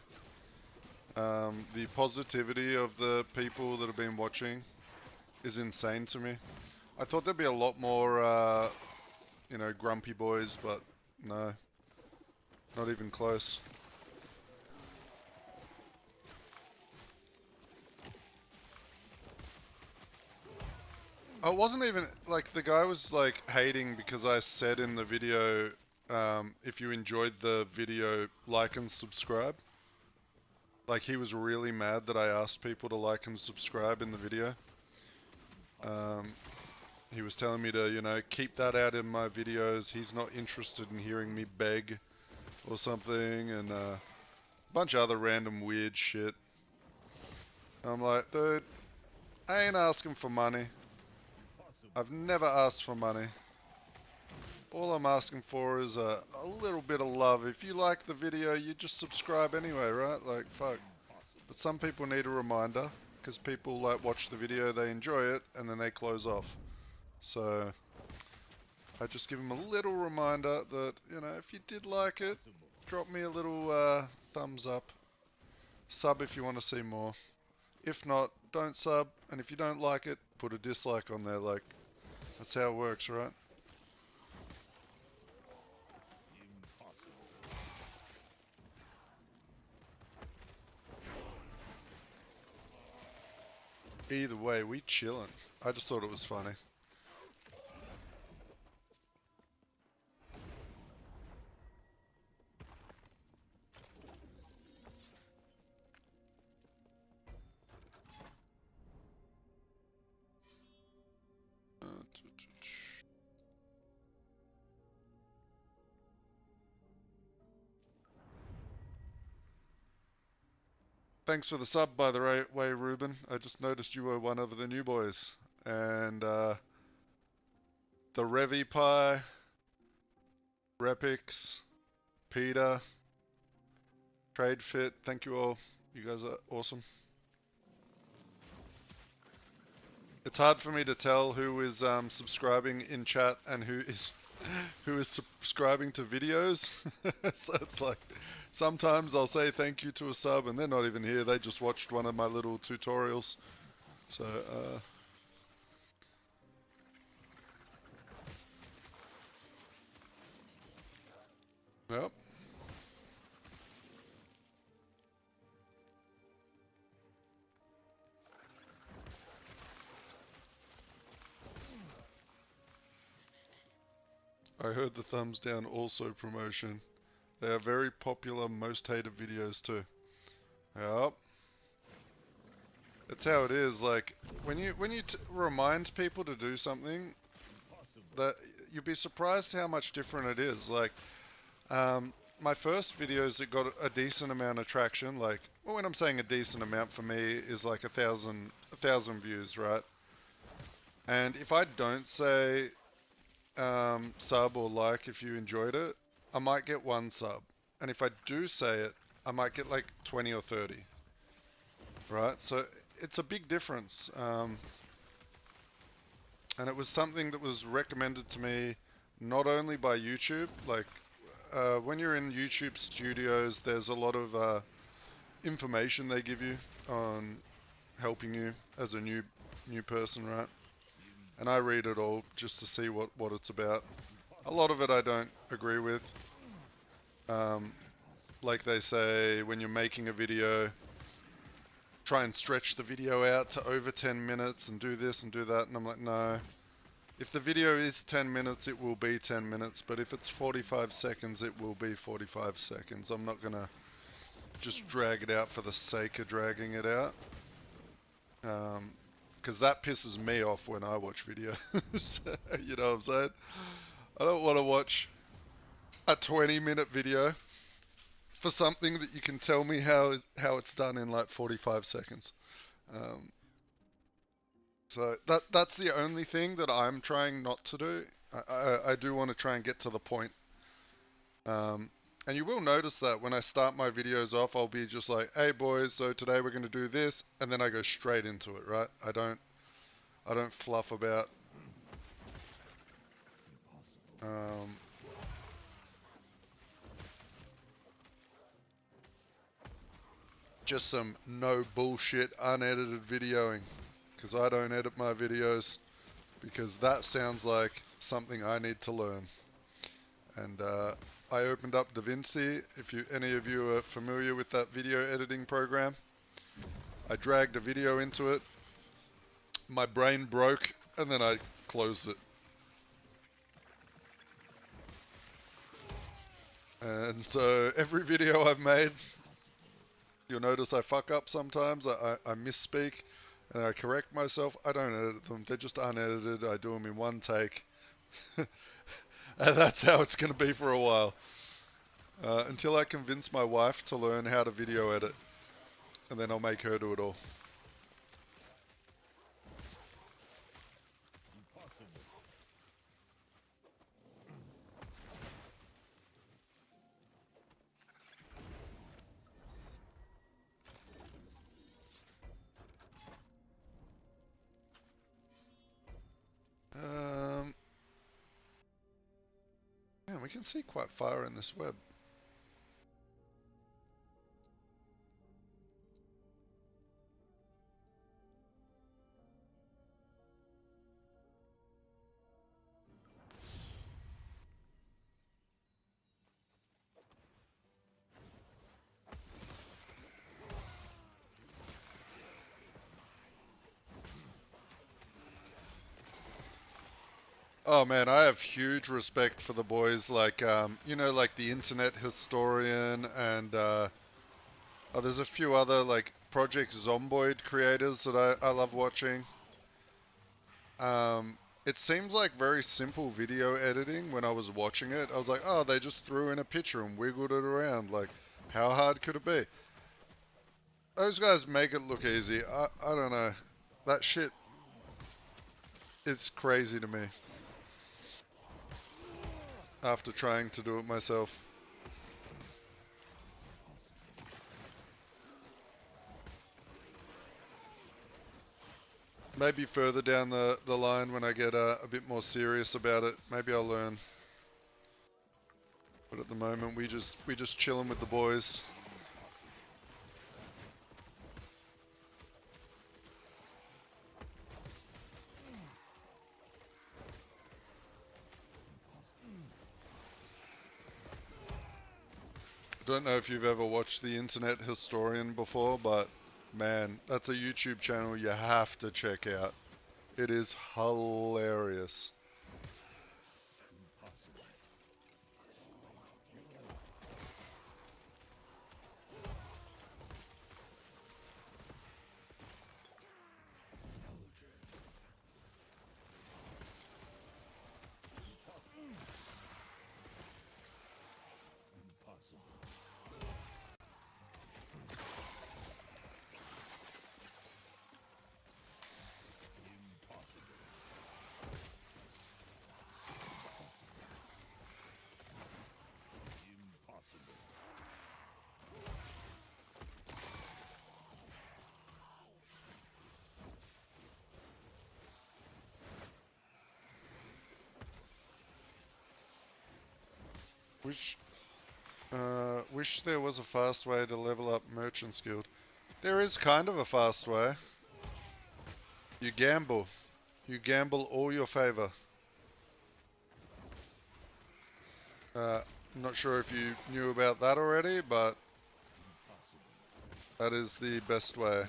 The positivity of the people that have been watching is insane to me. I thought there'd be a lot more, you know, grumpy boys, but no, not even close. I wasn't even, like, the guy was, like, hating because I said in the video, if you enjoyed the video, like and subscribe. Like, he was really mad that I asked people to like and subscribe in the video. He was telling me to, you know, keep that out in my videos. He's not interested in hearing me beg or something, and a bunch of other random weird shit. I'm like, dude, I ain't asking for money. I've never asked for money. All I'm asking for is a little bit of love. If you like the video, you just subscribe anyway, right? Like, fuck. But some people need a reminder, because people like watch the video, they enjoy it, and then they close off. So I just give them a little reminder that, you know, if you did like it, drop me a little thumbs up. Sub if you want to see more. If not, don't sub, and if you don't like it, put a dislike on there. Like, that's how it works, right? Either way, we chillin'. I just thought it was funny. Thanks for the sub, by the way, Ruben. I just noticed you were one of the new boys. And the Revi Pie, Repix, Peter, Trade Fit, thank you all. You guys are awesome. It's hard for me to tell who is subscribing in chat and who is subscribing to videos. So it's like, sometimes I'll say thank you to a sub and they're not even here. They just watched one of my little tutorials. So, yep. I heard the thumbs down also promotion. They are very popular, most hated videos too. Yep. That's how it is. Like, when you remind people to do something, that you'd be surprised how much different it is. Like, my first videos that got a decent amount of traction, like, well, when I'm saying a decent amount for me is like a thousand views, right? And if I don't say sub or like if you enjoyed it, I might get 1 sub. And if I do say it, I might get like 20 or 30. Right? So it's a big difference. And it was something that was recommended to me not only by YouTube, like when you're in YouTube studios, there's a lot of information they give you on helping you as a new person, right? And I read it all just to see what it's about. A lot of it I don't agree with. Like they say, when you're making a video, try and stretch the video out to over 10 minutes and do this and do that. And I'm like, no. If the video is 10 minutes, it will be 10 minutes. But if it's 45 seconds, it will be 45 seconds. I'm not going to just drag it out for the sake of dragging it out. Because that pisses me off when I watch videos. You know what I'm saying? I don't want to watch a 20-minute video for something that you can tell me how it's done in like 45 seconds. So that's the only thing that I'm trying not to do. I do want to try and get to the point. And you will notice that when I start my videos off, I'll be just like, hey boys, so today we're going to do this, and then I go straight into it, right? I don't fluff about. Just some no bullshit unedited videoing, because I don't edit my videos, because that sounds like something I need to learn. And I opened up DaVinci. If any of you are familiar with that video editing program, I dragged a video into it, my brain broke, and then I closed it. And so every video I've made, you'll notice I fuck up sometimes. I misspeak, and I correct myself. I don't edit them. They're just unedited. I do them in one take. And that's how it's going to be for a while. Until I convince my wife to learn how to video edit. And then I'll make her do it all. Man, we can see quite far in this web. Oh man, I have huge respect for the boys like, you know, like the Internet Historian and there's a few other like Project Zomboid creators that I love watching. It seems like very simple video editing when I was watching it. I was like, oh, they just threw in a picture and wiggled it around. Like, how hard could it be? Those guys make it look easy. I don't know. That shit is crazy to me. After trying to do it myself. Maybe further down the line when I get a bit more serious about it, maybe I'll learn. But at the moment, we just chilling with the boys. I don't know if you've ever watched the Internet Historian before, but man, that's a YouTube channel you have to check out. It is hilarious. Wish there was a fast way to level up Merchant's Guild. There is kind of a fast way. You gamble. You gamble all your favor. I'm not sure if you knew about that already, but that is the best way.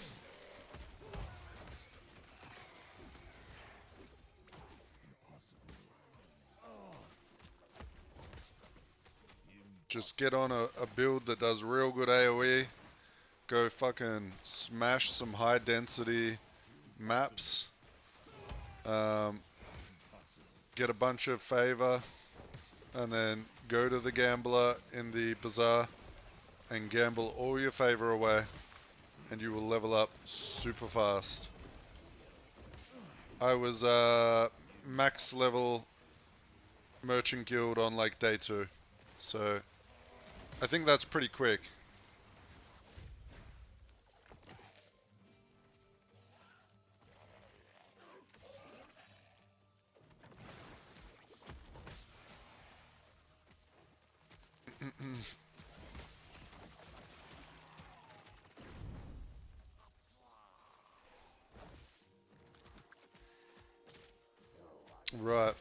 Just get on a build that does real good AoE. Go fucking smash some high density maps. Get a bunch of favor. And then go to the gambler in the bazaar and gamble all your favor away. And you will level up super fast. I was max level Merchant Guild on like day 2. So I think that's pretty quick. Right.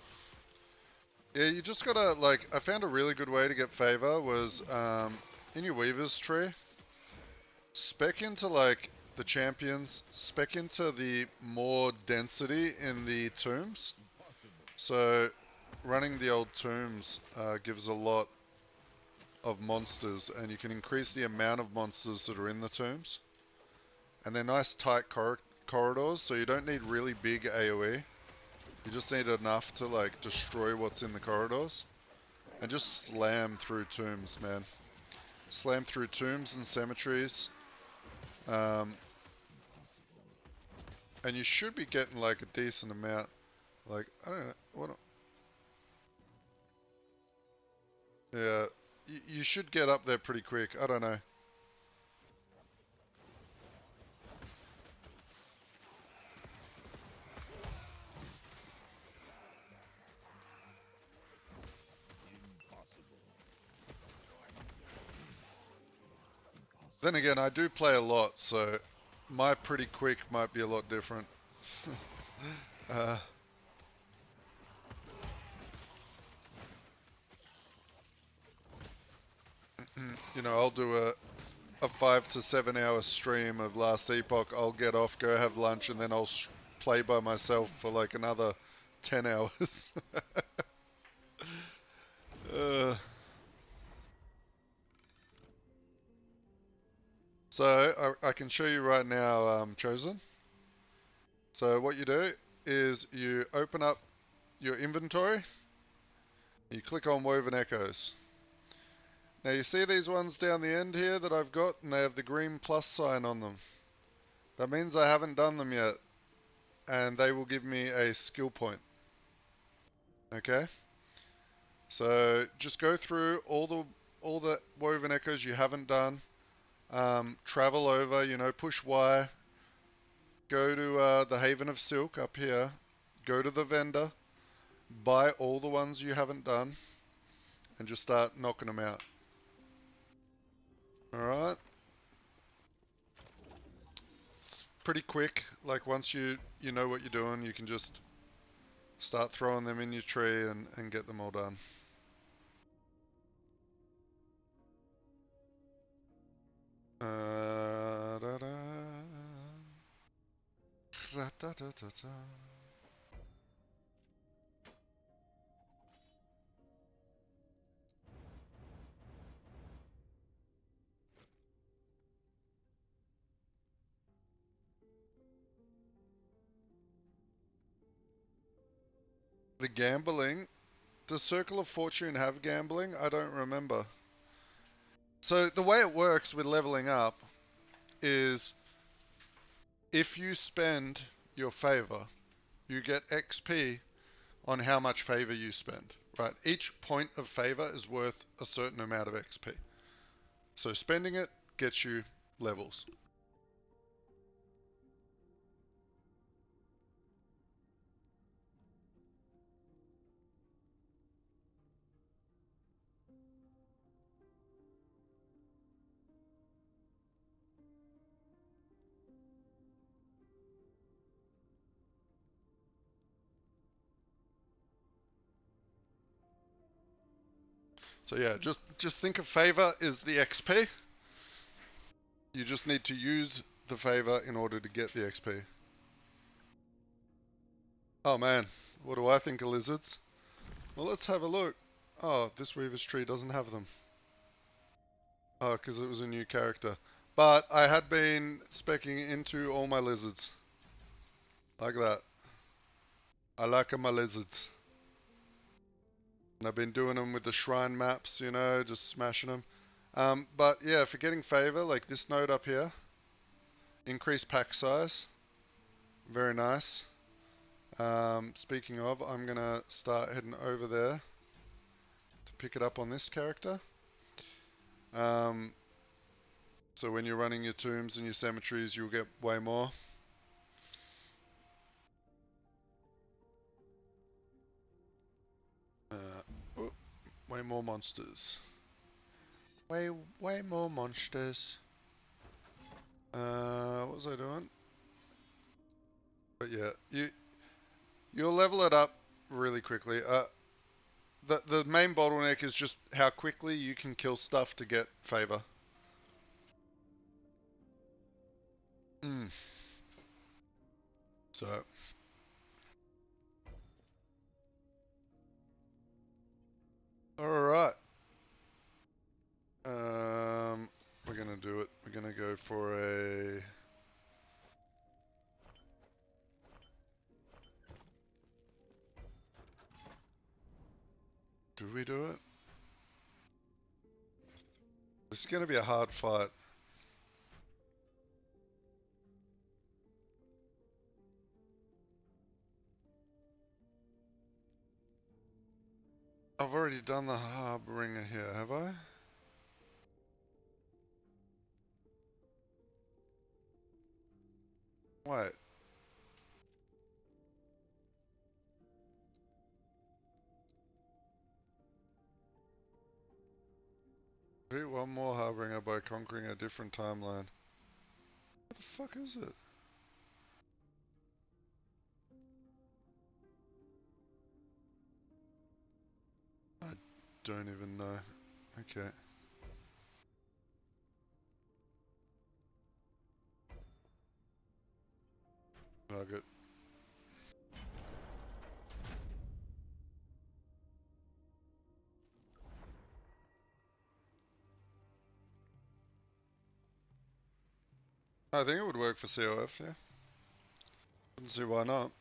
Yeah, you just gotta, like, I found a really good way to get favor was, in your Weaver's tree, spec into, like, the champions, spec into the more density in the tombs. So, running the old tombs gives a lot of monsters, and you can increase the amount of monsters that are in the tombs. And they're nice tight corridors, so you don't need really big AoE. You just need enough to like destroy what's in the corridors. And just slam through tombs, man. Slam through tombs and cemeteries. And you should be getting like a decent amount. Like, I don't know. Yeah, you should get up there pretty quick. I don't know. Then again, I do play a lot, so my pretty quick might be a lot different. You know, I'll do a 5 to 7 hour stream of Last Epoch. I'll get off, go have lunch, and then I'll play by myself for like another 10 hours. So I can show you right now, Chosen. So what you do is you open up your inventory, you click on Woven Echoes. Now you see these ones down the end here that I've got, and they have the green plus sign on them. That means I haven't done them yet, and they will give me a skill point. Okay? So just go through all the Woven Echoes you haven't done. Travel over, you know, push Y. Go to the Haven of Silk up here. Go to the vendor. Buy all the ones you haven't done. And just start knocking them out. Alright. It's pretty quick. Like once you know what you're doing, you can just start throwing them in your tree and get them all done. The gambling. Does Circle of Fortune have gambling? I don't remember. So the way it works with leveling up is if you spend your favor, you get XP on how much favor you spend, right? Each point of favor is worth a certain amount of XP. So spending it gets you levels. So yeah, just think of favor is the XP. You just need to use the favor in order to get the XP. Oh man, what do I think of lizards? Well, let's have a look. Oh, this Weaver's Tree doesn't have them. Oh, because it was a new character. But I had been specking into all my lizards. Like that. I like my lizards. And I've been doing them with the shrine maps, you know, just smashing them. But yeah, for getting favor, like this node up here. Increase pack size. Very nice. Speaking of, I'm going to start heading over there to pick it up on this character. So when you're running your tombs and your cemeteries, you'll get way more. Oh, way more monsters. Way more monsters. What was I doing? But yeah, you'll level it up really quickly. The main bottleneck is just how quickly you can kill stuff to get favor. So. Alright. We're gonna do it. We're gonna go for a... Do we do it? This is gonna be a hard fight. I've already done the Harbinger here, have I? Wait. Beat one more Harbinger by conquering a different timeline. What the fuck is it? I don't even know. Okay. Target. I think it would work for COF, yeah. Wouldn't see why not.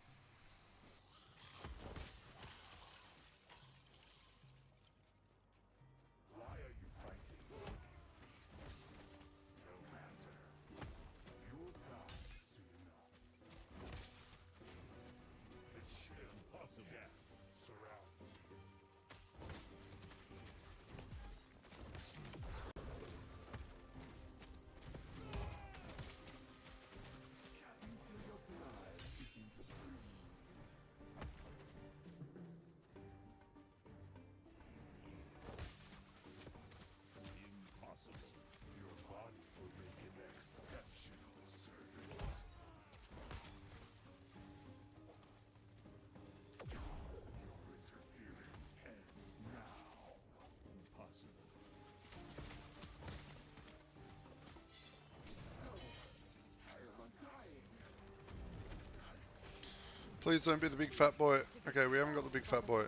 Please don't be the big fat boy. Okay, we haven't got the big fat boy.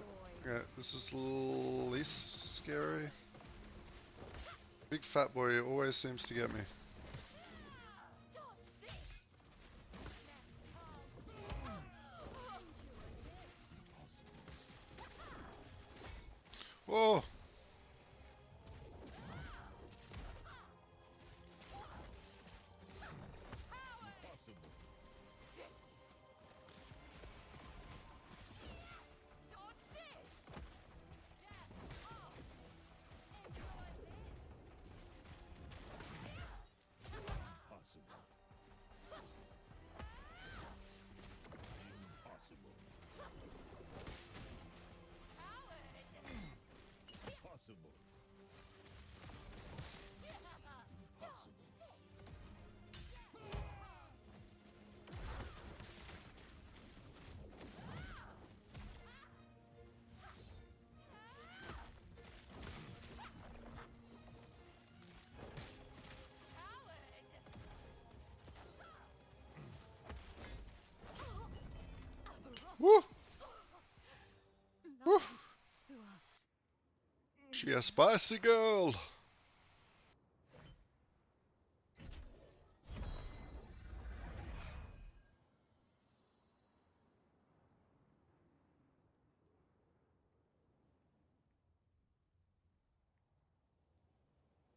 Okay, this is least scary. Big fat boy always seems to get me. Whoa! She a spicy girl.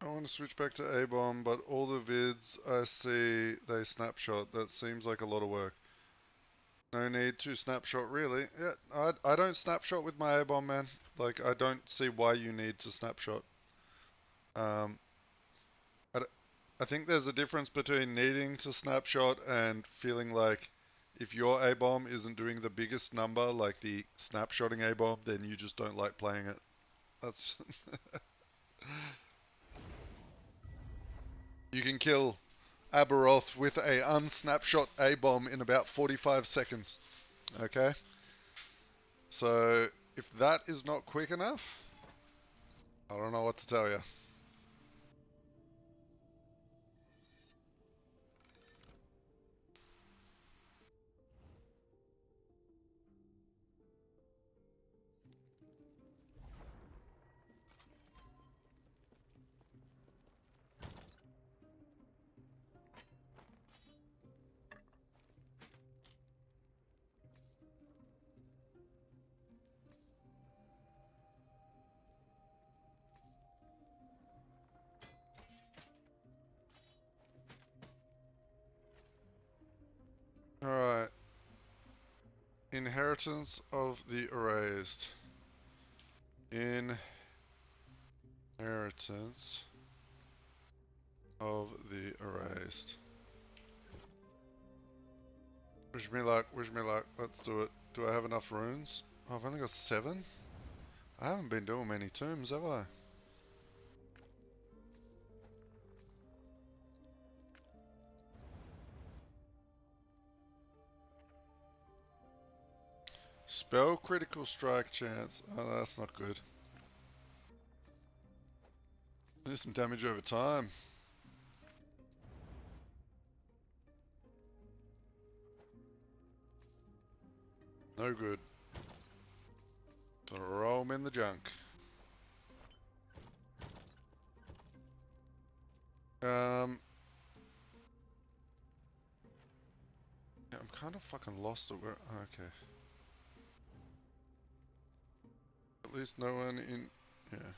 I want to switch back to A-bomb, but all the vids I see, they snapshot. That seems like a lot of work. No need to snapshot, really. Yeah, I don't snapshot with my A-bomb, man. Like, I don't see why you need to snapshot. I think there's a difference between needing to snapshot and feeling like if your A-bomb isn't doing the biggest number, like the snapshotting A-bomb, then you just don't like playing it. That's... You can kill Aberoth with a unsnapshot A-bomb in about 45 seconds. Okay? So, if that is not quick enough, I don't know what to tell you. Alright. Inheritance of the Erased. Inheritance of the Erased. Wish me luck, wish me luck. Let's do it. Do I have enough runes? Oh, I've only got 7? I haven't been doing many tombs, have I? Spell critical strike chance. Oh, no, that's not good. Need some damage over time. No good. Throw them in the junk. Yeah, I'm kind of fucking lost at where. Oh, okay. At least no one in. Yeah.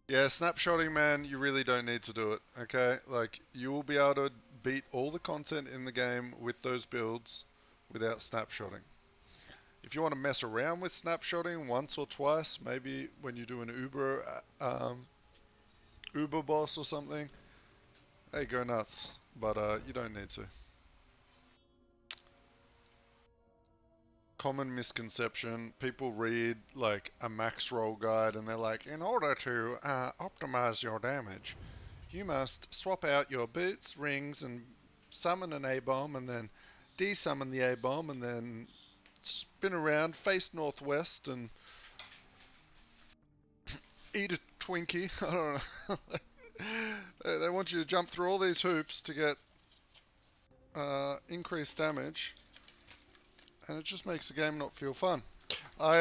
Yeah, snapshotting, man, you really don't need to do it, okay? Like, you will be able to beat all the content in the game with those builds without snapshotting. If you want to mess around with snapshotting once or twice, maybe when you do an Uber boss or something, hey, go nuts. But you don't need to. Common misconception, people read like a max roll guide and they're like, in order to optimize your damage, you must swap out your boots, rings, and summon an A-bomb, and then desummon the A-bomb, and then spin around, face northwest, and eat a Twinkie. I don't know. They want you to jump through all these hoops to get increased damage, and it just makes the game not feel fun. I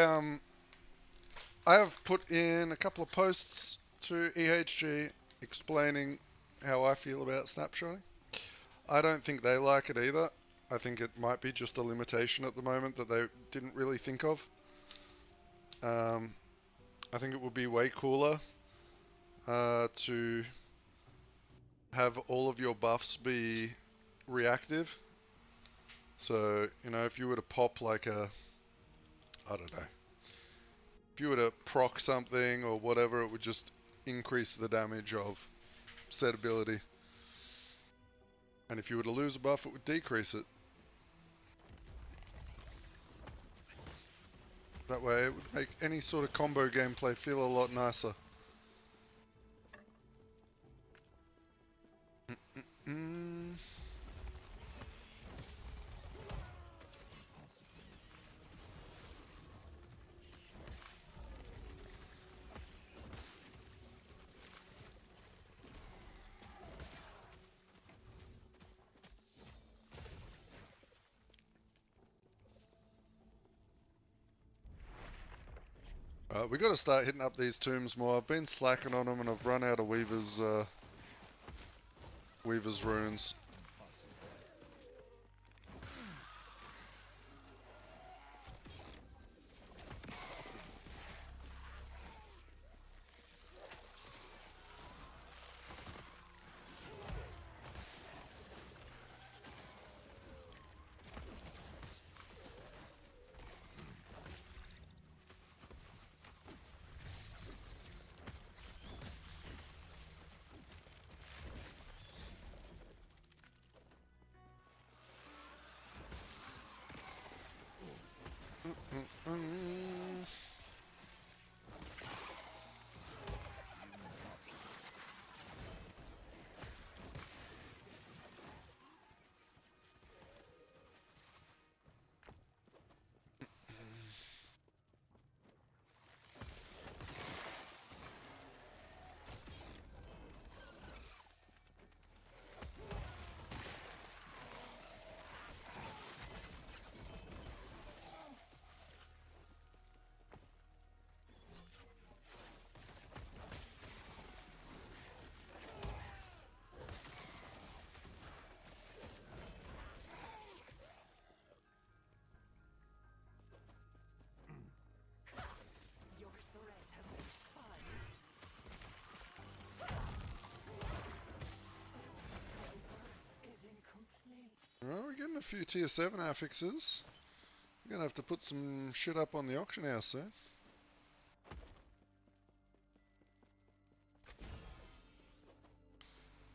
have put in a couple of posts to EHG explaining how I feel about snapshotting. I don't think they like it either. I think it might be just a limitation at the moment that they didn't really think of. I think it would be way cooler to have all of your buffs be reactive. So, you know, if you were to pop like a, I don't know, if you were to proc something or whatever, it would just increase the damage of said ability. And if you were to lose a buff, it would decrease it. That way it would make any sort of combo gameplay feel a lot nicer. We got to start hitting up these tombs more. I've been slacking on them and I've run out of Weaver's runes. Your threat has been spotted. Is incomplete. Well, we're getting a few tier 7 affixes. We're gonna have to put some shit up on the auction house soon.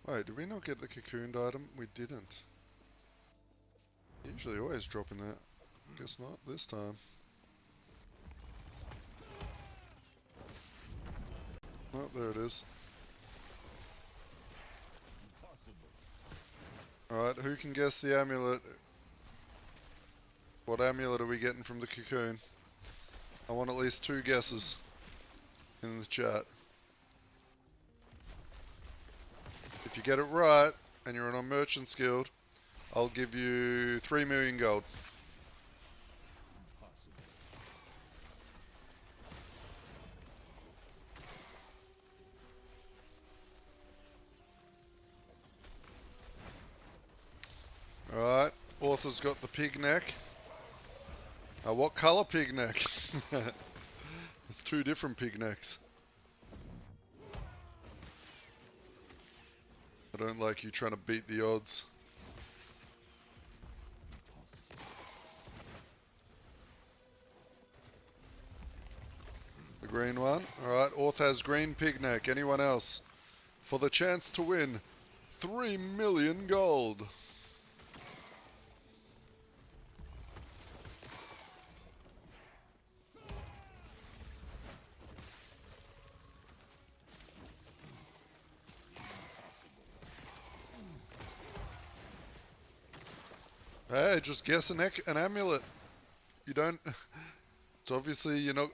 Wait, did we not get the cocooned item? We didn't. Usually always dropping that. Guess not this time. Oh, there it is. Alright, who can guess the amulet? What amulet are we getting from the cocoon? I want at least 2 guesses in the chat. If you get it right, and you're on a Merchant's Guild, I'll give you 3 million gold. Alright, author's got the pig neck. What colour pig neck? There's 2 different pig necks. I don't like you trying to beat the odds. The green one. Alright, Orth has green pig neck. Anyone else? For the chance to win 3 million gold. Hey, just guess an amulet. You don't... It's obviously you're not...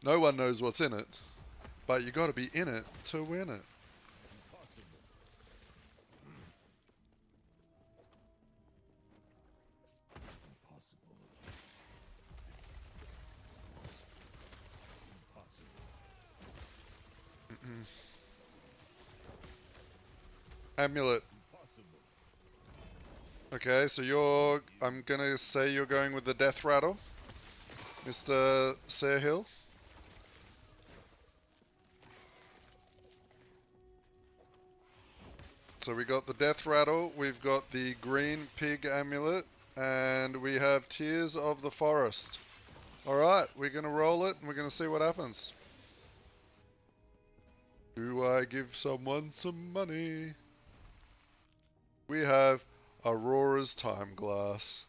No one knows what's in it. But you got to be in it to win it. Amulet. Okay, so I'm gonna say you're going with the death rattle, Mr. Sarehill. So we got the death rattle, we've got the green pig amulet, and we have Tears of the Forest. Alright, we're gonna roll it and we're gonna see what happens. Do I give someone some money? We have Aurora's Time Glass.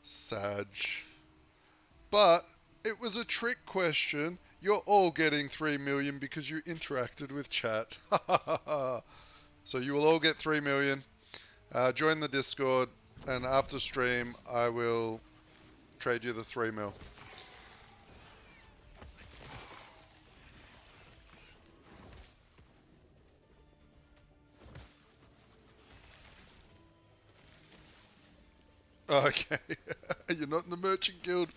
Sag. But it was a trick question. You're all getting 3 million because you interacted with chat. So you will all get 3 million. Join the Discord, and after stream I will trade you the 3 mil. Okay. You're not in the Merchant Guild.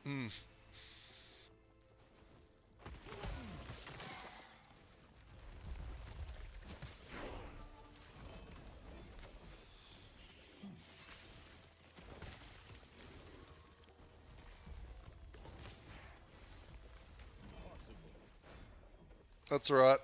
Mm. That's right.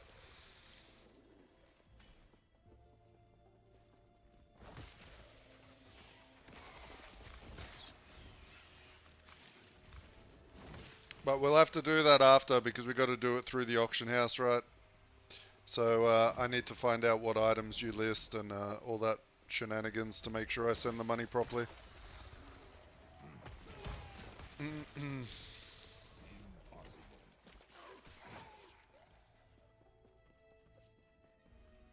But we'll have to do that after because we got to do it through the auction house, right? So I need to find out what items you list and all that shenanigans to make sure I send the money properly.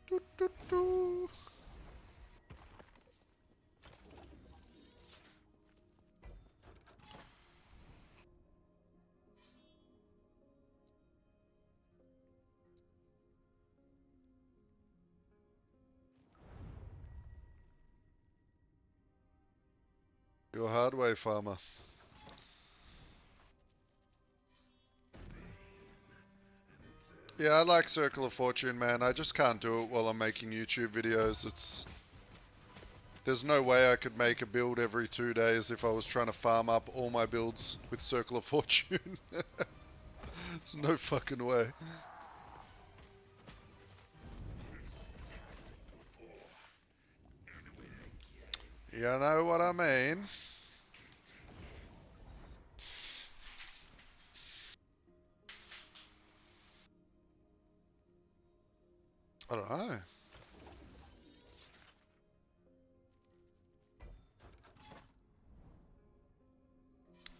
Do, do, do. Your hard way, farmer. Yeah, I like Circle of Fortune, man. I just can't do it while I'm making YouTube videos. There's no way I could make a build every 2 days if I was trying to farm up all my builds with Circle of Fortune. There's no fucking way. You know what I mean? I don't know.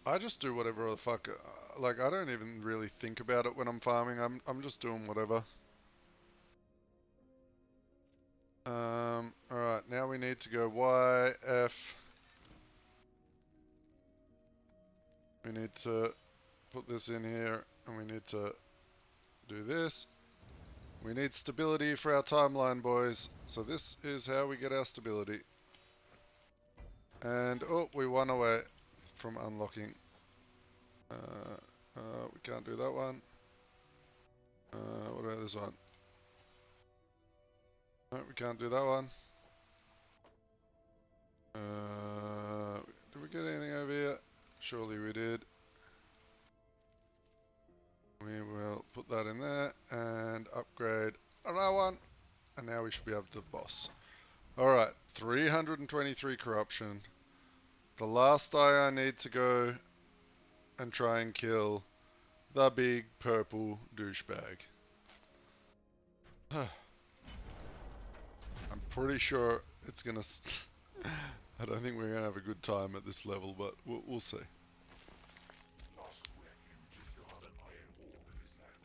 I just do whatever the fuck. Like, I don't even really think about it when I'm farming. I'm just doing whatever. Alright, now we need to go Y, F. We need to put this in here, and we need to do this. We need stability for our timeline, boys. So this is how we get our stability. And, oh, we won away from unlocking. We can't do that one. What about this one? No, we can't do that one. Did we get anything over here? Surely we did. We will put that in there and upgrade another one. And now we should be able to boss. Alright, 323 corruption. The last die I need to go and try and kill the big purple douchebag. I'm pretty sure it's gonna... I don't think we're gonna have a good time at this level, but we'll see.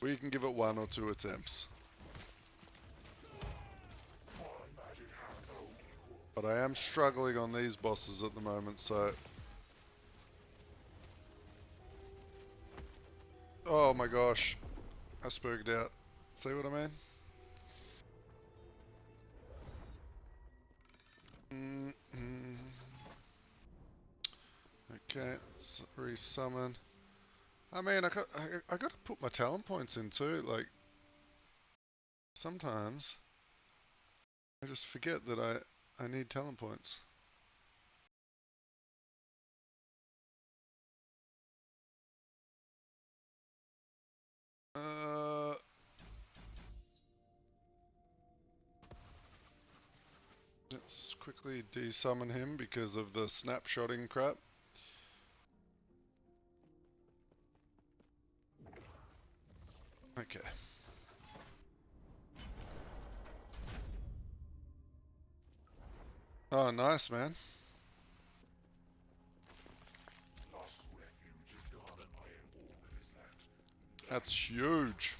We can give it 1 or 2 attempts. But I am struggling on these bosses at the moment, so... Oh my gosh. I spooked out. See what I mean? Okay, let's resummon. I mean, I got to put my talent points in too. Like, sometimes I just forget that I need talent points. Let's quickly desummon him because of the snapshotting crap. Okay. Oh, nice, man. That's huge.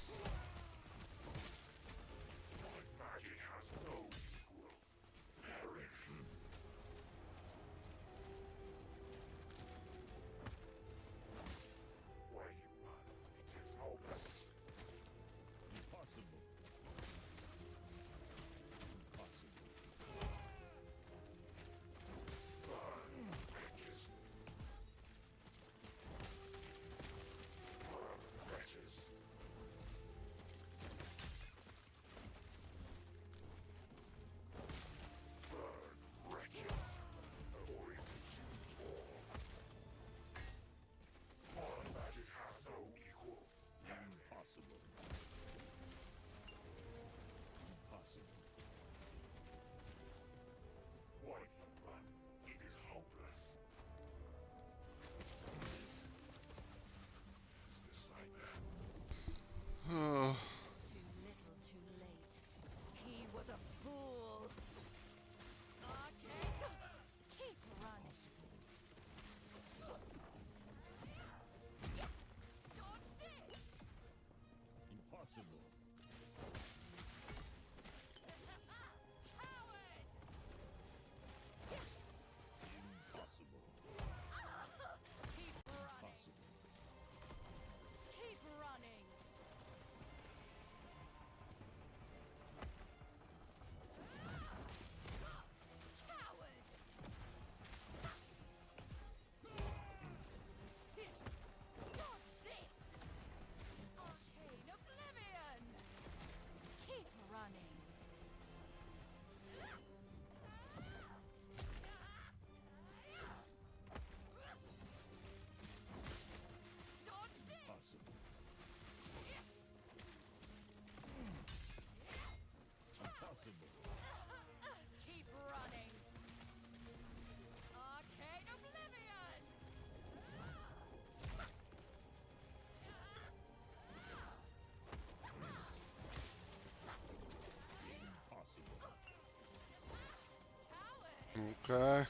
Okay.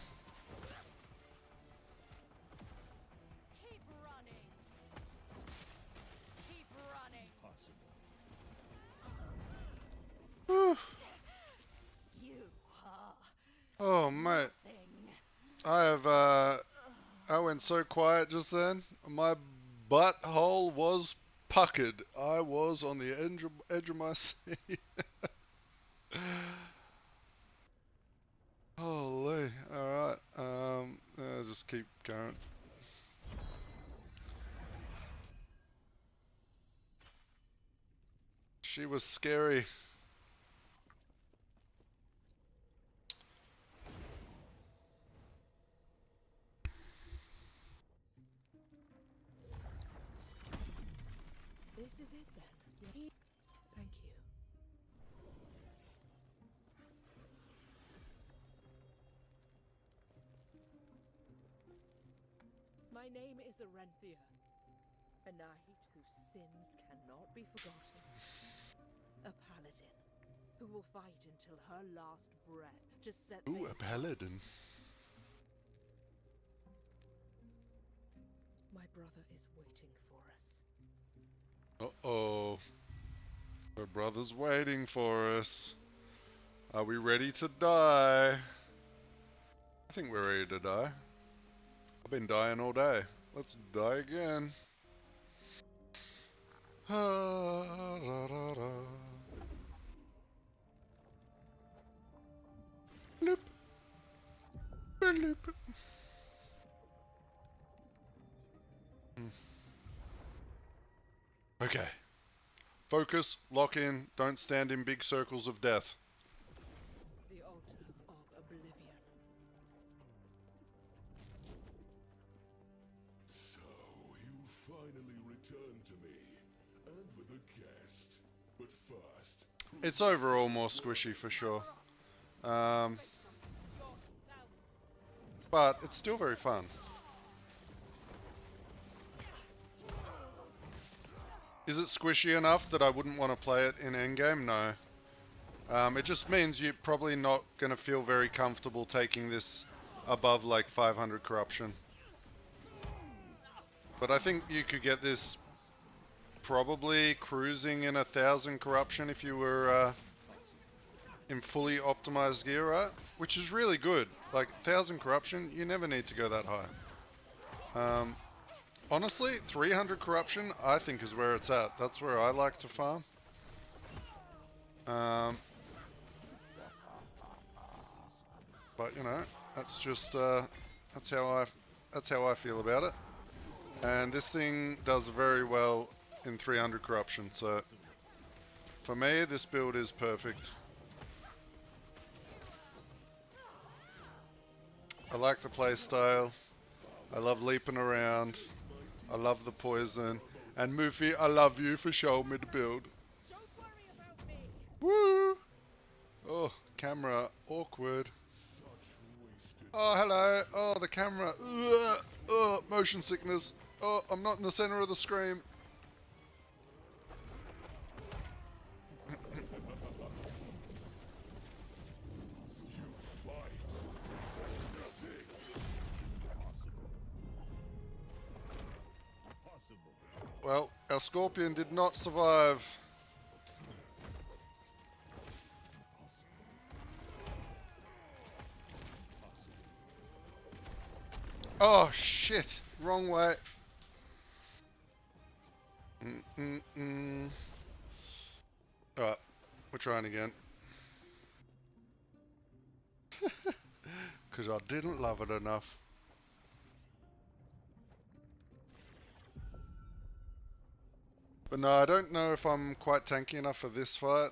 Keep running. Keep running. Whew. You are Oh, mate. nothing. I went so quiet just then. My butthole was puckered. I was on the edge of my seat. Holy. Alright. Just keep going. She was scary. This is it then. Thank you. My name is Arenthia, a knight whose sins cannot be forgotten. A paladin who will fight until her last breath to set Ooh, a things paladin. right. My brother is waiting for us. Uh-oh. Her brother's waiting for us. Are we ready to die? I think we're ready to die. I've been dying all day. Let's die again. Bloop. Bloop. Okay. Focus, lock in, don't stand in big circles of death. The altar of oblivion. So, you finally returned to me, and with a guest. But first, It's overall more squishy for sure. But it's still very fun. Is it squishy enough that I wouldn't want to play it in endgame? No. It just means you're probably not going to feel very comfortable taking this above like 500 corruption. But I think you could get this probably cruising in 1,000 corruption if you were in fully optimized gear, right? Which is really good. Like 1,000 corruption, you never need to go that high. Honestly, 300 corruption I think is where it's at. That's where I like to farm. But you know, that's just that's how I feel about it. And this thing does very well in 300 corruption. So for me, this build is perfect. I like the playstyle. I love leaping around. I love the poison. And Moofy, I love you for showing me the build. Don't worry about me. Woo! Oh, camera awkward. Oh, hello. Oh, the camera. Ugh. Oh, motion sickness. Oh, I'm not in the center of the screen. Well, our Scorpion did not survive. Oh, shit. Wrong way. Alright, we're trying again. Because I didn't love it enough. But no, I don't know if I'm quite tanky enough for this fight.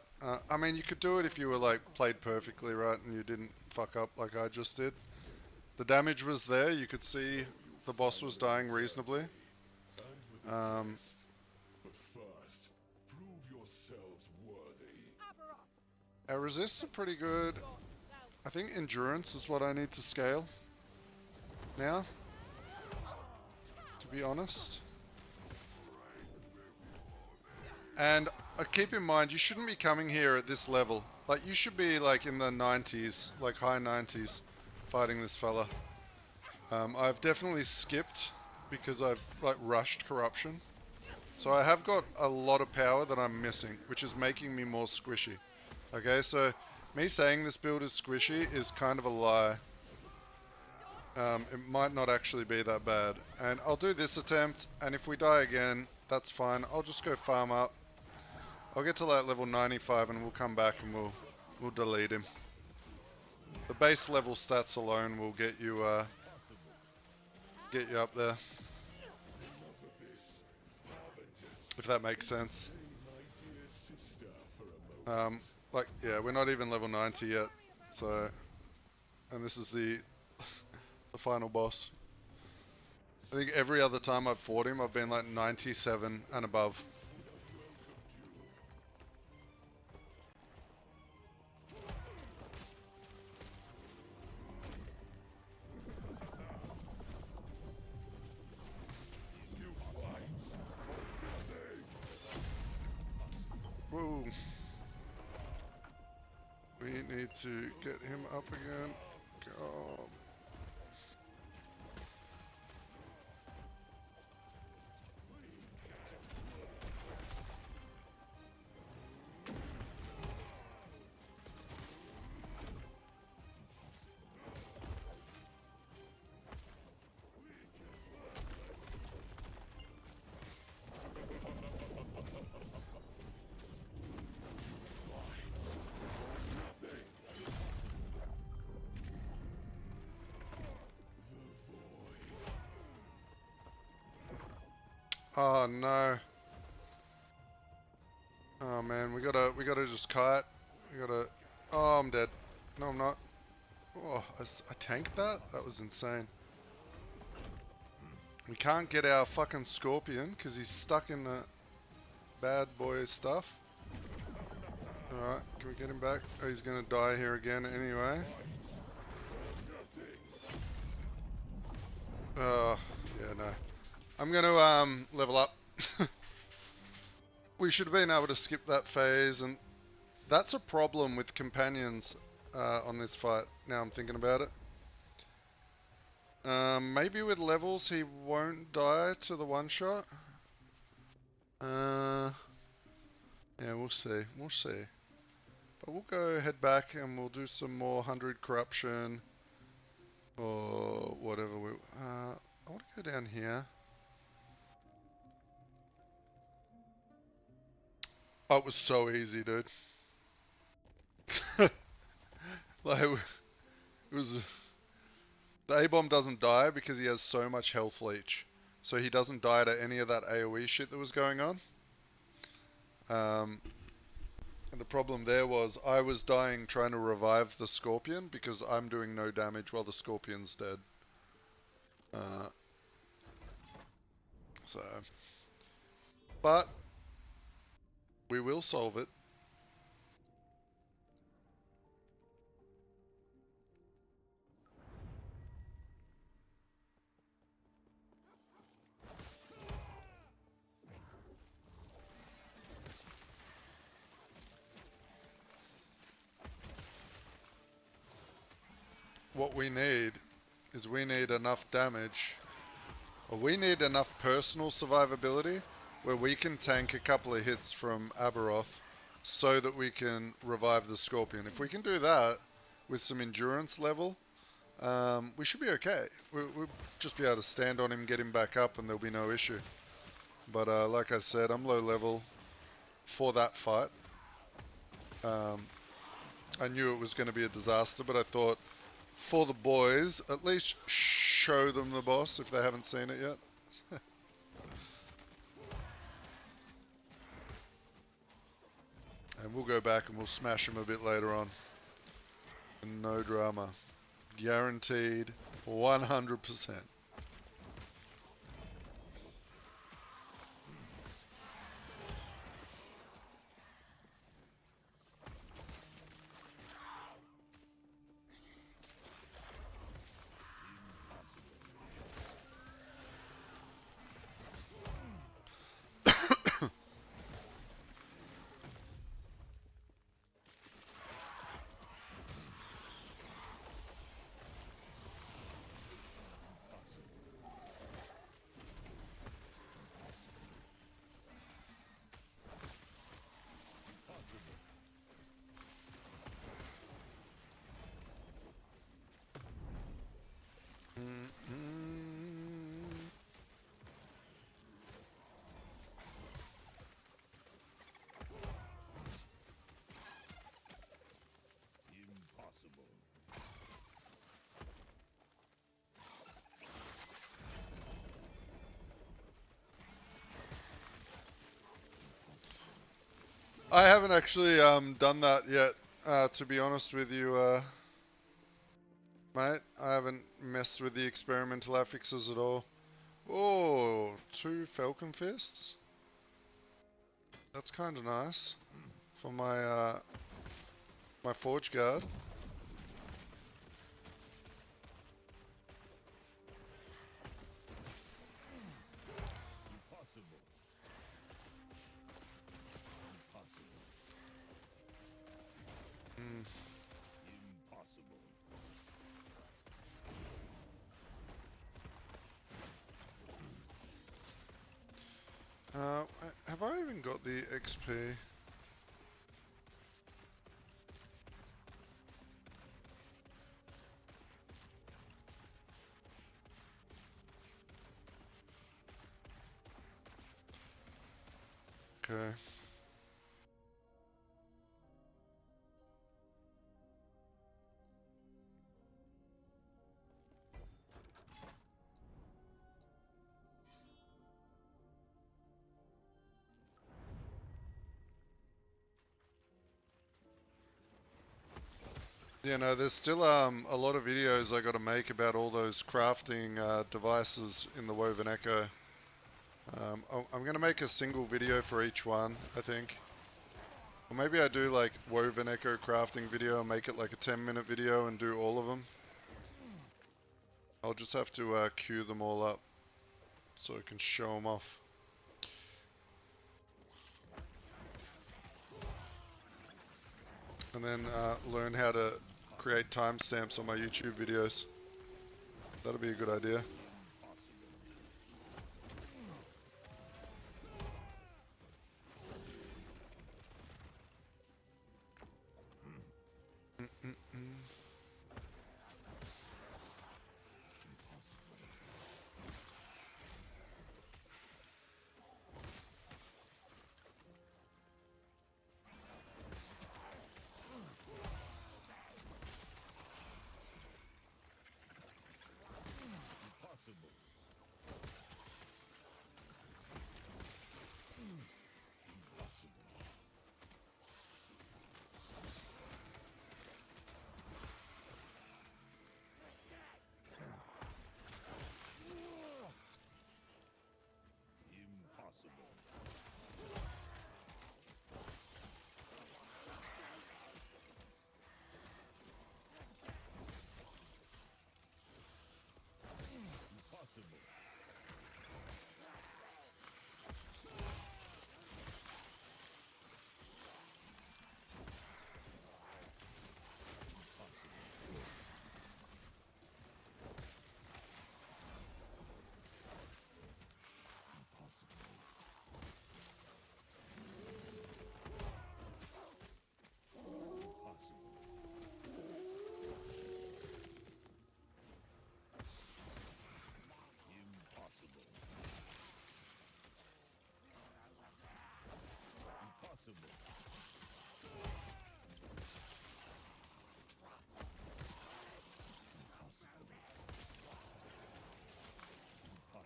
I mean, you could do it if you were like played perfectly, right, and you didn't fuck up like I just did. The damage was there. You could see the boss was dying reasonably. but first, prove yourselves worthy. Our resists are pretty good. I think endurance is what I need to scale now, to be honest. And keep in mind, you shouldn't be coming here at this level. Like, you should be like in the 90s, like high 90s. fighting this fella. I've definitely skipped because I've like rushed corruption. So I have got a lot of power that I'm missing, which is making me more squishy. Okay, so me saying this build is squishy is kind of a lie. It might not actually be that bad. And I'll do this attempt, and if we die again, that's fine. I'll just go farm up. I'll get to like level 95 and we'll come back and we'll delete him. The base level stats alone will get you up there. If that makes sense. Like, yeah, we're not even level 90 yet. So, and this is the final boss. I think every other time I've fought him, I've been like 97 and above. Whoa. We need to get him up again. God. Oh no. Oh man, we gotta just kite. Oh, I'm dead. No, I'm not. Oh, I tanked that? That was insane. We can't get our fucking scorpion because he's stuck in the bad boy stuff. Alright, can we get him back? Oh, he's gonna die here again anyway. Oh, yeah, no. I'm gonna level up. We should have been able to skip that phase, and that's a problem with companions on this fight, now I'm thinking about it. Maybe with levels he won't die to the one shot. Yeah, we'll see. We'll see. But we'll go head back and we'll do some more 100 corruption or whatever. I want to go down here. Oh, it was so easy, dude. Like, it was... The A-bomb doesn't die because he has so much health leech. So he doesn't die to any of that AoE shit that was going on. And the problem there was I was dying trying to revive the scorpion because I'm doing no damage while the scorpion's dead. But we will solve it. What we need is we need enough damage, or we need enough personal survivability where we can tank a couple of hits from Aberoth so that we can revive the Scorpion. If we can do that with some endurance level, we should be okay. We'll just be able to stand on him, get him back up, and there'll be no issue. But like I said, I'm low level for that fight. I knew it was going to be a disaster, but I thought for the boys, at least show them the boss if they haven't seen it yet. And we'll go back and we'll smash him a bit later on. And no drama. Guaranteed 100%. I haven't actually done that yet, to be honest with you, mate. I haven't messed with the experimental affixes at all. Oh, 2 Falcon Fists. That's kind of nice for my my Forge Guard. Impossible. Impossible. Impossible. Have I even got the XP? Okay. Yeah, no, there's still a lot of videos I got to make about all those crafting devices in the Woven Echo. I'm going to make a single video for each one, I think. Or maybe I do like Woven Echo crafting video and make it like a 10-minute video and do all of them. I'll just have to queue them all up so I can show them off. And then learn how to create timestamps on my YouTube videos. That'll be a good idea. Impossible. Impossible.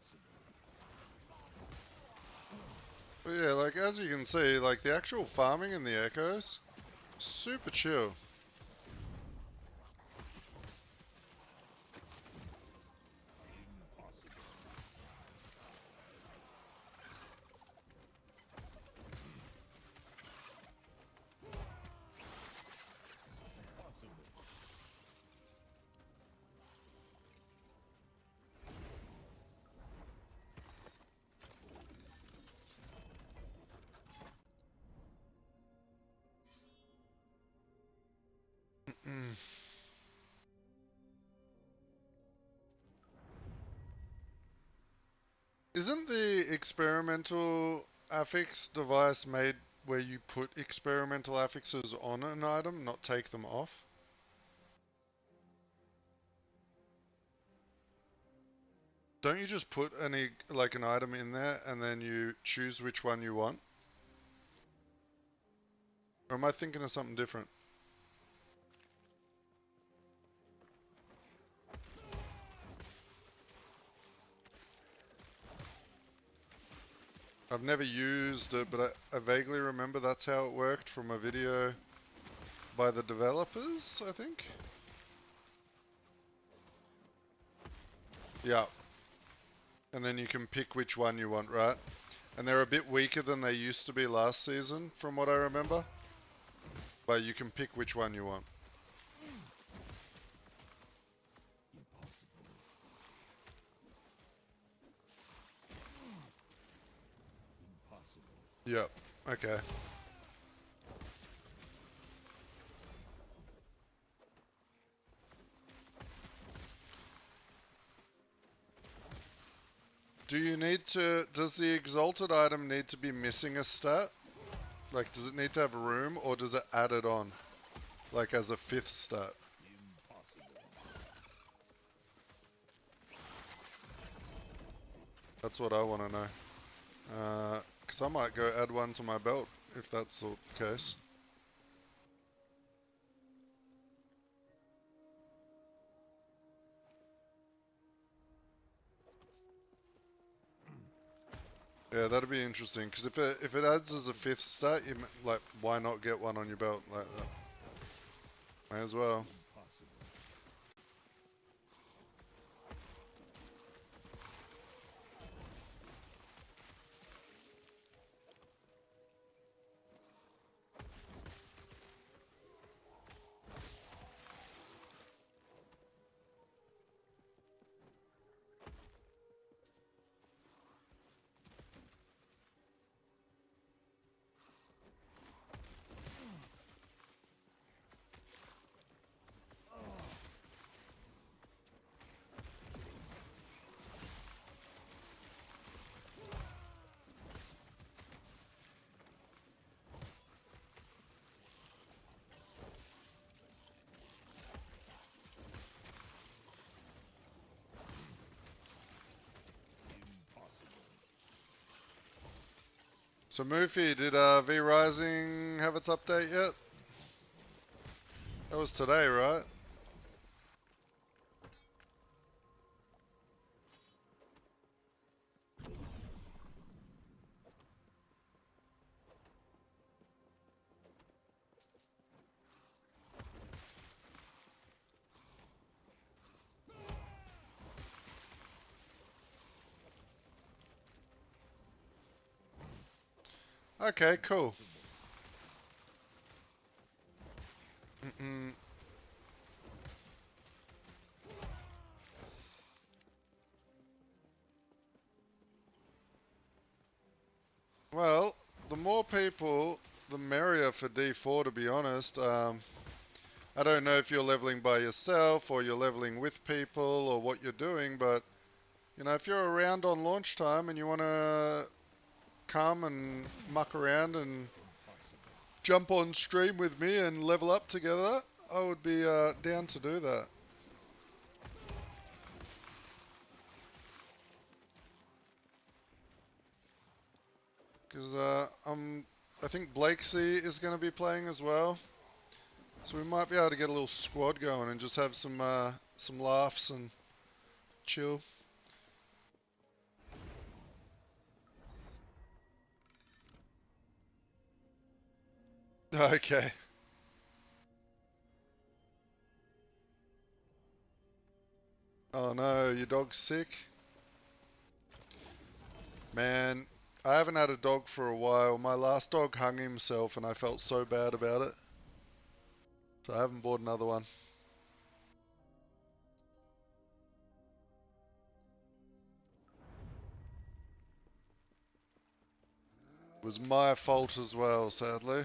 Impossible. But yeah, like as you can see, like the actual farming in the echoes, super chill. Isn't the experimental affix device made where you put experimental affixes on an item, not take them off? Don't you just put any like an item in there and then you choose which one you want? Or am I thinking of something different? I've never used it, but I vaguely remember that's how it worked from a video by the developers, I think. Yeah. And then you can pick which one you want, right? And they're a bit weaker than they used to be last season, from what I remember. But you can pick which one you want. Yep. Okay. Do you need to, does the exalted item need to be missing a stat? Like, does it need to have room, or does it add it on? Like, as a 5th stat? That's what I want to know. Because I might go add one to my belt, if that's the case. Yeah, that'd be interesting, because if it adds as a 5th stat, like, why not get one on your belt like that? May as well. So Moofy, did V Rising have its update yet? That was today, right? Okay, cool. Well, the more people, the merrier for D4, to be honest. I don't know if you're leveling by yourself or you're leveling with people or what you're doing, but you know, if you're around on launch time and you want to come and muck around and jump on stream with me and level up together, I would be down to do that. Because I think Blakesy is going to be playing as well, so we might be able to get a little squad going and just have some laughs and chill. Okay. Oh no, your dog's sick? Man, I haven't had a dog for a while. My last dog hung himself and I felt so bad about it. So I haven't bought another one. It was my fault as well, sadly.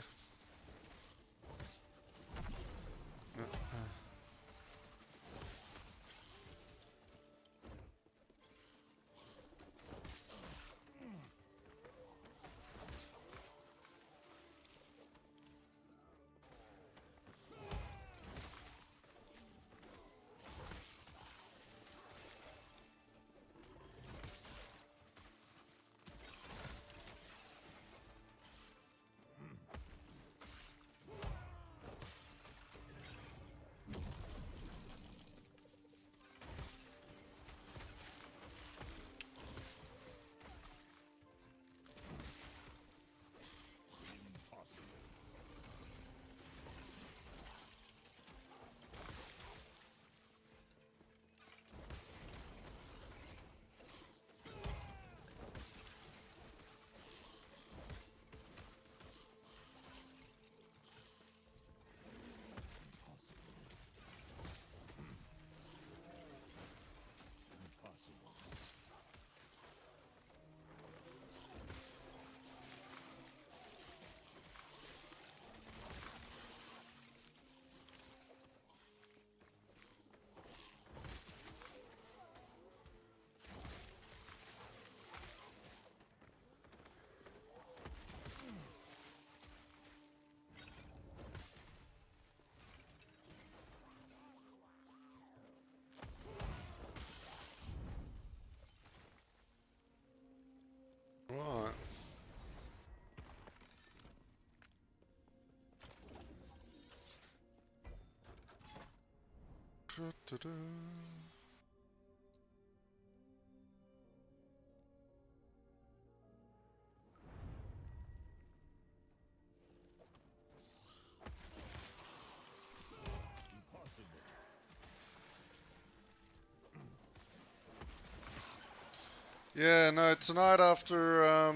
Yeah, no, tonight after,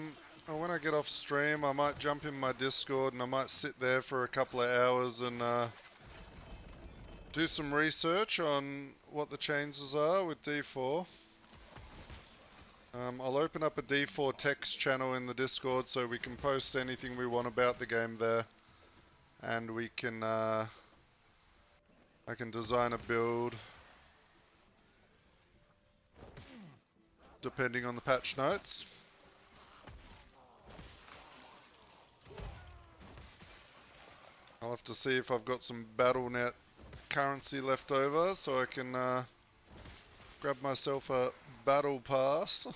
when I get off stream, I might jump in my Discord and I might sit there for a couple of hours and do some research on what the changes are with D4. I'll open up a D4 text channel in the Discord so we can post anything we want about the game there. And we can, I can design a build depending on the patch notes. I'll have to see if I've got some BattleNet currency left over so I can grab myself a battle pass.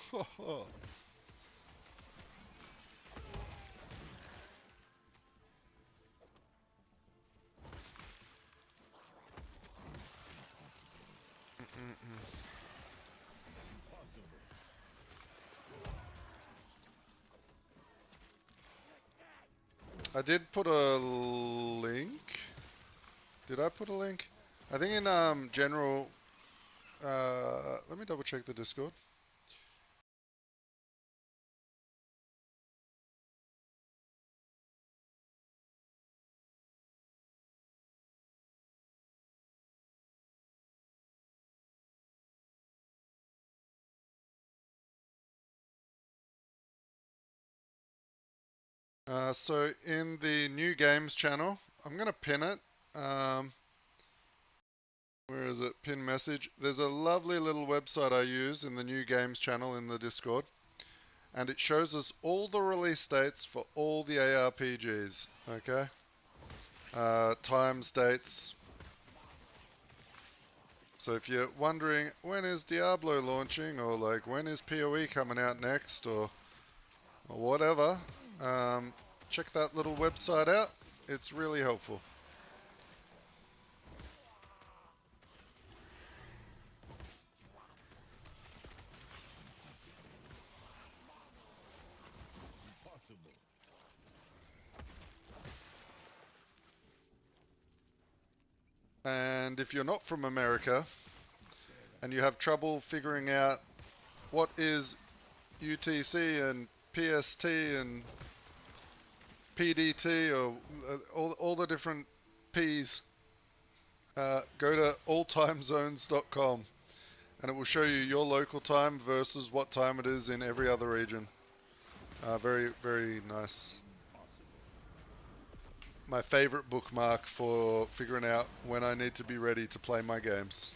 I did put a link. Did I put a link? I think in general, let me double check the Discord. So in the new games channel, I'm gonna pin it. Where is it? Pin message. There's a lovely little website I use in the new games channel in the Discord, and it shows us all the release dates for all the ARPGs. Okay. Times, dates. So if you're wondering when is Diablo launching, or like when is PoE coming out next, or whatever, check that little website out. It's really helpful. And if you're not from America and you have trouble figuring out what is UTC and PST and PDT or all the different P's, go to alltimezones.com and it will show you your local time versus what time it is in every other region. Very, very nice. My favorite bookmark for figuring out when I need to be ready to play my games.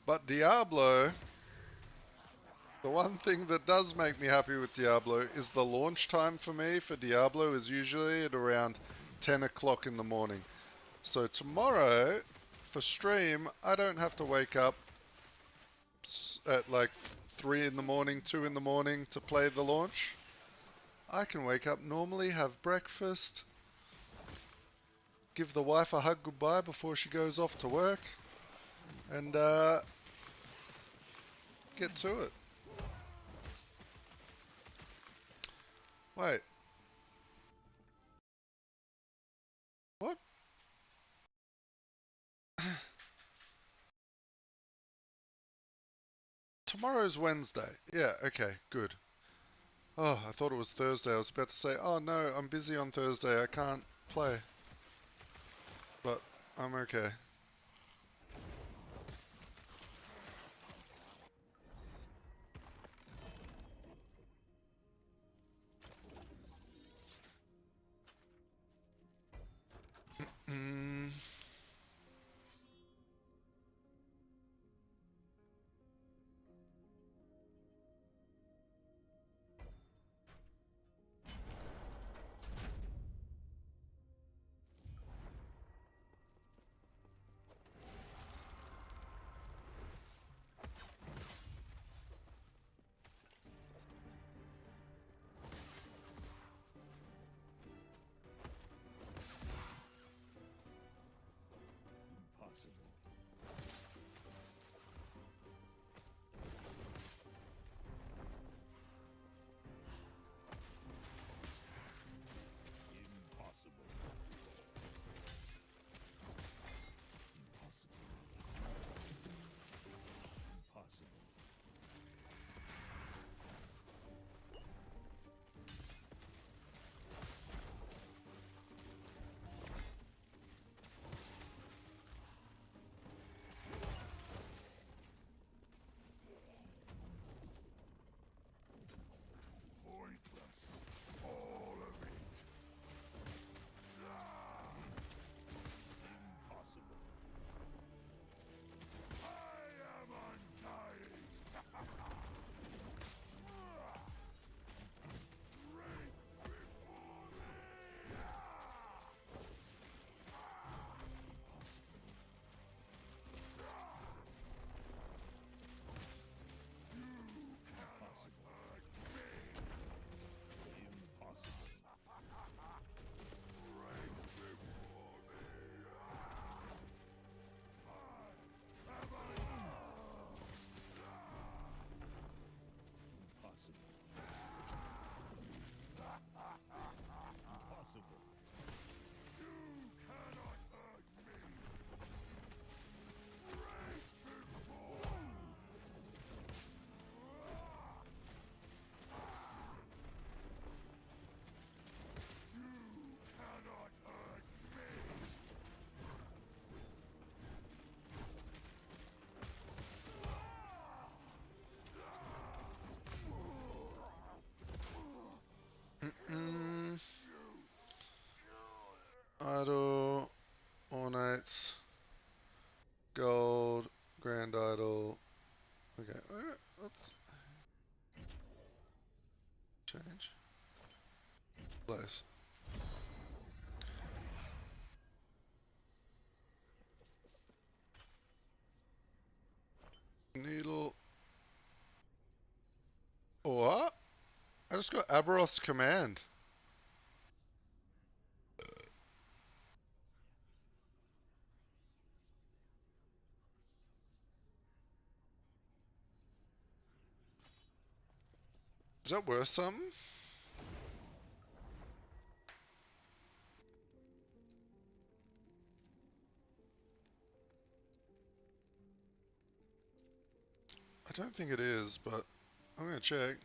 But Diablo, the one thing that does make me happy with Diablo is the launch time for me for Diablo is usually at around 10 o'clock in the morning. So tomorrow, for stream, I don't have to wake up at like 3 in the morning, 2 in the morning to play the launch. I can wake up normally, have breakfast, give the wife a hug goodbye before she goes off to work, and get to it. Wait. What? Tomorrow's Wednesday. Yeah, okay, good. Oh, I thought it was Thursday. I was about to say, oh no, I'm busy on Thursday. I can't play. But I'm okay. Mm. Grand Idol. Okay, alright, let's change. Place. Needle. What? I just got Aberoth's command. Is that worth something? I don't think it is, but I'm gonna check.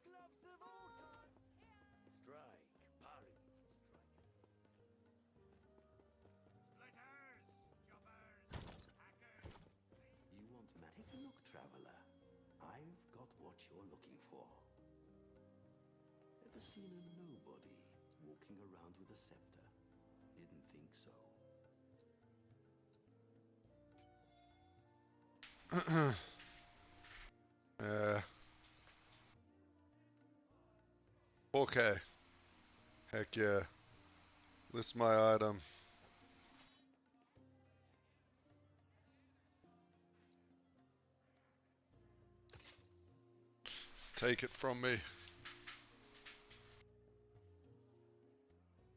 Gloves of all kinds. Strike, parry, You want ma- Take a look, traveler. I've got what you're looking for. Ever seen a nobody walking around with a scepter? Didn't think so. Yeah. 4K. Heck yeah. List my item. Take it from me.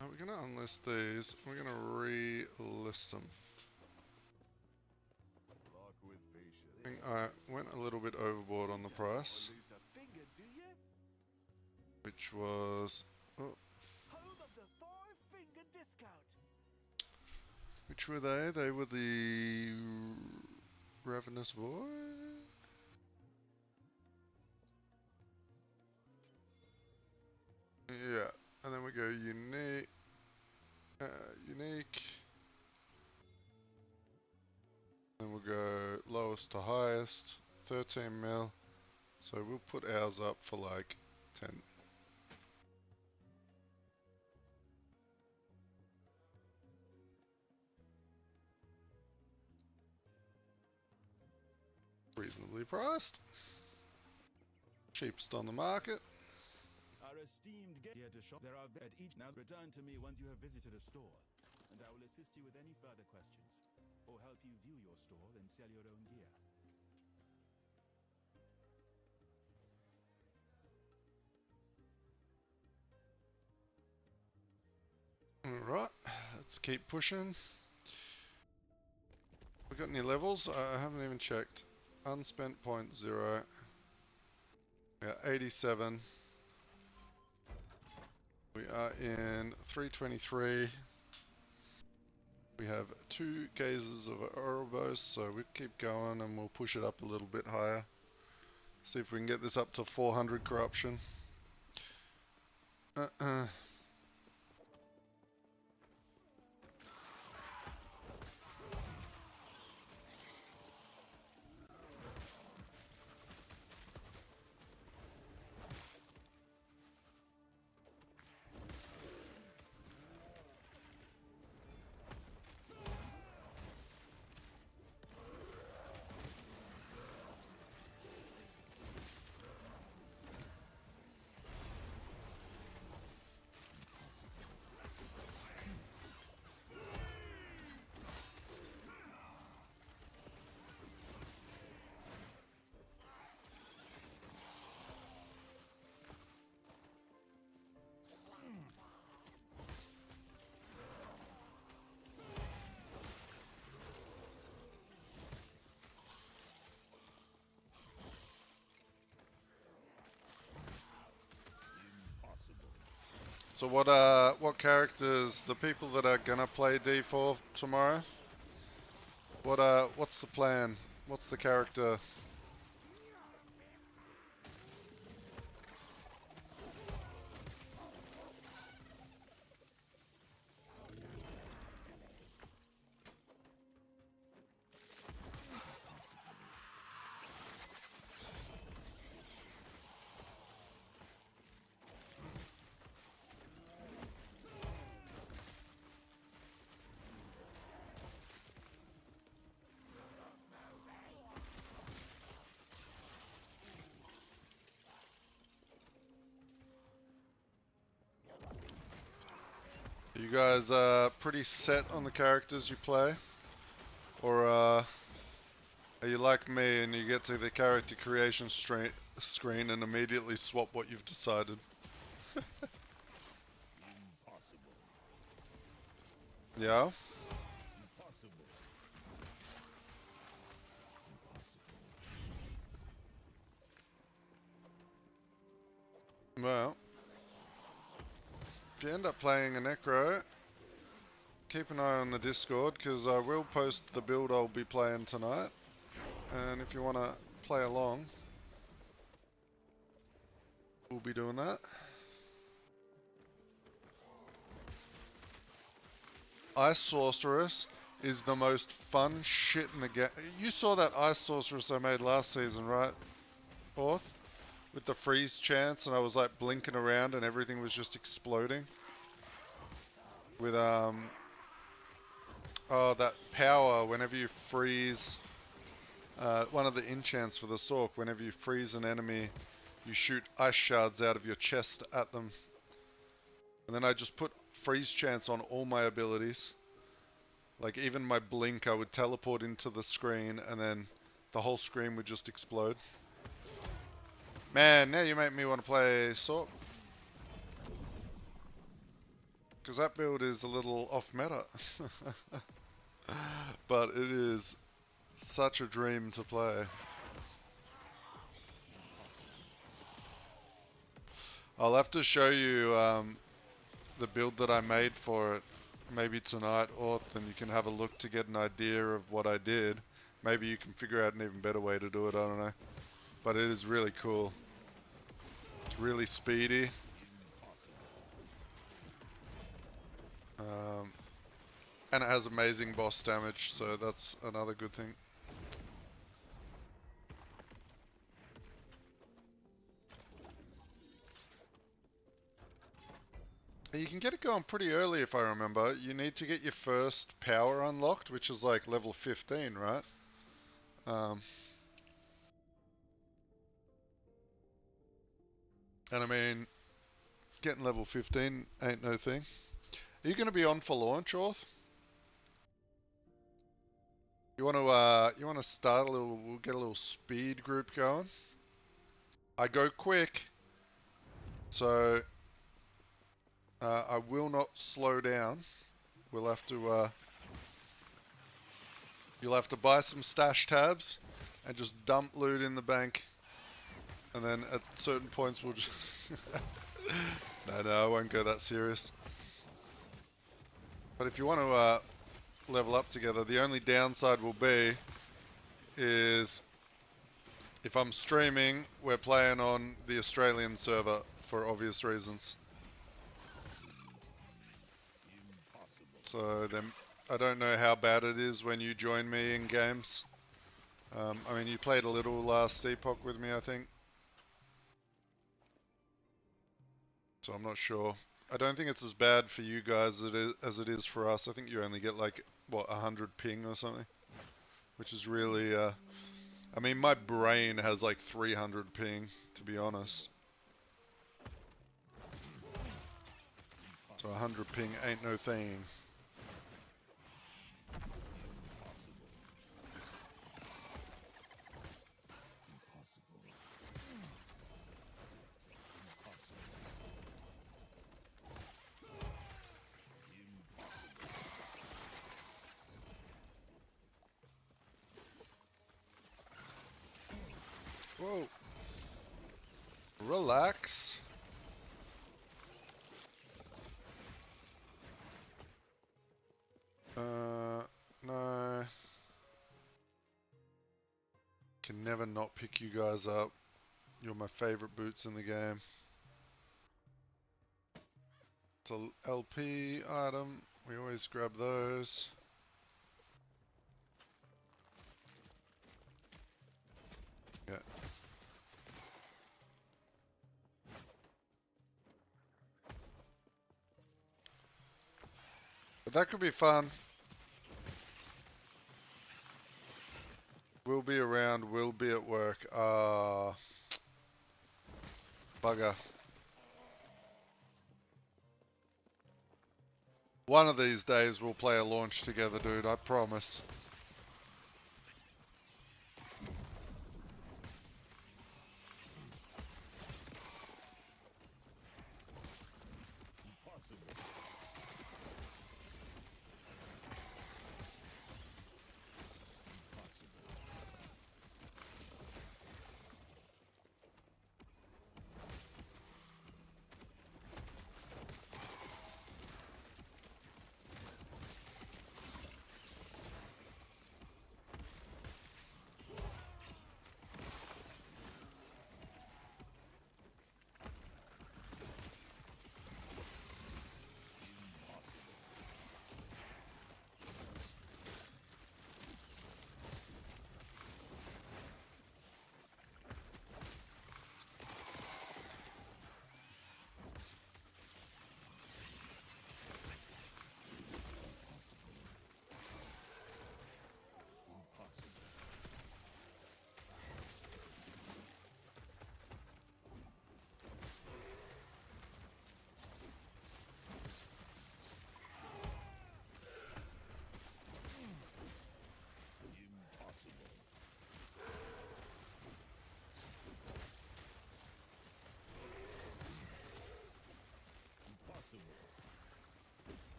Are we gonna unlist these? We're gonna relist them. Block with patience. I think I went a little bit overboard on the price, lose a finger, do you? which was, oh, Home of the 5-finger discount. which were they? They were the Ravenous Void? Yeah, and then we go unique, unique. Then we'll go lowest to highest, 13 mil. So we'll put ours up for like 10. Reasonably priced. Cheapest on the market. Our esteemed guest here to shop. There are at each now. Return to me once you have visited a store, and I will assist you with any further questions, or help you view your store and sell your own gear. Alright, let's keep pushing. We got any levels? I haven't even checked. Unspent point 0. Yeah, 87. We are in 323. We have 2 gazes of Ouroboros, so we'll keep going and we'll push it up a little bit higher. See if we can get this up to 400 corruption. So what characters, the people that are gonna play D4 tomorrow? What's the plan? What's the character? You guys are pretty set on the characters you play? Or are you like me and you get to the character creation screen and immediately swap what you've decided? Yeah? Well, if you end up playing a Necro, keep an eye on the Discord, because I will post the build I'll be playing tonight. And if you want to play along, we'll be doing that. Ice Sorceress is the most fun shit in the game. You saw that Ice Sorceress I made last season, right, Orth? With the freeze chance, and I was like blinking around and everything was just exploding. With oh, that power whenever you freeze, one of the enchants for the Sork, whenever you freeze an enemy, you shoot ice shards out of your chest at them. And then I just put freeze chance on all my abilities. Like even my blink, I would teleport into the screen and then the whole screen would just explode. Man, now you make me want to play Sork. Because that build is a little off meta. But it is such a dream to play. I'll have to show you the build that I made for it maybe tonight, Orth, and you can have a look to get an idea of what I did. Maybe you can figure out an even better way to do it, I don't know. But it is really cool. It's really speedy. And it has amazing boss damage, so that's another good thing. You can get it going pretty early if I remember. You need to get your first power unlocked, which is like level 15, right? And I mean, getting level 15 ain't no thing. Are you going to be on for launch, Orth? You want to start a little, we'll get a little speed group going. I go quick, so I will not slow down. We'll have to, you'll have to buy some stash tabs and just dump loot in the bank. And then at certain points we'll just... No, I won't go that serious. But if you want to level up together, the only downside will be is if I'm streaming, we're playing on the Australian server for obvious reasons. So then I don't know how bad it is when you join me in games. I mean, you played a little Last Epoch with me, I think. So I'm not sure. I don't think it's as bad for you guys as it is for us. I think you only get like, what, 100 ping or something? Which is really, I mean, my brain has like 300 ping, to be honest. So 100 ping ain't no thing. Whoa. Relax. No. Can never not pick you guys up. You're my favorite boots in the game. It's a LP item. We always grab those. Yeah. But that could be fun. We'll be around, we'll be at work. Bugger. these days we'll play a launch together, dude. I promise.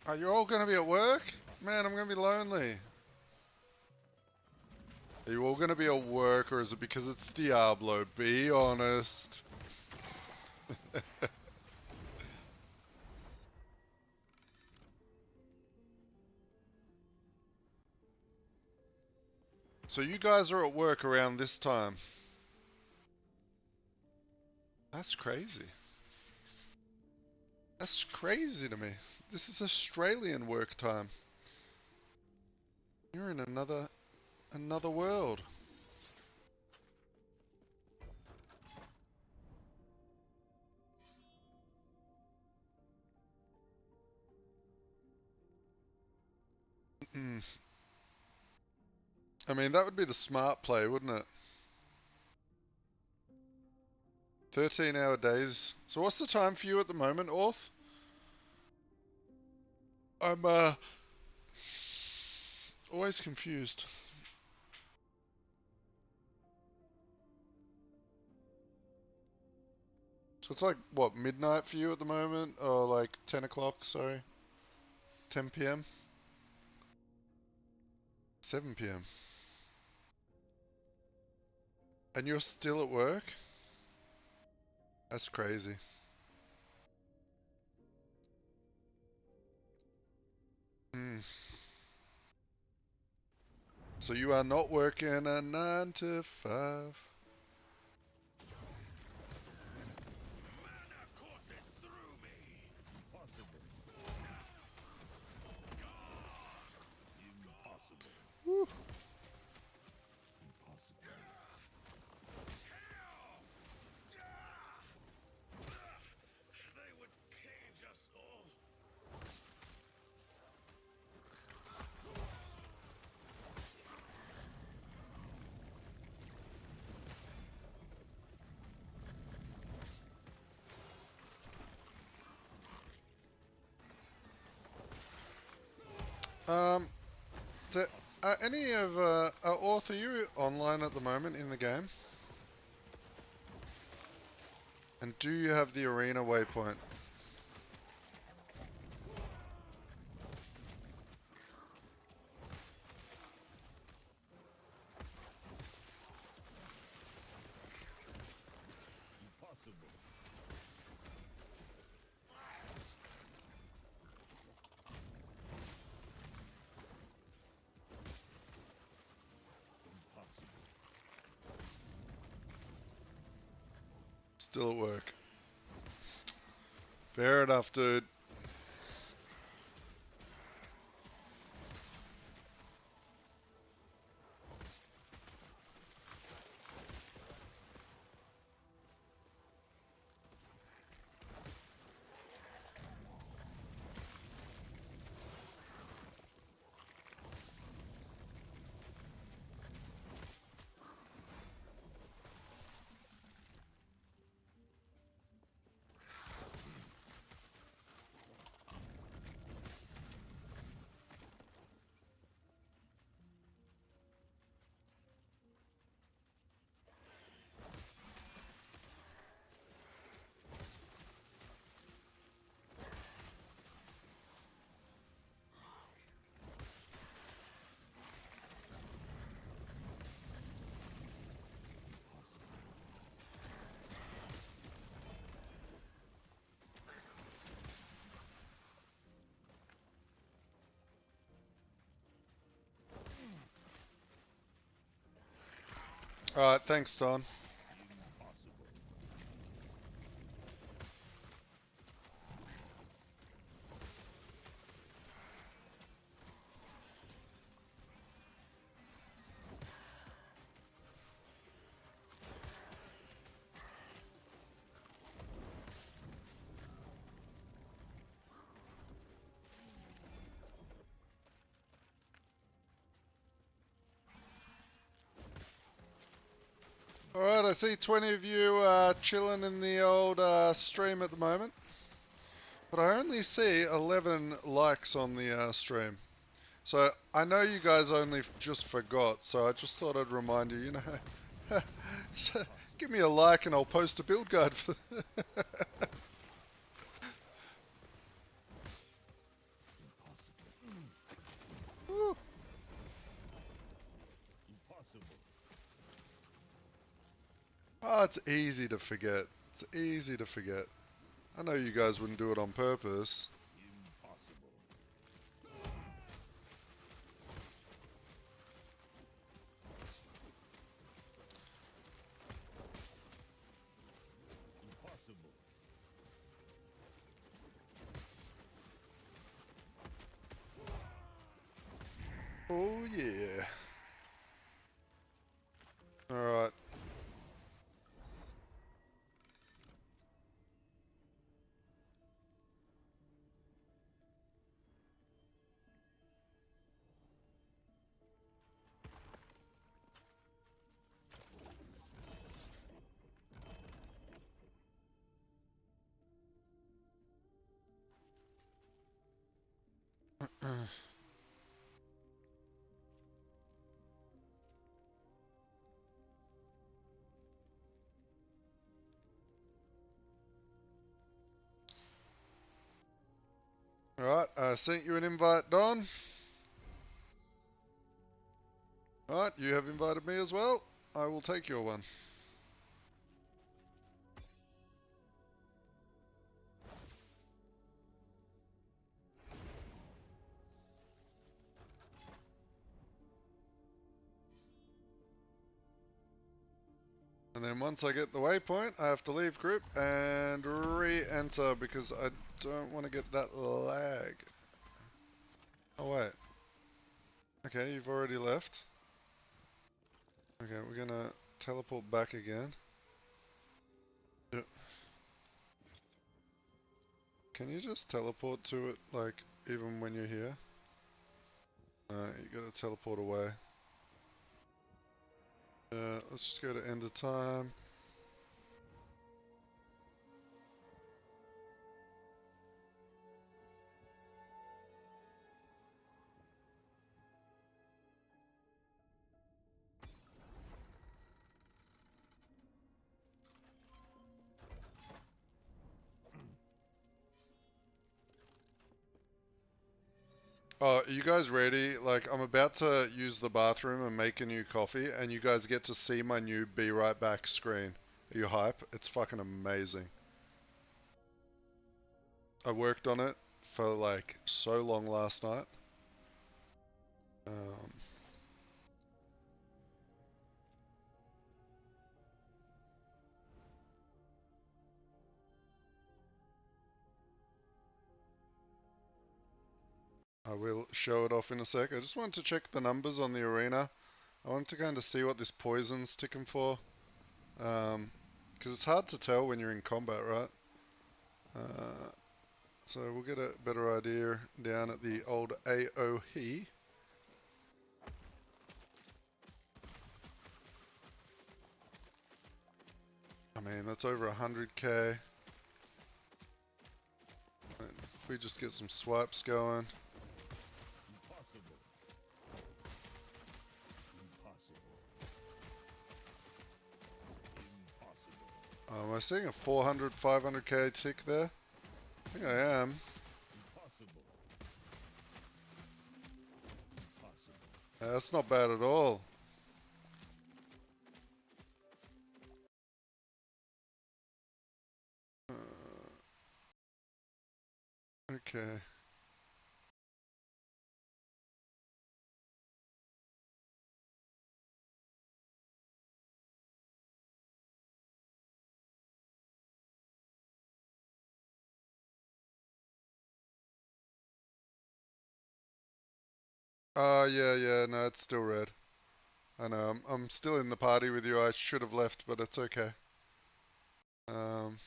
Are you all going to be at work? Man, I'm going to be lonely. Are you all going to be at work, or is it because it's Diablo? Be honest. So you guys are at work around this time. That's crazy. That's crazy to me. This is Australian work time. You're in another world. I mean, that would be the smart play, wouldn't it? 13-hour days. So what's the time for you at the moment, Orth? I'm always confused. So it's like, what, midnight for you at the moment? Or like 10 o'clock, sorry. 10 p.m.? 7 p.m. And you're still at work? That's crazy. So you are not working a 9 to 5. Mana courses through me. Impossible. Impossible. Woo. They would cage us all. Any of Orth, are you online at the moment in the game? And do you have the arena waypoint? Still at work. Fair enough, dude. Alright, thanks, Don. Alright, I see 20 of you chilling in the old stream at the moment. But I only see 11 likes on the stream. So I know you guys only just forgot, so I just thought I'd remind you, you know. So give me a like and I'll post a build guide for Woo. Oh, it's easy to forget. It's easy to forget. I know you guys wouldn't do it on purpose. Oh yeah. Alright. Alright, I sent you an invite, Don. Alright, you have invited me as well. I will take your one. And then once I get the waypoint, I have to leave group and re-enter because I don't want to get that lag. Oh wait. Okay, you've already left. Okay, we're gonna teleport back again. Yep. Can you just teleport to it, like, even when you're here? You gotta teleport away. Let's just go to end of time. Oh, are you guys ready? Like, I'm about to use the bathroom and make a new coffee, and you guys get to see my new Be Right Back screen. Are you hype? It's fucking amazing. I worked on it for like so long last night. I will show it off in a sec. I just wanted to check the numbers on the arena. I wanted to kind of see what this poison's ticking for. Because it's hard to tell when you're in combat, right? So we'll get a better idea down at the old AOE. I mean, that's over 100k. And if we just get some swipes going. Impossible. Impossible. Impossible. Am I seeing a 400, 500k tick there? I think I am. Impossible. Impossible. That's not bad at all. Okay. Yeah, no, it's still red. I know, I'm still in the party with you. I should have left, but it's okay. Um,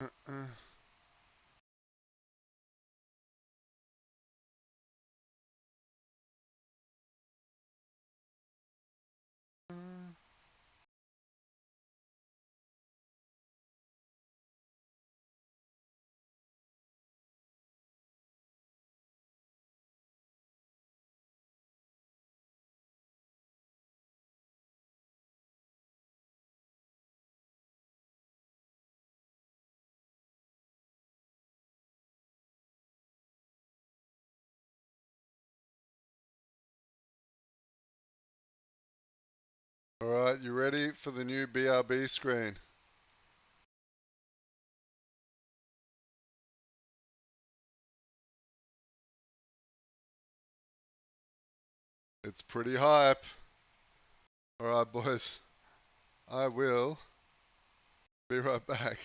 uh, uh. Alright, you ready for the new BRB screen? It's pretty hype. Alright, boys. I will be right back.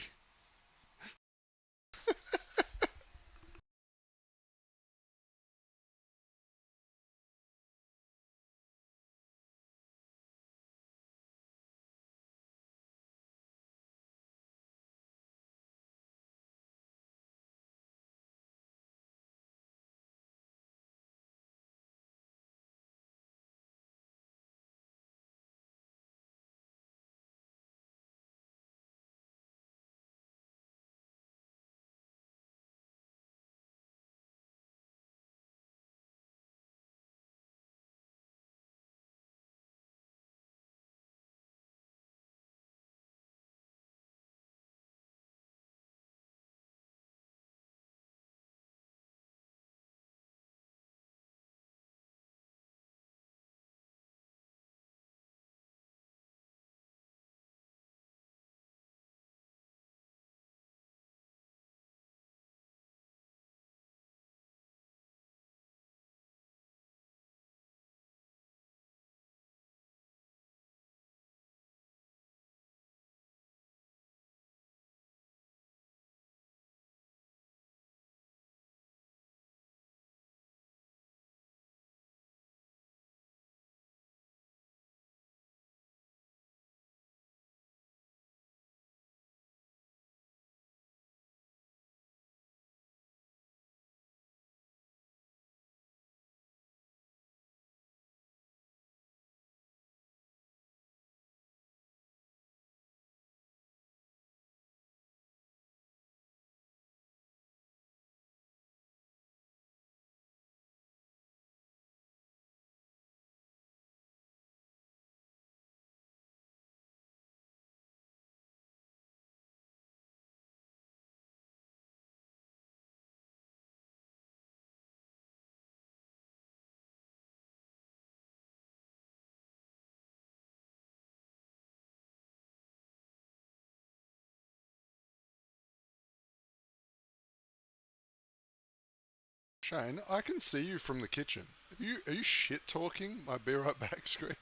Shane, I can see you from the kitchen. Are you shit talking my be right back screen?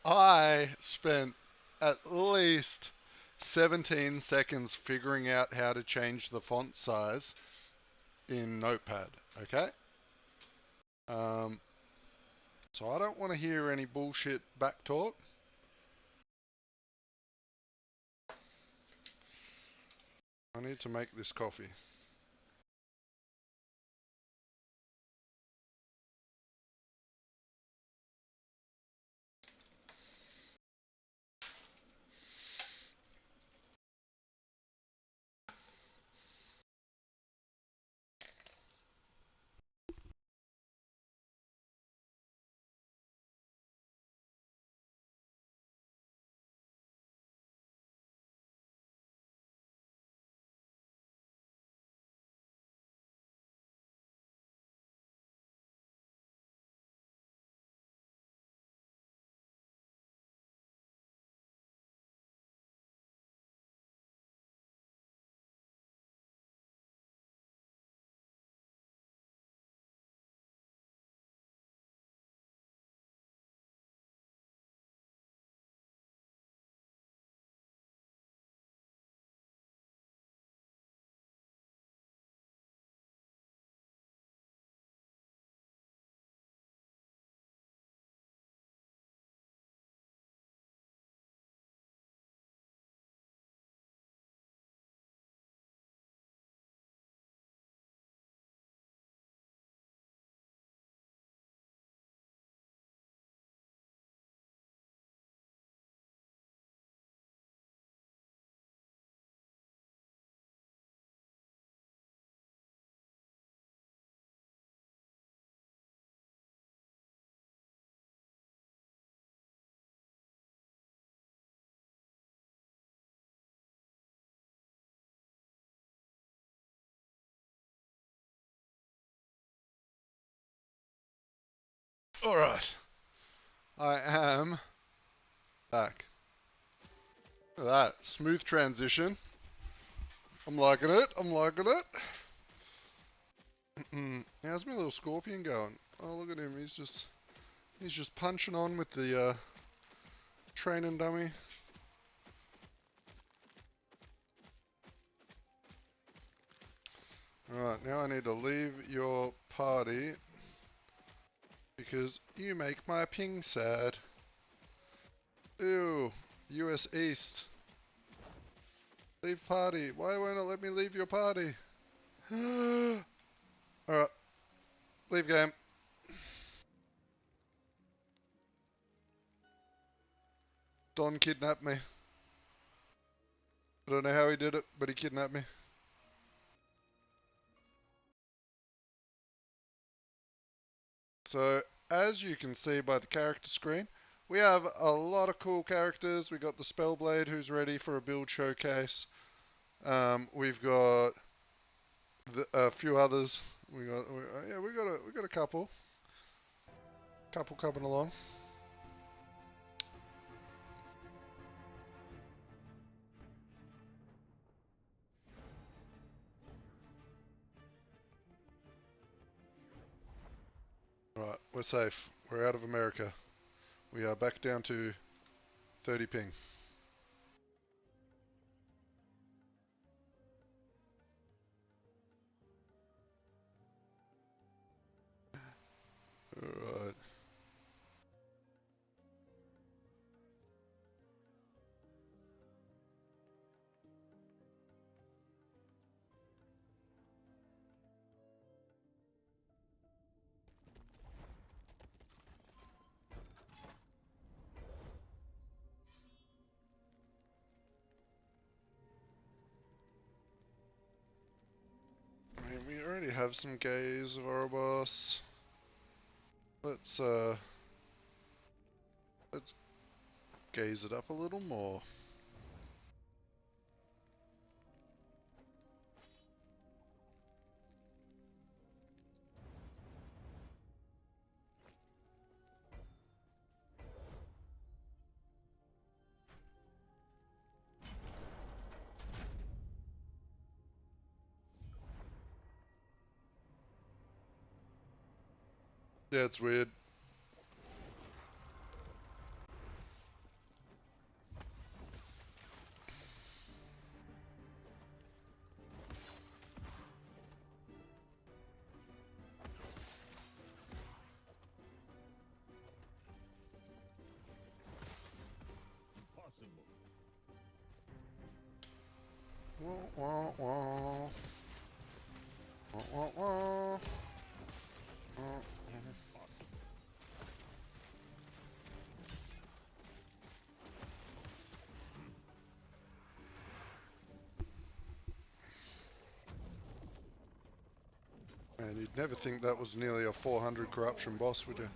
I spent at least 17 seconds figuring out how to change the font size in Notepad, okay? So I don't want to hear any bullshit back talk. I need to make this coffee. Alright. I am back. Look at that. Smooth transition. I'm liking it. I'm liking it. How's my little scorpion going? Oh, look at him. He's just punching on with the training dummy. Alright, now I need to leave your party because you make my ping sad. Ew, US East. Leave party. Why won't it let me leave your party? Alright, leave game. Don kidnapped me. I don't know how he did it, but he kidnapped me. So, as you can see by the character screen, we have a lot of cool characters. We got the Spellblade who's ready for a build showcase. We've got a few others. We got a couple coming along. Right, we're safe. We're out of America. We are back down to 30 ping. Alright. I mean, we already have some gaze of our boss. Let's gaze it up a little more. Yeah, it's weird. Impossible. Wah, wah, wah. Wah, wah, wah. Wah. Man, you'd never think that was nearly a 400 corruption boss, would you?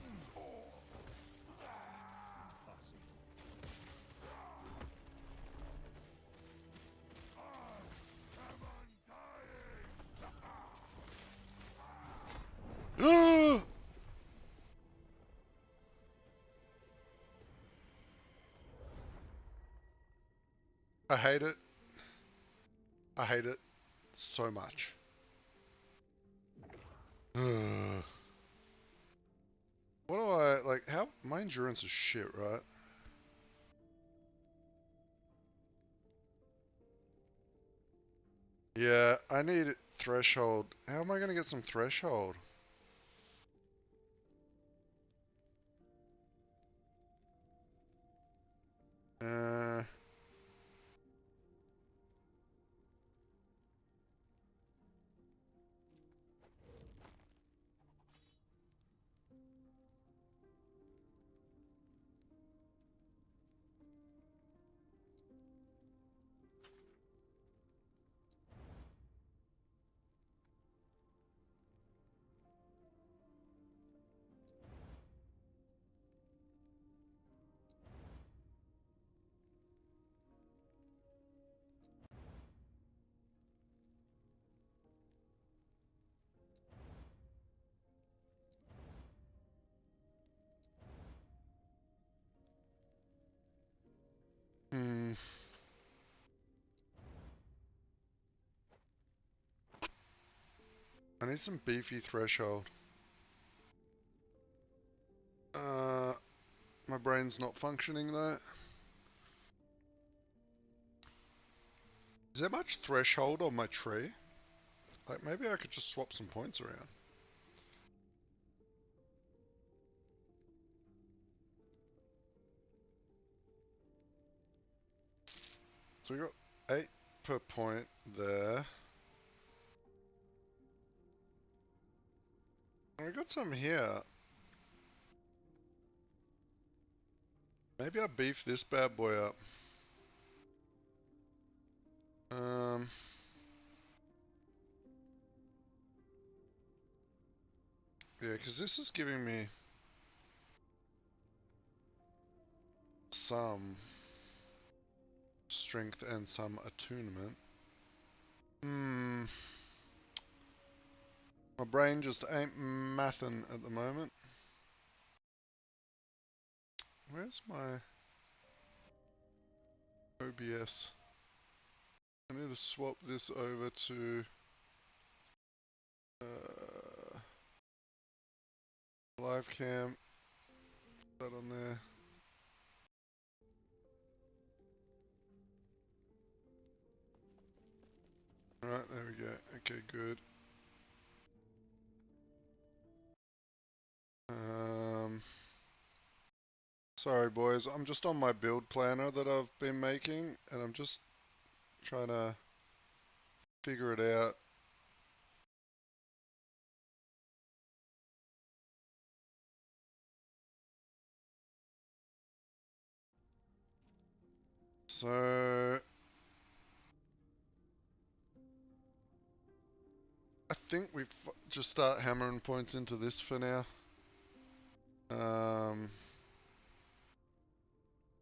I hate it. I hate it so much. What do I, like, how, my endurance is shit, right? Yeah, I need threshold. How am I gonna get some threshold? Uh... Hmm. I need some beefy threshold. My brain's not functioning though. Is there much threshold on my tree? Like, maybe I could just swap some points around. So we got 8 per point there. And we got some here. Maybe I beef this bad boy up. Yeah, because this is giving me some strength and some attunement. My brain just ain't mathin' at the moment. Where's my OBS? I need to swap this over to live cam. That on there. Alright, there we go. Okay, good. Sorry boys, I'm just on my build planner that I've been making, and I'm just trying to figure it out. So I think we just start hammering points into this for now.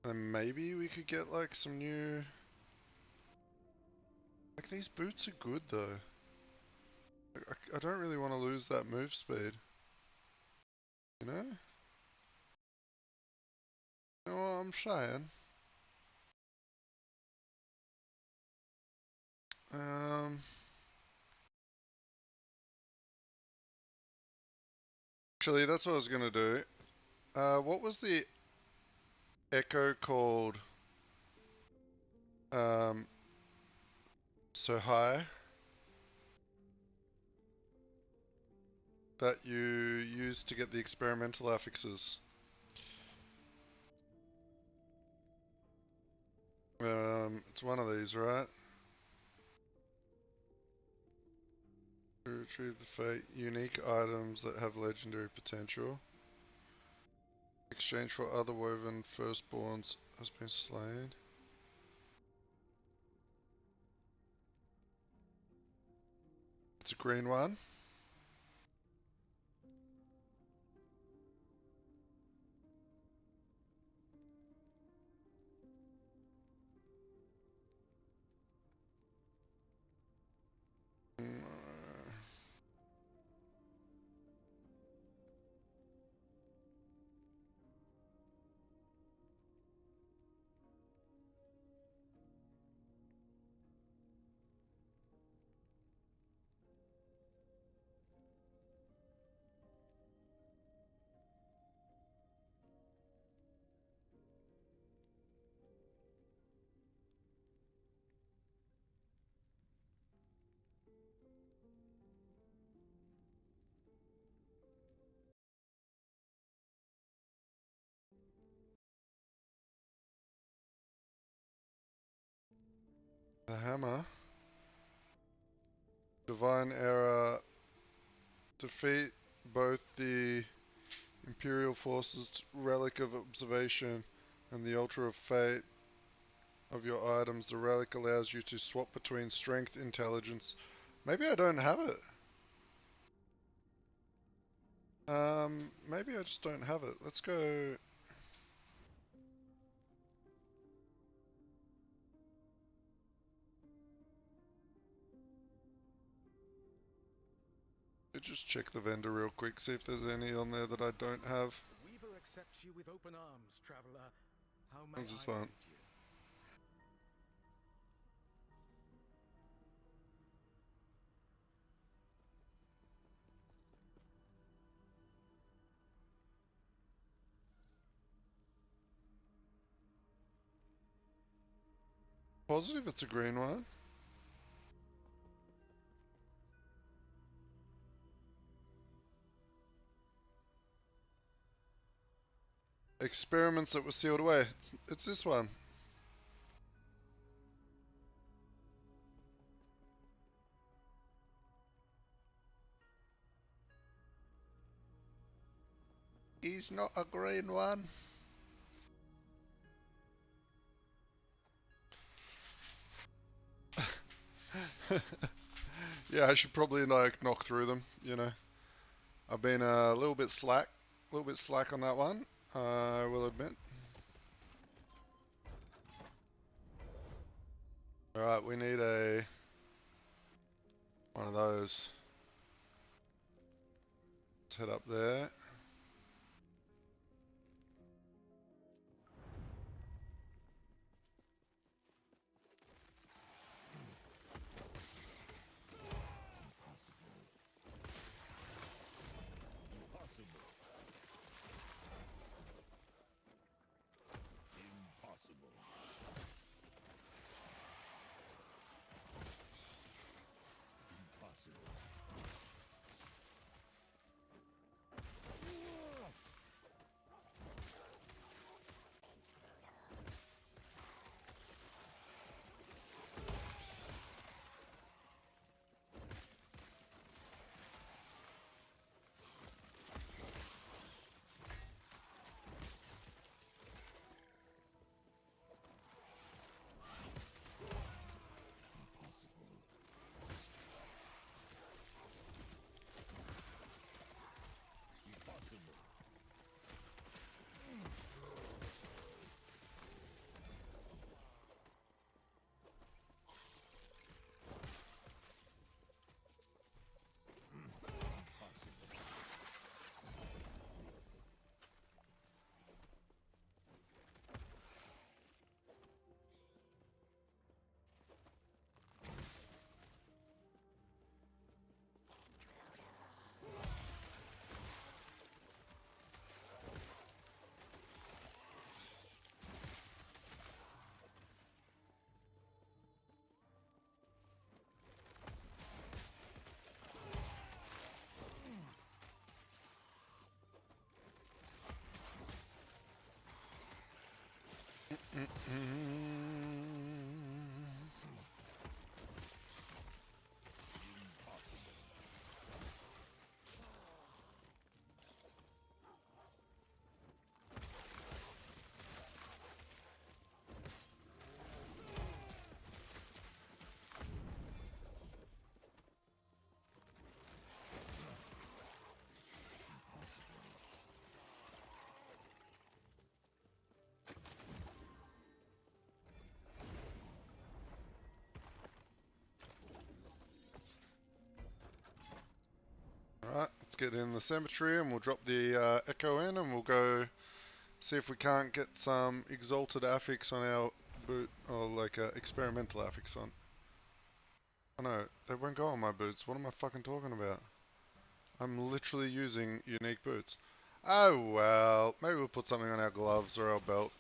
And maybe we could get like some new... Like, these boots are good though. I don't really want to lose that move speed. You know? You know what I'm saying? Um... Actually, that's what I was gonna do. What was the echo called? So high that you used to get the experimental affixes. It's one of these, right? Retrieve the fate. Unique items that have legendary potential. Exchange for other woven firstborns has been slain. It's a green one. The hammer. Divine Era. Defeat both the Imperial Forces Relic of Observation and the Altar of Fate of your items. The relic allows you to swap between strength, intelligence. Maybe I don't have it. Maybe I just don't have it. Let's go. Just check the vendor real quick, see if there's any on there that I don't have. The Weaver accepts you with open arms, traveler. How may What's this I one? aid you? Positive it's a green one. Experiments that were sealed away. It's this one. He's not a green one. Yeah, I should probably like knock through them, you know. I've been a little bit slack on that one, I will admit. Alright, we need one of those. Let's head up there. get in the cemetery and we'll drop the echo in and we'll go see if we can't get some exalted affix on our boot, or like experimental affix on. Oh no, they won't go on my boots. What am I fucking talking about? I'm literally using unique boots. Oh well, maybe we'll put something on our gloves or our belt.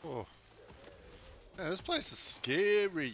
Oh, man, this place is scary.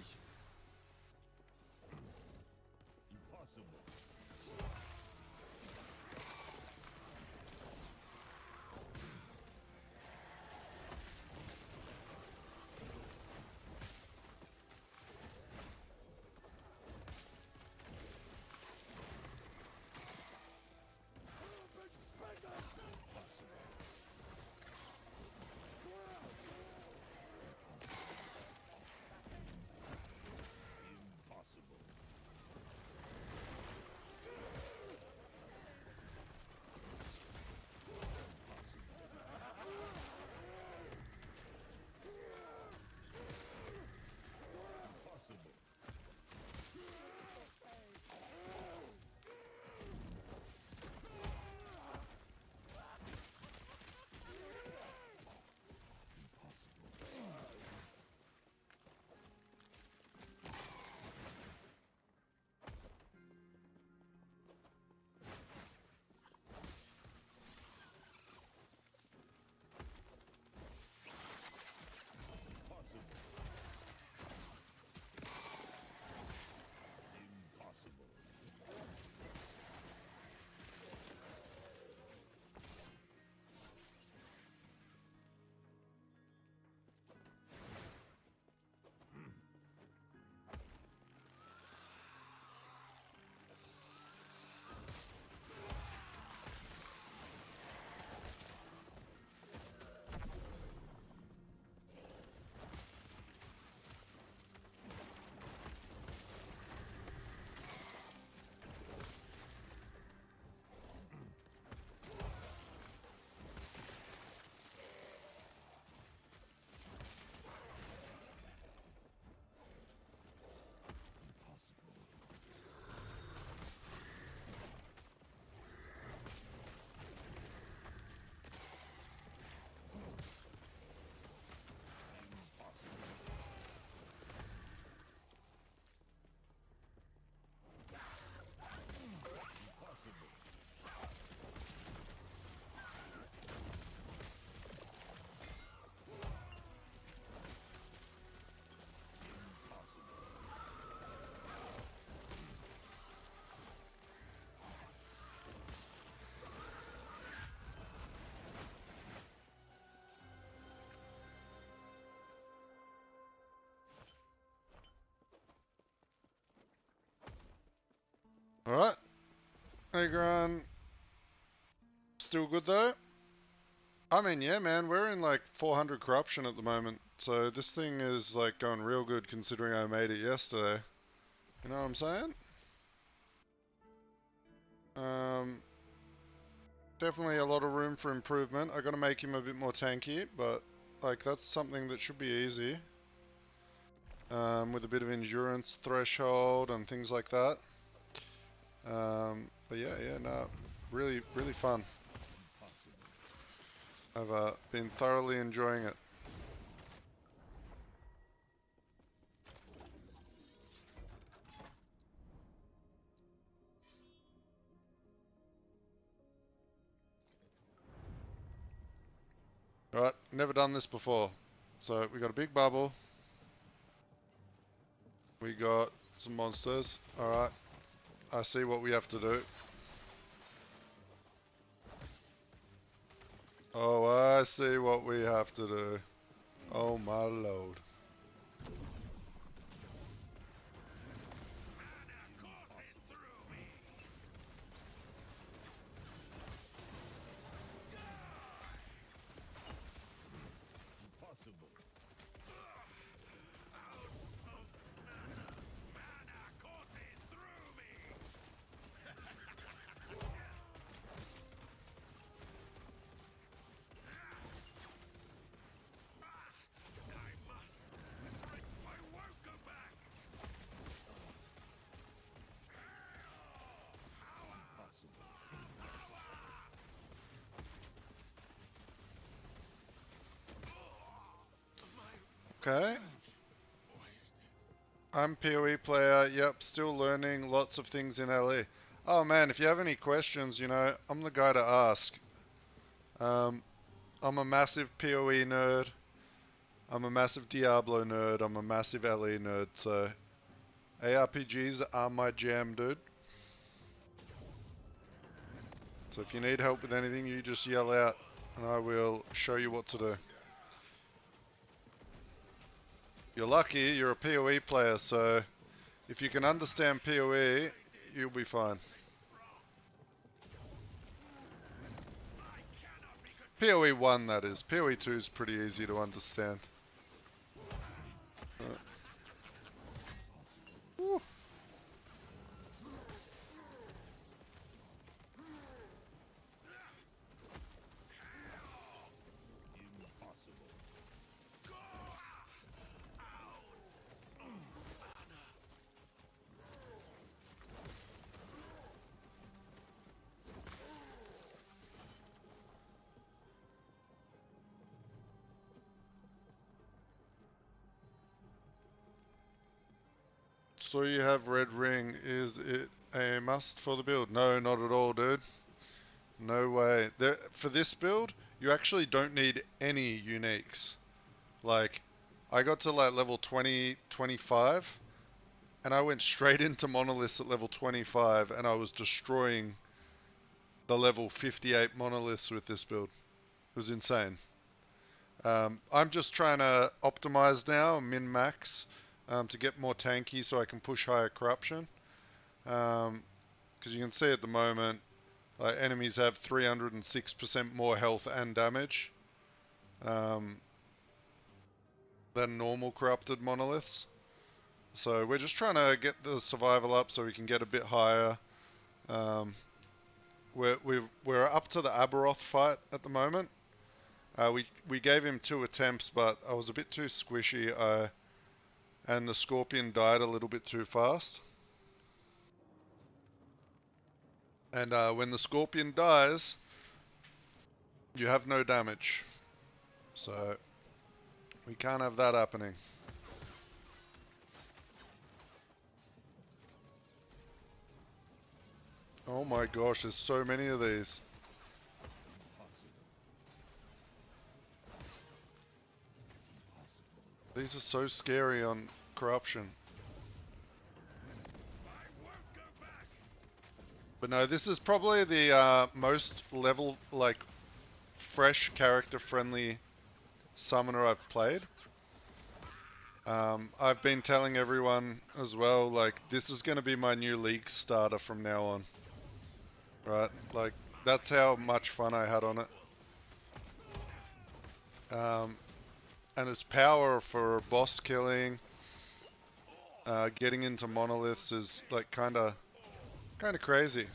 Alright. Hey, Grun. Still good though? I mean, yeah, man, we're in like 400 corruption at the moment. So this thing is like going real good considering I made it yesterday. You know what I'm saying? Definitely a lot of room for improvement. I gotta make him a bit more tanky, but like that's something that should be easy. With a bit of endurance threshold and things like that. But yeah, no, really, really fun. I've been thoroughly enjoying it. Alright, never done this before. So we got a big bubble. We got some monsters. Alright. I see what we have to do. Oh, I see what we have to do. Oh my lord. Okay. I'm PoE player, yep, still learning lots of things in LE. Oh man, if you have any questions, you know, I'm the guy to ask. I'm a massive PoE nerd. I'm a massive Diablo nerd. I'm a massive LE nerd, so ARPGs are my jam, dude. So if you need help with anything, you just yell out and I will show you what to do. You're lucky, you're a PoE player, so if you can understand PoE, you'll be fine. PoE 1, that is. PoE 2 is pretty easy to understand. Woo. So you have red ring. Is it a must for the build? No, not at all, dude. No way. For this build, you actually don't need any uniques. Like, I got to like level 20, 25, and I went straight into monoliths at level 25, and I was destroying the level 58 monoliths with this build. It was insane. I'm just trying to optimize now, min-max, to get more tanky so I can push higher corruption. Because you can see at the moment, enemies have 306% more health and damage than normal corrupted monoliths. So we're just trying to get the survival up so we can get a bit higher. We're up to the Aberoth fight at the moment. We gave him 2 attempts, but I was a bit too squishy, and the Scorpion died a little bit too fast. And when the Scorpion dies, you have no damage. So we can't have that happening. Oh my gosh, there's so many of these. These are so scary on corruption. But no, this is probably the most level, like, fresh, character-friendly summoner I've played. I've been telling everyone as well, like, this is going to be my new league starter from now on. Right? Like, that's how much fun I had on it. And its power for boss killing, getting into monoliths is, like, kind of crazy.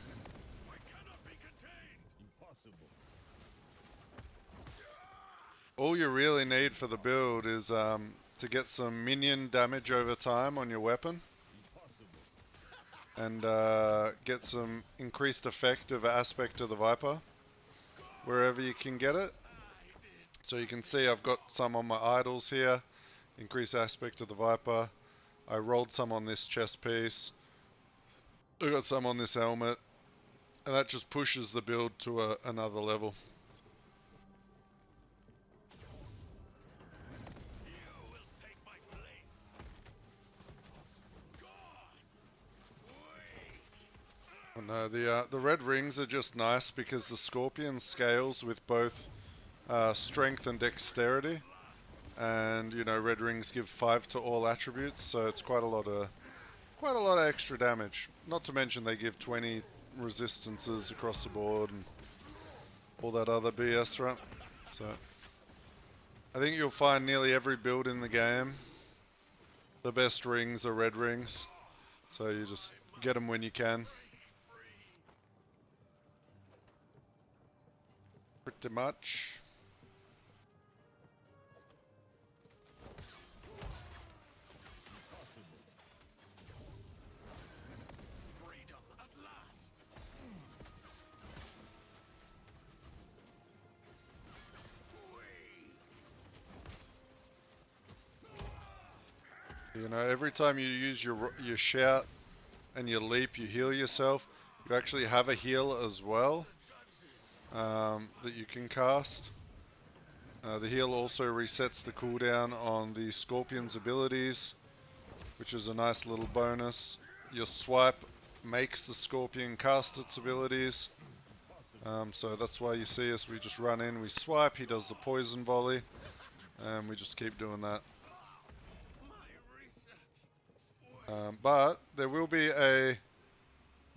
All you really need for the build is to get some minion damage over time on your weapon, and get some increased effect of Aspect of the Viper wherever you can get it. So you can see I've got some on my idols here. Increase Aspect of the Viper. I rolled some on this chest piece. I got some on this helmet, and that just pushes the build to another level. No, the red rings are just nice because the scorpion scales with both strength and dexterity, and you know red rings give 5 to all attributes, so it's quite a lot of extra damage. Not to mention they give 20 resistances across the board and all that other BS, right? So I think you'll find nearly every build in the game, the best rings are red rings, so you just get them when you can. Pretty much. Freedom at last. You know, every time you use your shout and your leap, you heal yourself. You actually have a heal as well that you can cast. The heal also resets the cooldown on the Scorpion's abilities, which is a nice little bonus. Your swipe makes the Scorpion cast its abilities. So that's why you see us, we just run in, we swipe, he does the poison volley, and we just keep doing that. But there will be a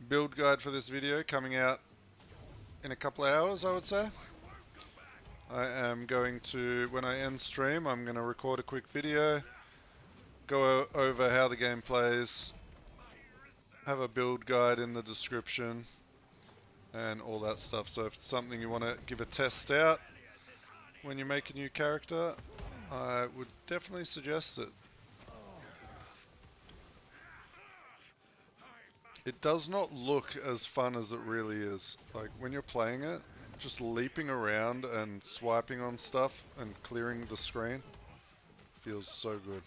build guide for this video coming out in a couple of hours, I would say. I am going to, when I end stream, I'm going to record a quick video, go over how the game plays, have a build guide in the description, and all that stuff. So if it's something you want to give a test out when you make a new character, I would definitely suggest it. It does not look as fun as it really is. Like when you're playing it, just leaping around and swiping on stuff and clearing the screen feels so good.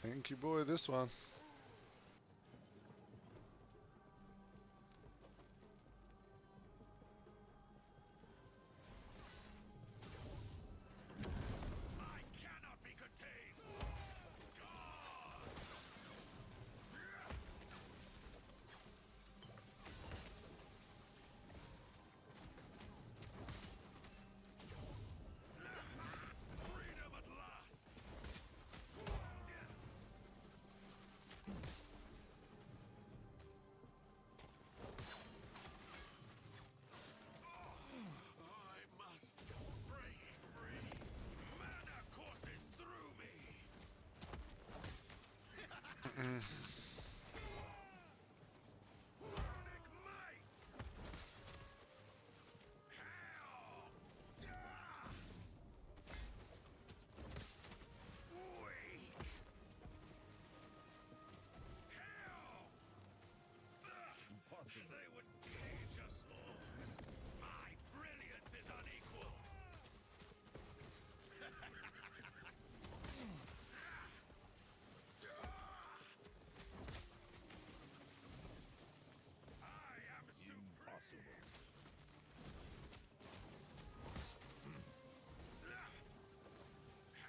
Thank you, boy, this one.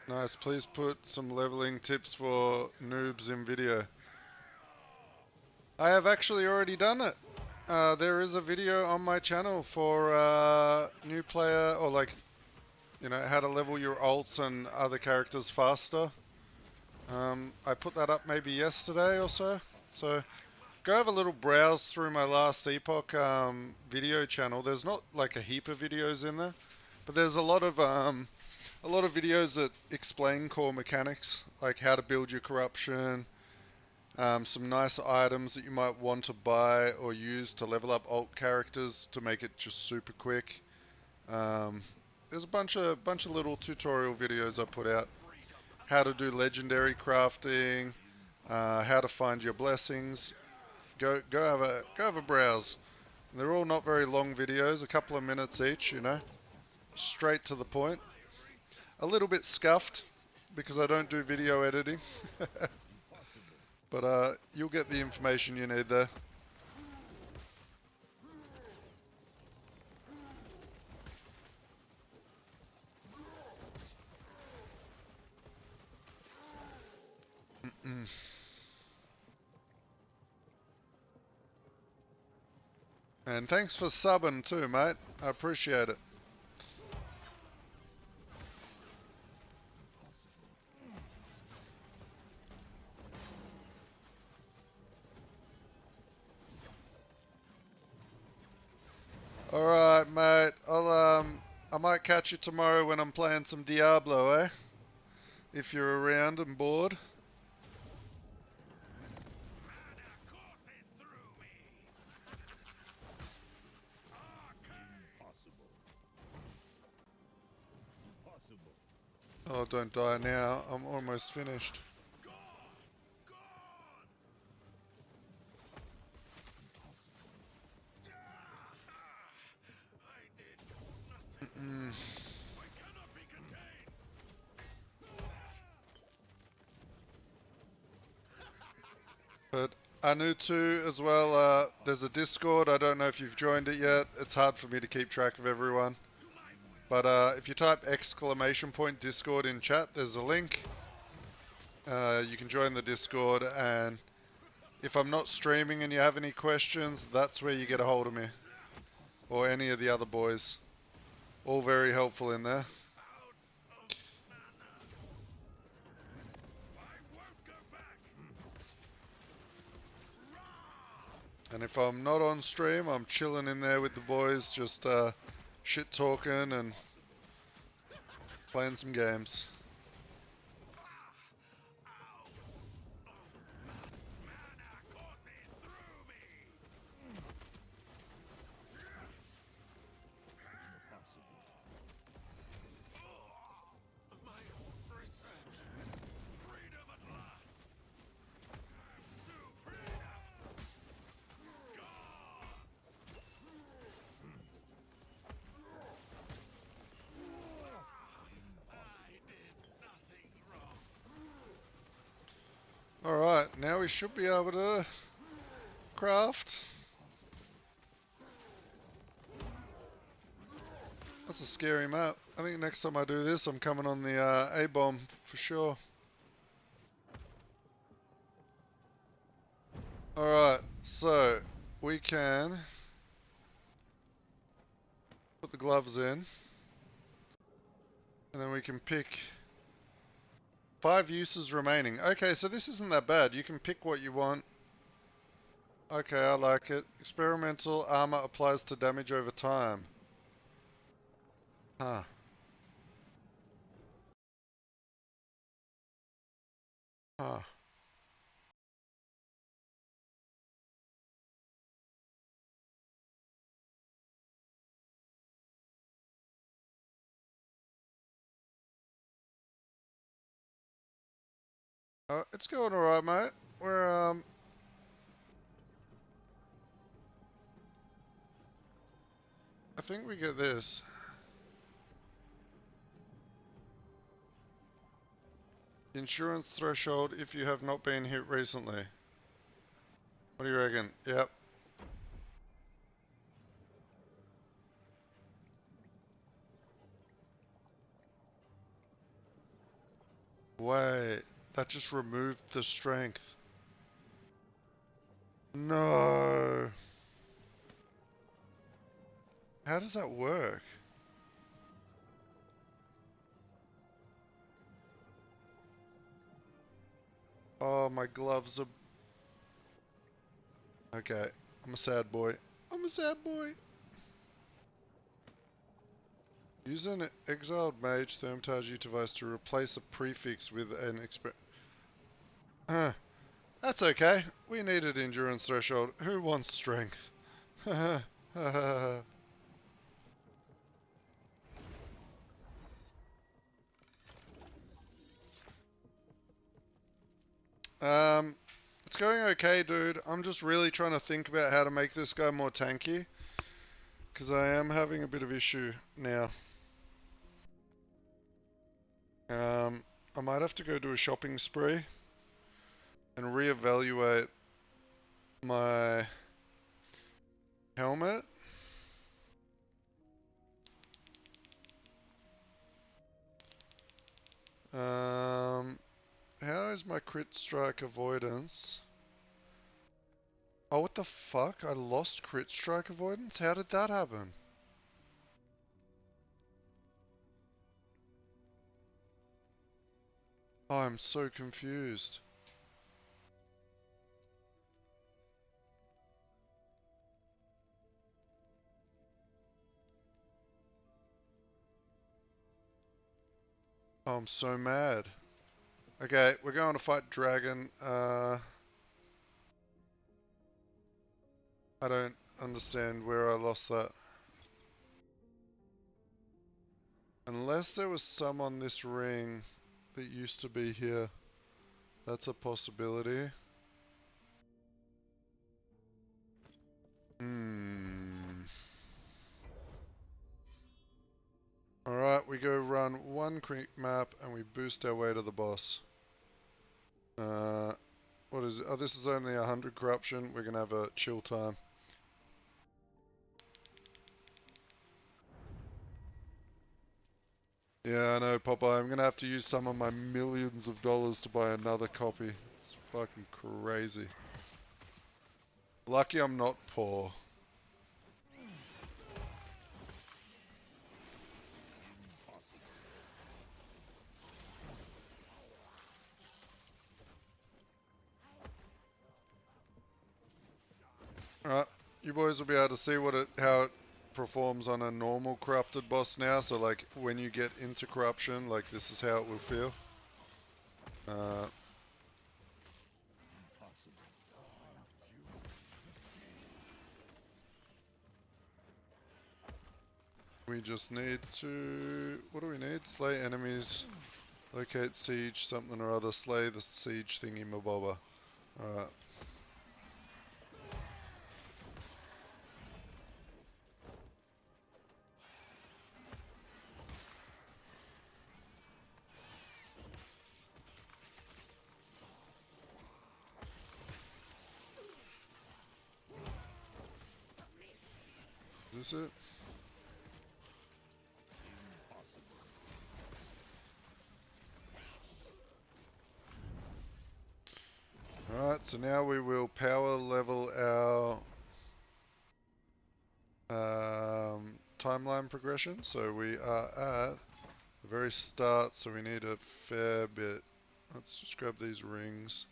Nice, please put some leveling tips for noobs in video. I have actually already done it. There is a video on my channel for new player, or like, you know, how to level your ults and other characters faster. I put that up maybe yesterday or so. So go have a little browse through my Last Epoch video channel. There's not like a heap of videos in there, but there's a lot of videos that explain core mechanics, like how to build your corruption, some nice items that you might want to buy or use to level up alt characters to make it just super quick. There's a bunch of little tutorial videos I put out. How to do legendary crafting, how to find your blessings. Go have a browse. They're all not very long videos, a couple of minutes each, you know, straight to the point. a little bit scuffed because I don't do video editing. But you'll get the information you need there. And thanks for subbing too, mate. I appreciate it. Alright, mate. I might catch you tomorrow when I'm playing some Diablo, eh? If you're around and bored. Oh, don't die now. I'm almost finished. But Anu too as well, there's a Discord. I don't know if you've joined it yet. It's hard for me to keep track of everyone. But if you type !Discord in chat, there's a link. You can join the Discord, and if I'm not streaming and you have any questions, that's where you get a hold of me. Or any of the other boys. All very helpful in there. And if I'm not on stream, I'm chilling in there with the boys, just shit talking and playing some games. Alright, now we should be able to craft. That's a scary map. I think next time I do this, I'm coming on the A-bomb for sure. Alright, so we can put the gloves in. And then we can pick 5 uses remaining. Okay, so this isn't that bad. You can pick what you want. Okay, I like it. Experimental armor applies to damage over time. Huh. Huh. It's going alright, mate. We're, I think we get this. Insurance threshold if you have not been hit recently. What do you reckon? Yep. Wait, that just removed the strength. No. How does that work? Oh, my gloves are... Okay, I'm a sad boy. I'm a sad boy. Use an exiled mage thermatage device to replace a prefix with an That's okay. We needed endurance threshold. Who wants strength? It's going okay, dude. I'm just really trying to think about how to make this guy more tanky. Because I am having a bit of issue now. I might have to go do a shopping spree and reevaluate my helmet. How is my crit strike avoidance? Oh, what the fuck? I lost crit strike avoidance? How did that happen? Oh, I'm so confused. Oh, I'm so mad. Okay, we're going to fight Dragon. I don't understand where I lost that. Unless there was some on this ring that used to be here. That's a possibility. Alright, we go run one quick map and we boost our way to the boss. What is it? Oh, this is only 100 corruption. We're gonna have a chill time. Yeah, I know, Popeye. I'm gonna have to use some of my millions of dollars to buy another copy. It's fucking crazy. Lucky I'm not poor. Alright, you boys will be able to see how it performs on a normal corrupted boss now. So like when you get into corruption, like this is how it will feel. We just need to, what do we need? Slay enemies, locate siege, something or other, slay the siege thingy mabobba. Alright. Is this it? Alright, so now we will power level our timeline progression. So we are at the very start, so we need a fair bit. Let's just grab these rings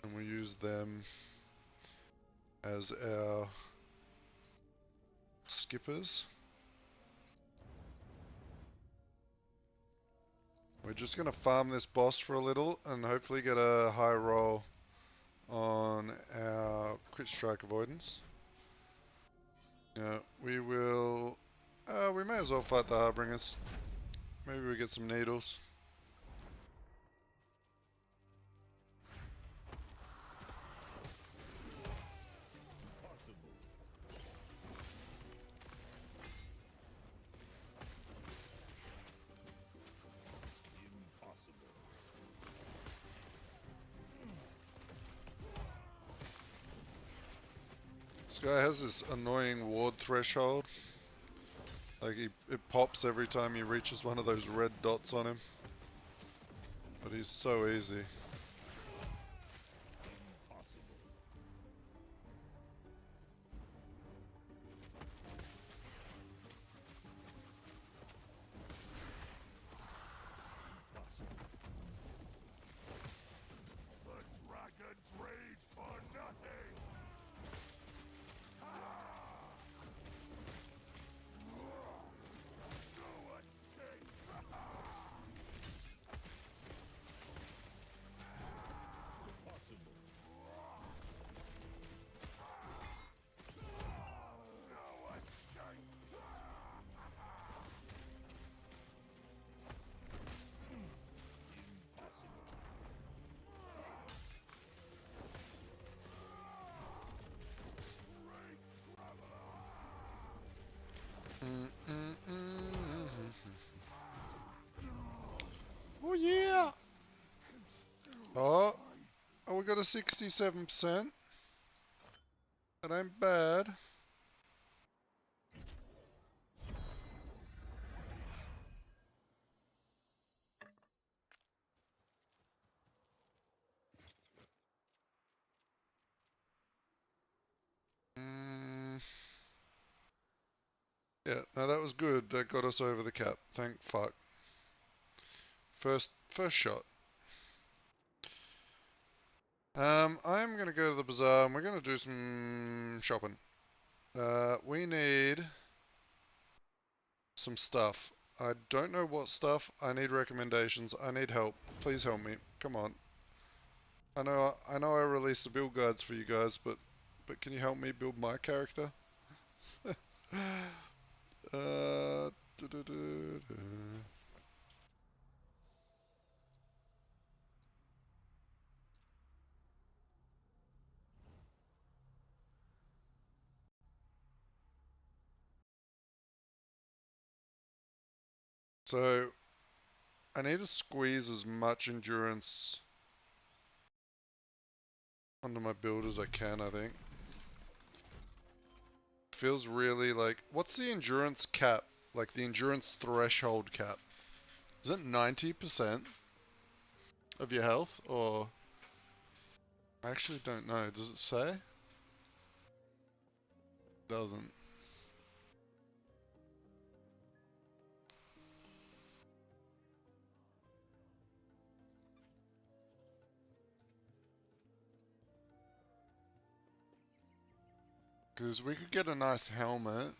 and we'll use them as our skippers. We're just going to farm this boss for a little and hopefully get a high roll on our crit strike avoidance. Yeah, we will... we may as well fight the Harbingers. Maybe we get some needles. This guy has this annoying ward threshold. Like it pops every time he reaches one of those red dots on him. But he's so easy. 67%. That ain't bad. Yeah, no, that was good. That got us over the cap. Thank fuck. First shot. I'm gonna go to the bazaar and we're gonna do some shopping. We need some stuff. I don't know what stuff. I need recommendations. I need help. Please help me. Come on. I know I released the build guides for you guys, but can you help me build my character? uh, du -du -du -du. So I need to squeeze as much endurance onto my build as I can, I think. Feels really like... What's the endurance cap? Like the endurance threshold cap? Is it 90% of your health? Or... I actually don't know. Does it say? Doesn't. Because we could get a nice helmet.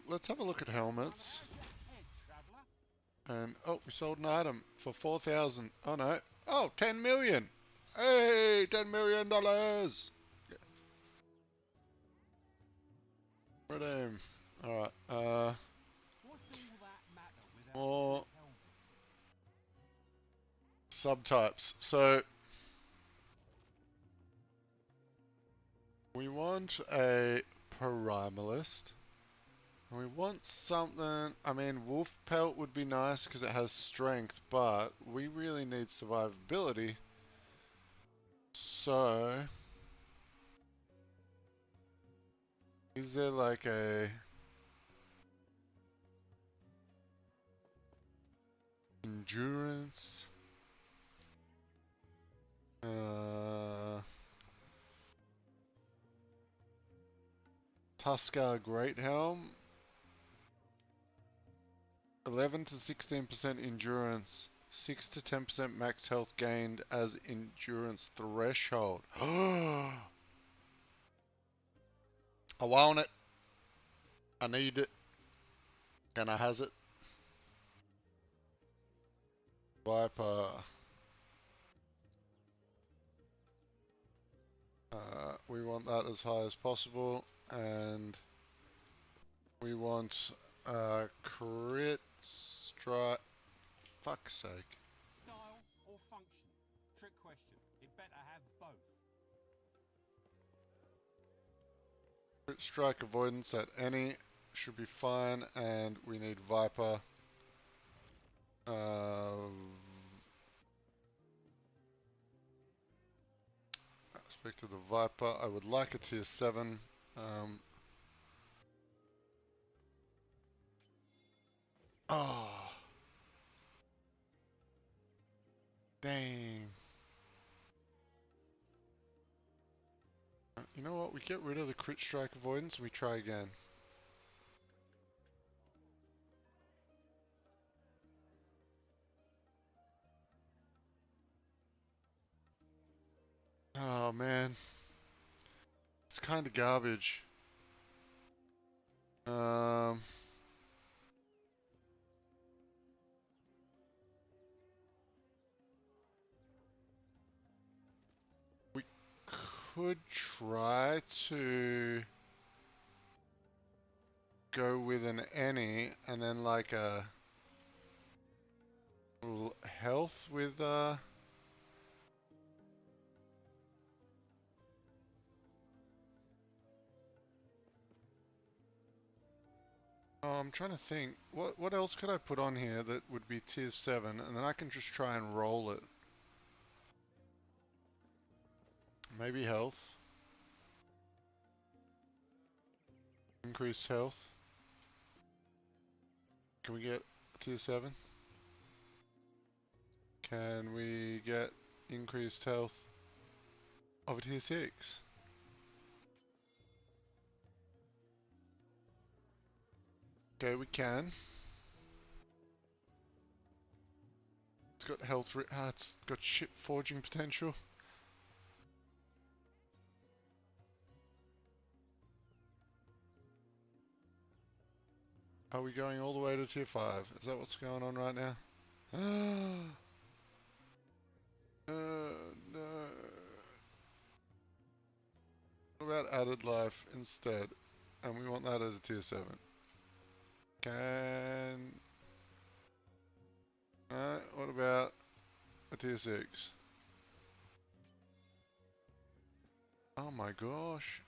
Let's have a look at helmets. And, oh, we sold an item for 4,000. Oh no. Oh, 10 million! Hey, $10 million! Redeem. Alright, more subtypes. So, we want a Primalist. We want something, I mean, Wolf Pelt would be nice because it has strength, but we really need survivability. So, is there like a endurance? Tuskar Great Helm? 11 to 16% endurance, 6 to 10% max health gained as endurance threshold. I want it. I need it. Can I has it? Viper. We want that as high as possible, and we want crit strike. Fuck's sake. Style or function? Trick question. It better have both. Crit strike avoidance at any should be fine, and we need Viper. Aspect of the Viper. I would like a tier 7. Oh. Dang. You know what? We get rid of the crit strike avoidance and we try again. Oh man. It's kind of garbage. We could try to go with an any and then like a health with Oh, I'm trying to think. What else could I put on here that would be tier 7, and then I can just try and roll it. Maybe health. Increased health. Can we get tier 7? Can we get increased health of a tier 6? Okay, we can. It's got health, it's got ship forging potential. Are we going all the way to tier 5? Is that what's going on right now? No. What about added life instead? And we want that at a tier 7. Can... No, what about a tier 6? Oh my gosh.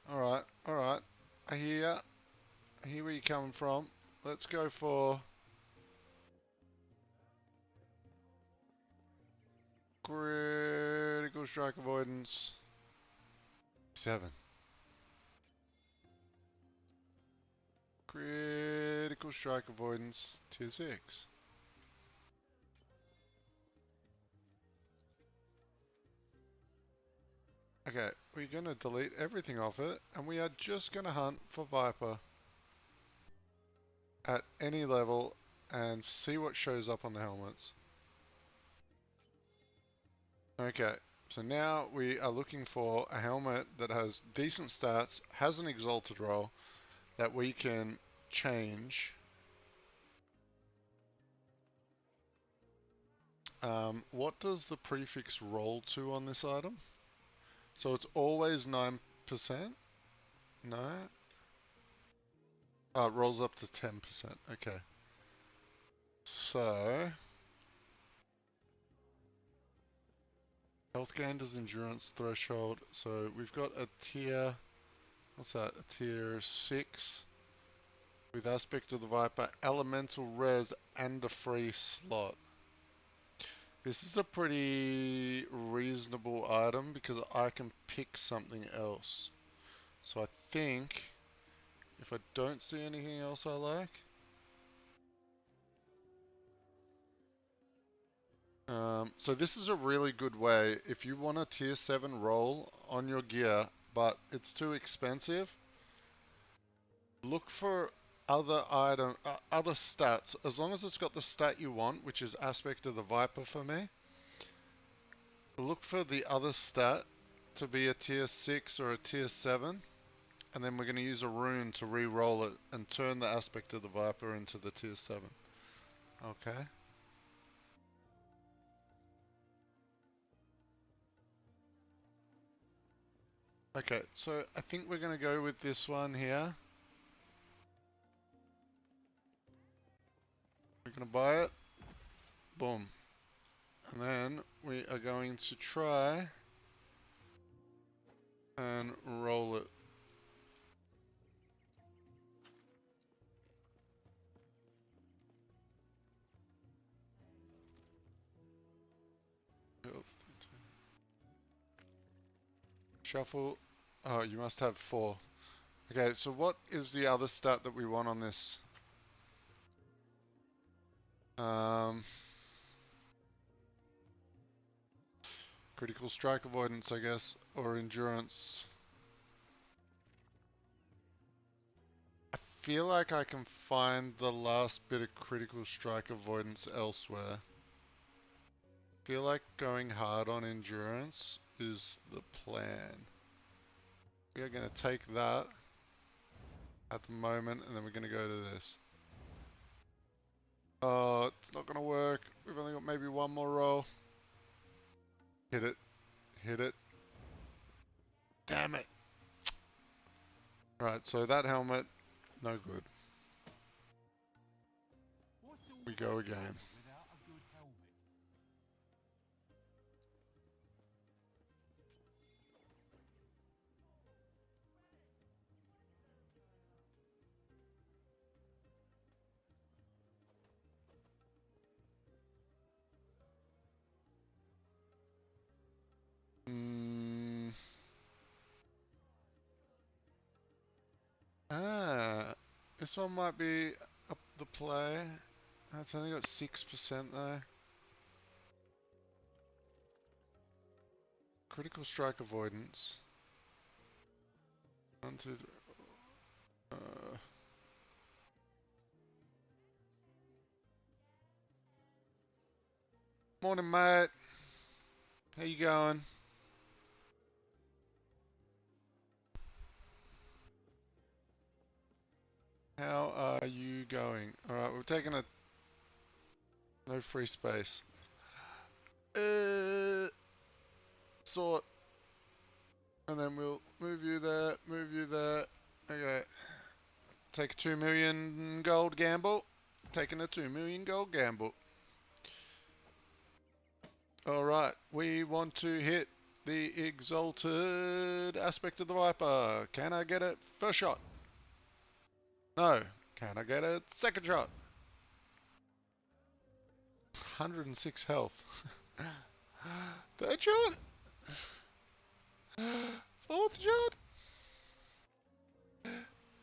Alright, alright. I hear where you're coming from. Let's go for... Critical strike avoidance. 7. Critical strike avoidance, tier 6. Okay, we're gonna delete everything off it, and we are just gonna hunt for Viper at any level and see what shows up on the helmets. Okay, so now we are looking for a helmet that has decent stats, has an exalted roll that we can change. What does the prefix roll to on this item? So it's always 9%? No? Oh, it rolls up to 10%. Okay. So... health gain does endurance threshold. So we've got a tier... what's that? A tier 6. With aspect of the Viper, elemental res, and a free slot. This is a pretty reasonable item because I can pick something else. So I think if I don't see anything else I like, so this is a really good way if you want a tier 7 roll on your gear but it's too expensive. Look for other other stats. As long as it's got the stat you want, which is aspect of the Viper for me, look for the other stat to be a tier 6 or a tier 7, and then we're going to use a rune to re-roll it and turn the aspect of the Viper into the tier 7. Okay. Okay, so I think we're going to go with this one here. We're going to buy it. Boom. And then we are going to try and roll it. Shuffle. Oh, you must have 4. Okay, so what is the other stat that we want on this? Critical strike avoidance, I guess, or endurance. I feel like I can find the last bit of critical strike avoidance elsewhere. I feel like going hard on endurance is the plan. We are going to take that at the moment, and then we're going to go to this. Oh, it's not going to work. We've only got maybe one more roll. Hit it. Hit it. Damn it. Right, so that helmet, no good. What's all We go again. without a good helmet? Ah, this one might be up the play. It's only got 6% though. Critical strike avoidance. 1, 2, 3. Morning, mate. How you going? How are you going? Alright, we're taking a... No free space. Sort. And then we'll move you there, move you there. Okay. Take a 2 million gold gamble. Taking a 2 million gold gamble. Alright, we want to hit the exalted aspect of the Viper. Can I get it first shot? No. Can I get it second shot? 106 health. Third shot? Fourth shot?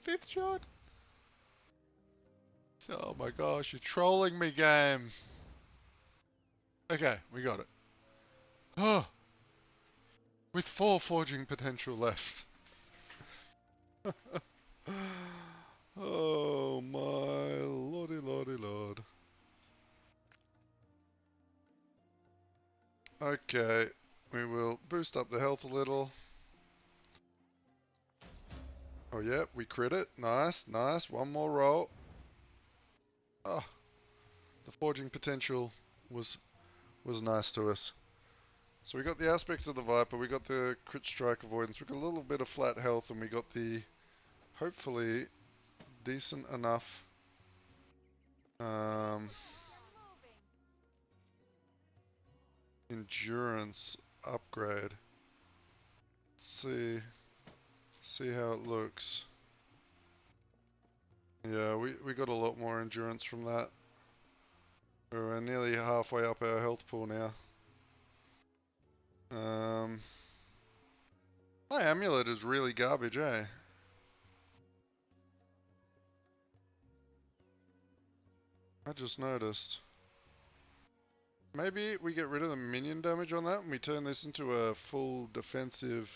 Fifth shot? Oh my gosh, you're trolling me, game. Okay, we got it. Oh, with 4 forging potential left. Oh my lordy lordy lord. Okay, we will boost up the health a little. Oh yeah, we crit it. Nice, nice. One more roll. Oh, the forging potential was nice to us. So we got the aspect of the Viper, we got the crit strike avoidance, we got a little bit of flat health, and we got the, hopefully, decent enough endurance upgrade. Let's see how it looks. Yeah, we got a lot more endurance from that. We're nearly halfway up our health pool now. My amulet is really garbage, eh? I just noticed. Maybe we get rid of the minion damage on that and we turn this into a full defensive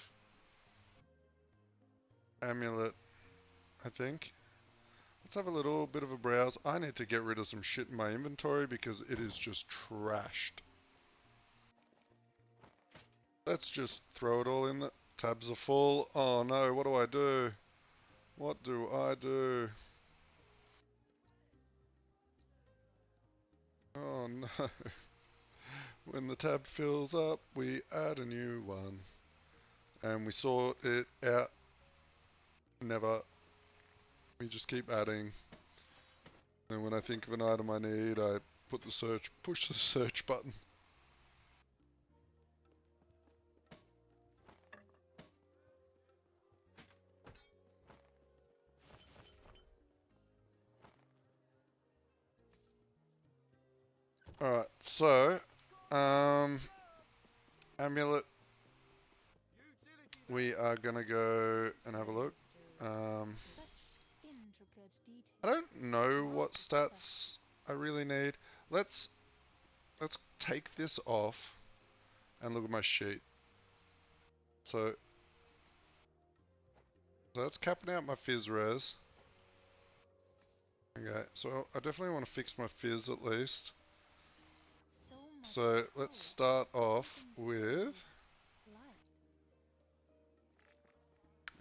amulet, I think. Let's have a little bit of a browse. I need to get rid of some shit in my inventory because it is just trashed. Let's just throw it all in. The tabs are full. Oh no, what do I do? What do I do? Oh no. When the tab fills up, we add a new one. And we sort it out. Never. We just keep adding. And when I think of an item I need, I push the search button. Alright, so, amulet, we are gonna go and have a look. I don't know what stats I really need. Let's take this off and look at my sheet. So that's capping out my fizz res. Okay, so I definitely want to fix my fizz at least. So let's start off with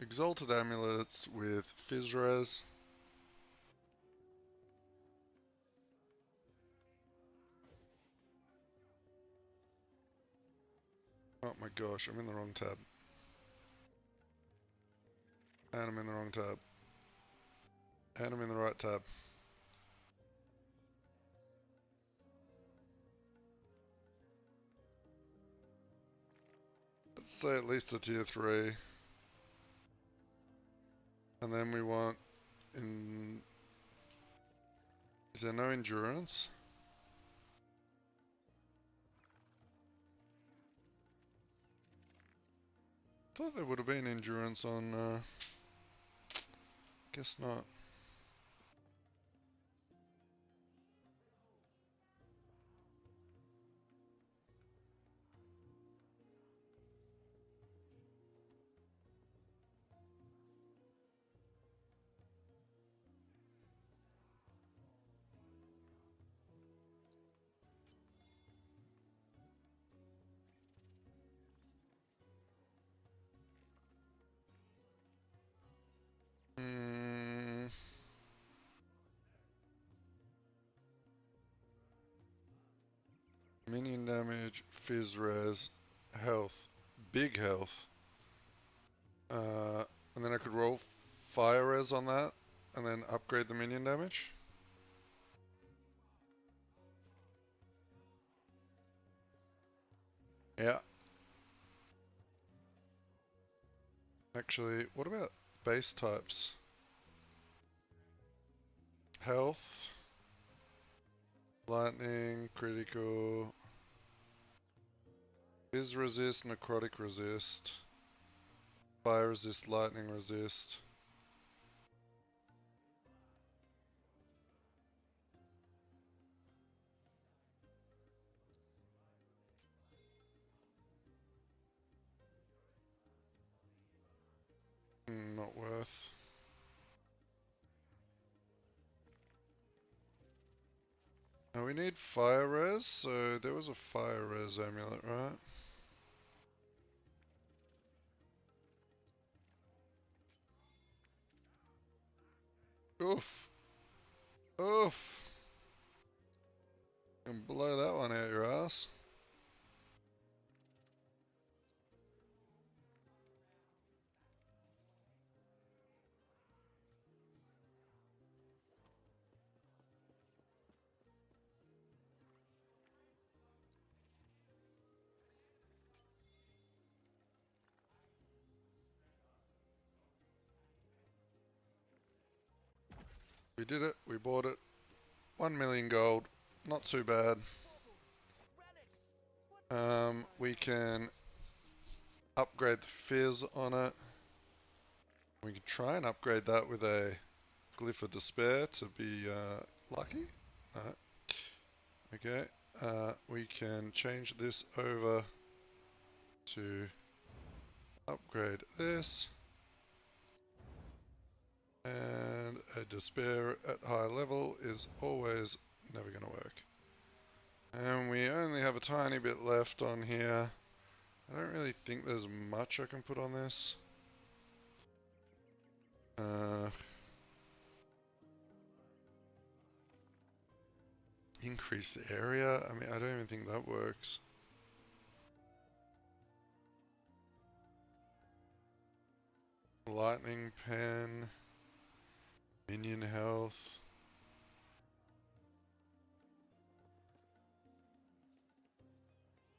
Exalted Amulets with Fizz Res. Oh my gosh, I'm in the wrong tab. And I'm in the wrong tab. And I'm in the right tab. Let's say at least a tier 3. And then we want is there no endurance? Thought there would have been endurance on Guess not. Minion damage, fizz res, health, big health. And then I could roll fire res on that and then upgrade the minion damage. Yeah. Actually, what about base types? Health, lightning, critical, fizz resist, necrotic resist, fire resist, lightning resist. Not worth. Now we need fire res, so there was a fire res amulet, right? Oof. Oof. And blow that one out your ass. We did it. We bought it. 1 million gold. Not too bad. We can upgrade the fizz on it. We can try and upgrade that with a glyph of despair to be lucky. No. Okay. We can change this over to upgrade this. And a despair at high level is always never going to work. And we only have a tiny bit left on here. I don't really think there's much I can put on this. Increase the area? I mean, I don't even think that works. Lightning pen. Minion health.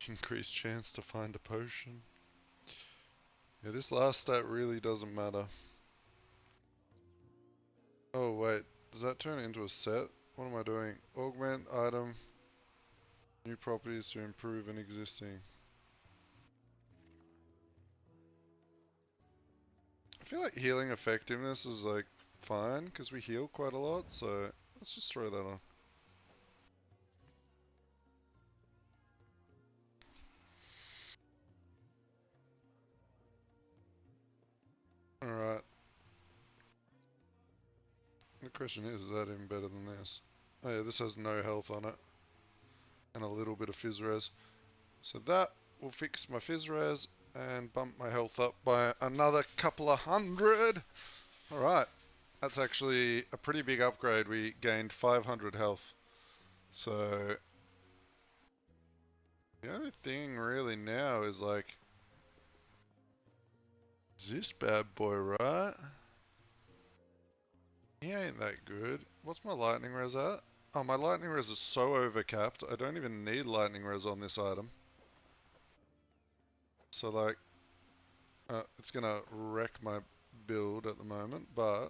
Increased chance to find a potion. Yeah, this last stat really doesn't matter. Oh wait, does that turn into a set? What am I doing? Augment item. New properties to improve an existing. I feel like healing effectiveness is like fine because we heal quite a lot, so let's just throw that on. Alright. The question is that even better than this? Oh yeah, this has no health on it. And a little bit of fizz res. So that will fix my fizz res and bump my health up by another couple of hundred. Alright. That's actually a pretty big upgrade. We gained 500 health. So the only thing really now is like this bad boy, right? He ain't that good. What's my lightning res at? Oh, my lightning res is so overcapped. I don't even need lightning res on this item. So like, it's gonna wreck my build at the moment, but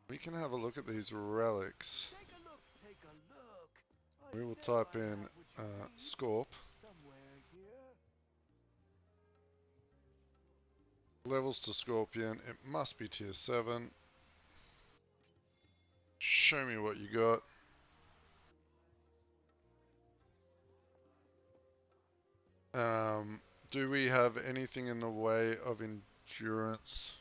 we can have a look at these relics. We will type in Scorp. Levels to Scorpion. It must be tier 7. Show me what you got. Do we have anything in the way of endurance?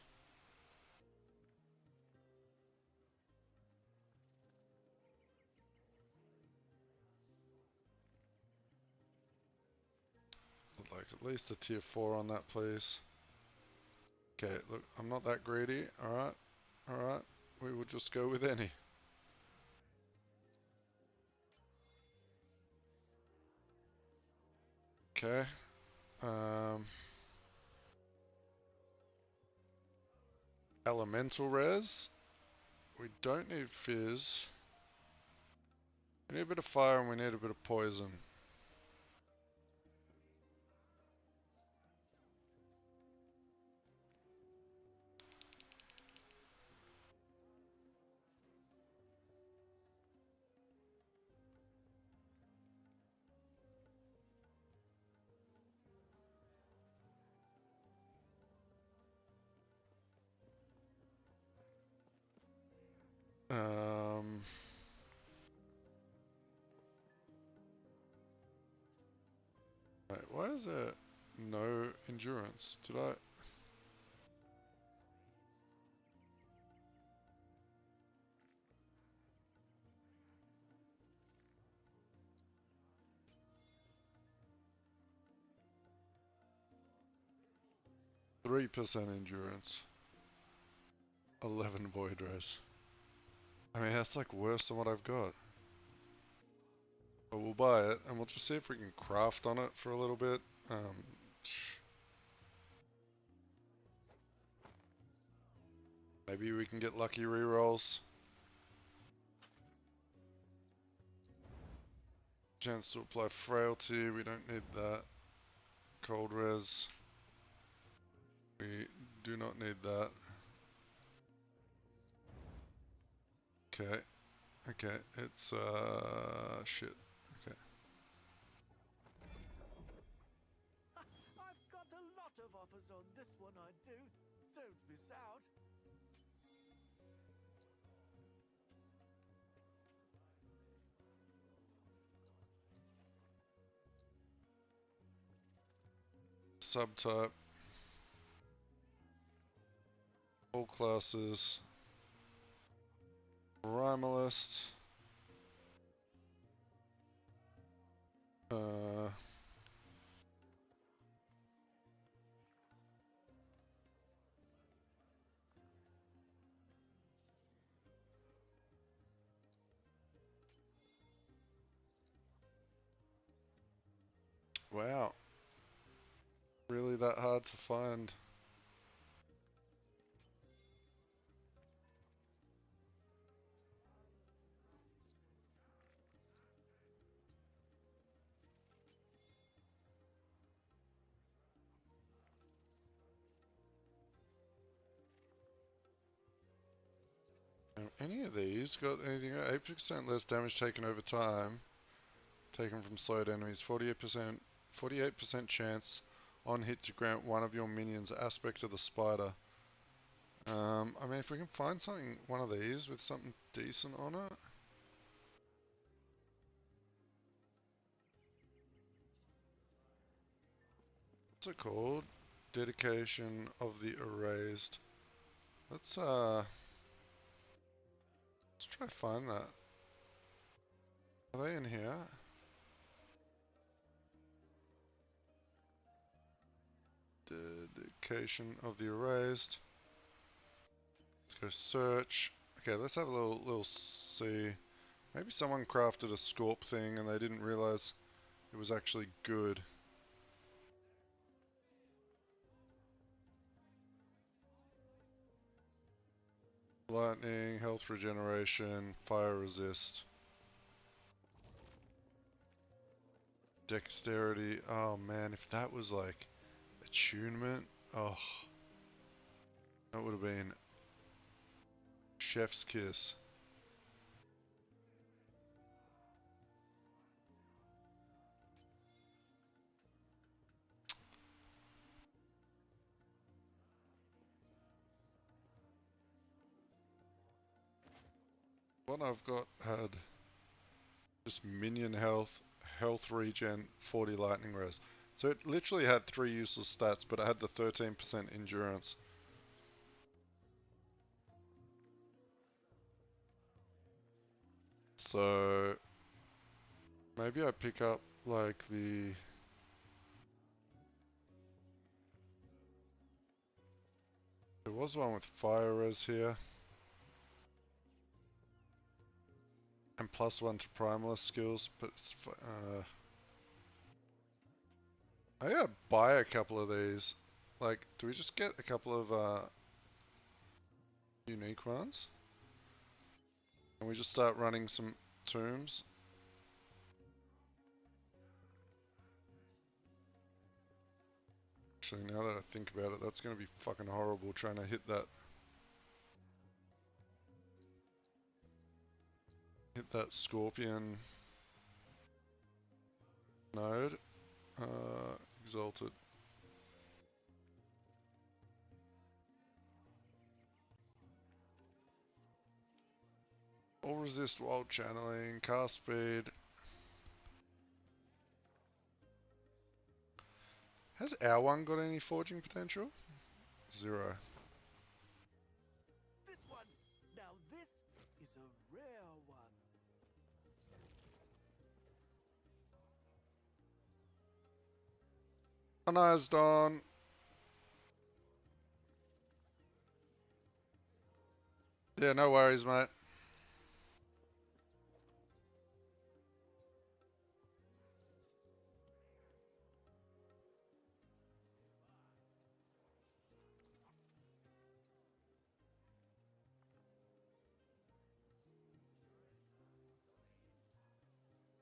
I'd like at least a tier 4 on that, please. Okay, look, I'm not that greedy. Alright, alright. We will just go with any. Okay. Elemental res. We don't need fizz. We need a bit of fire and we need a bit of poison. Wait, why is there no endurance? Did I? %3 endurance. 11 void res. I mean, that's like worse than what I've got. But we'll buy it, and we'll just see if we can craft on it for a little bit. Maybe we can get lucky rerolls. Chance to apply frailty, we don't need that. Cold res. We do not need that. Okay. Okay, it's shit. Okay. I've got a lot of offers on this one, I do. Don't miss out. Subtype. All classes. Primalist. Wow. Really that hard to find? Any of these got anything? 8% less damage taken over time. Taken from slowed enemies. 48% chance on hit to grant one of your minions aspect of the spider. I mean, if we can find something, one of these with something decent on it. What's it called? Dedication of the Erased. Let's try to find that. Are they in here? Dedication of the Erased. Let's go search. Okay, let's have a little see. Maybe someone crafted a Scorp thing and they didn't realize it was actually good. Lightning, health regeneration, fire resist. Dexterity. Oh man, if that was like attunement, oh, that would have been chef's kiss. One I've got had just minion health, health regen, 40 lightning res. So it literally had 3 useless stats, but it had the 13% endurance. So maybe I pick up like the... There was one with fire res here. And +1 to primalist skills, but it's... I gotta buy a couple of these. Like, do we just get a couple of unique ones? And we just start running some tombs? Actually, now that I think about it, that's gonna be fucking horrible trying to hit that scorpion node. Exalted. All resist while channeling, cast speed. Has our one got any forging potential? 0. This one! Now this is a rare one. An eyes Dawn. Yeah, no worries, mate.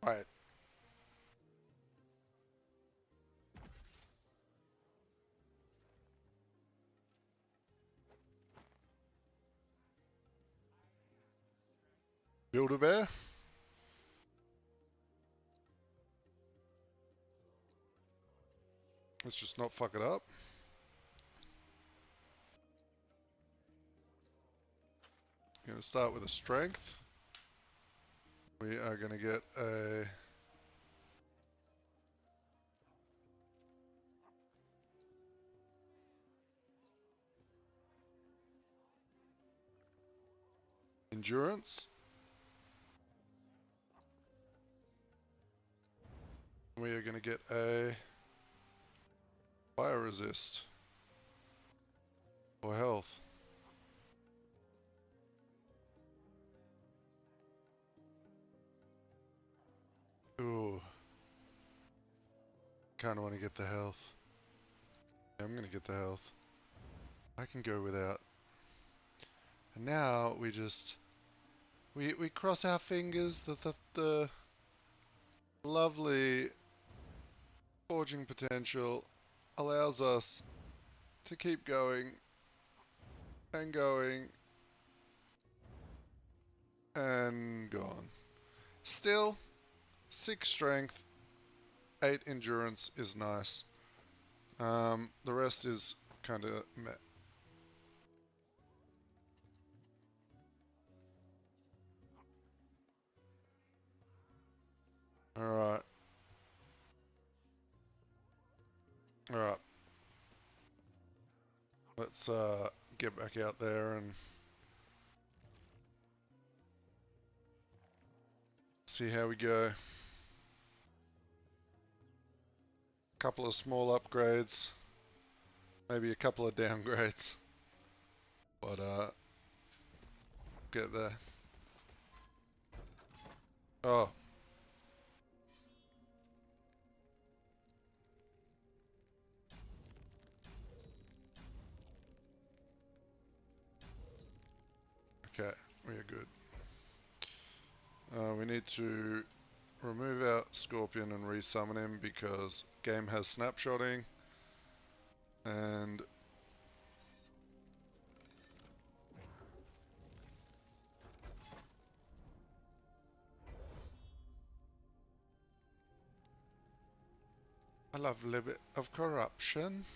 Right. Build-A-Bear. Let's just not fuck it up. Gonna start with a strength. We are gonna get a endurance. We are gonna get a fire resist or health. Ooh. Kinda wanna get the health. Yeah, I'm gonna get the health. I can go without. And now we just we cross our fingers that the lovely forging potential allows us to keep going and going and gone. Still, 6 strength, 8 endurance is nice. The rest is kind of meh. Alright. Alright. Let's get back out there and see how we go. Couple of small upgrades. Maybe a couple of downgrades. But get there. Oh. Okay, we are good. We need to remove our Scorpion and resummon him because game has snapshotting and I love a little bit of corruption.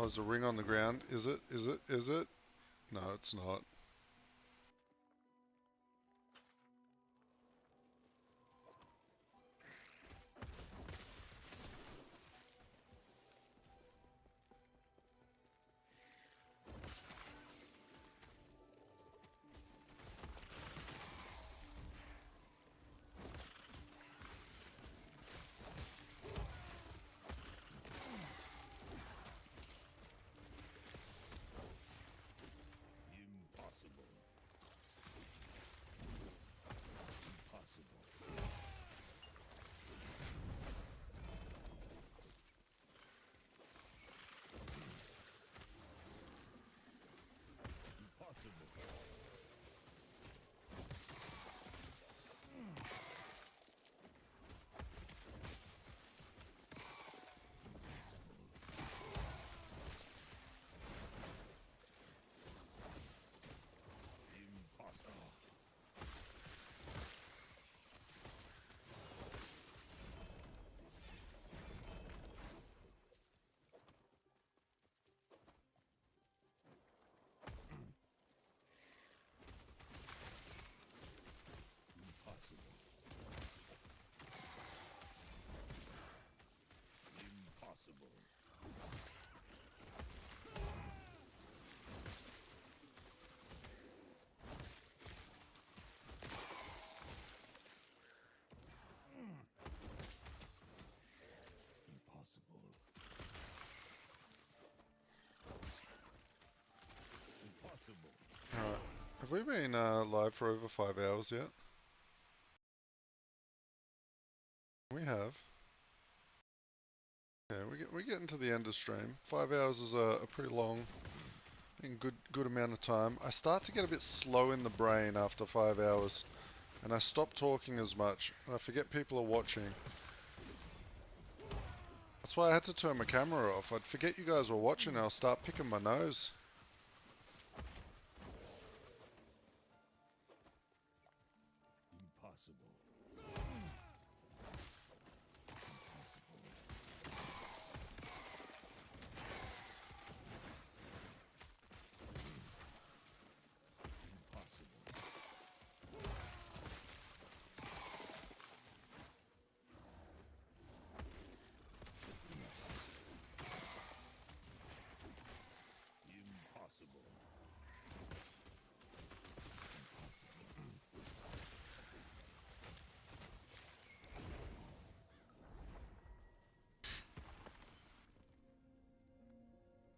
Oh, there's a ring on the ground. Is it? Is it? Is it? No, it's not. Alright. Have we been live for over 5 hours yet? We have. Yeah, we're getting to the end of stream. 5 hours is a pretty long and good amount of time. I start to get a bit slow in the brain after 5 hours, and I stop talking as much, and I forget people are watching. That's why I had to turn my camera off. I'd forget you guys were watching, and I'll start picking my nose.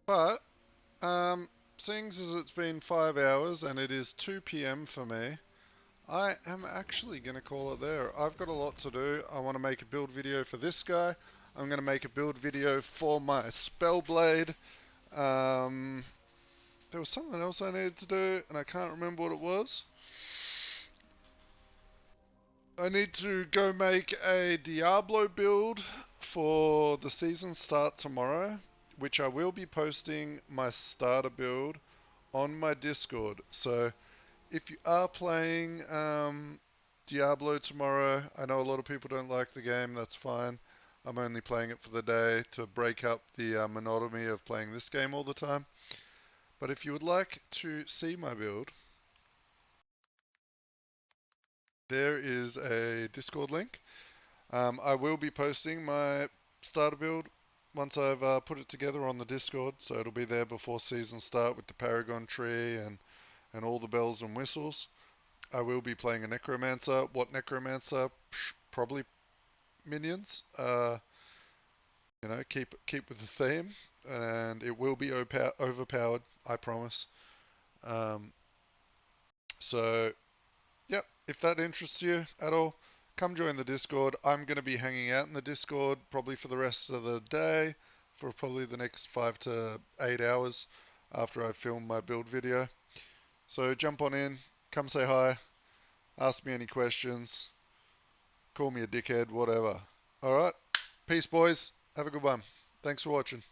But, seeing as it's been 5 hours and it is 2 p.m. for me, I am actually going to call it there. I've got a lot to do. I want to make a build video for this guy. I'm going to make a build video for my Spellblade. There was something else I needed to do, and I can't remember what it was. I need to go make a Diablo build for the season start tomorrow, which I will be posting my starter build on my Discord. So if you are playing Diablo tomorrow, I know a lot of people don't like the game, that's fine. I'm only playing it for the day to break up the monotony of playing this game all the time. But if you would like to see my build, there is a Discord link. I will be posting my starter build once I've put it together on the Discord, so it'll be there before season start with the Paragon tree and all the bells and whistles. I will be playing a Necromancer. What Necromancer? Probably minions. You know, keep with the theme, and it will be overpowered, I promise. So, yep, if that interests you at all, come join the Discord. I'm going to be hanging out in the Discord probably for the rest of the day, for probably the next 5 to 8 hours after I film my build video. So jump on in, come say hi, ask me any questions, call me a dickhead, whatever. Alright, peace boys, have a good one. Thanks for watching.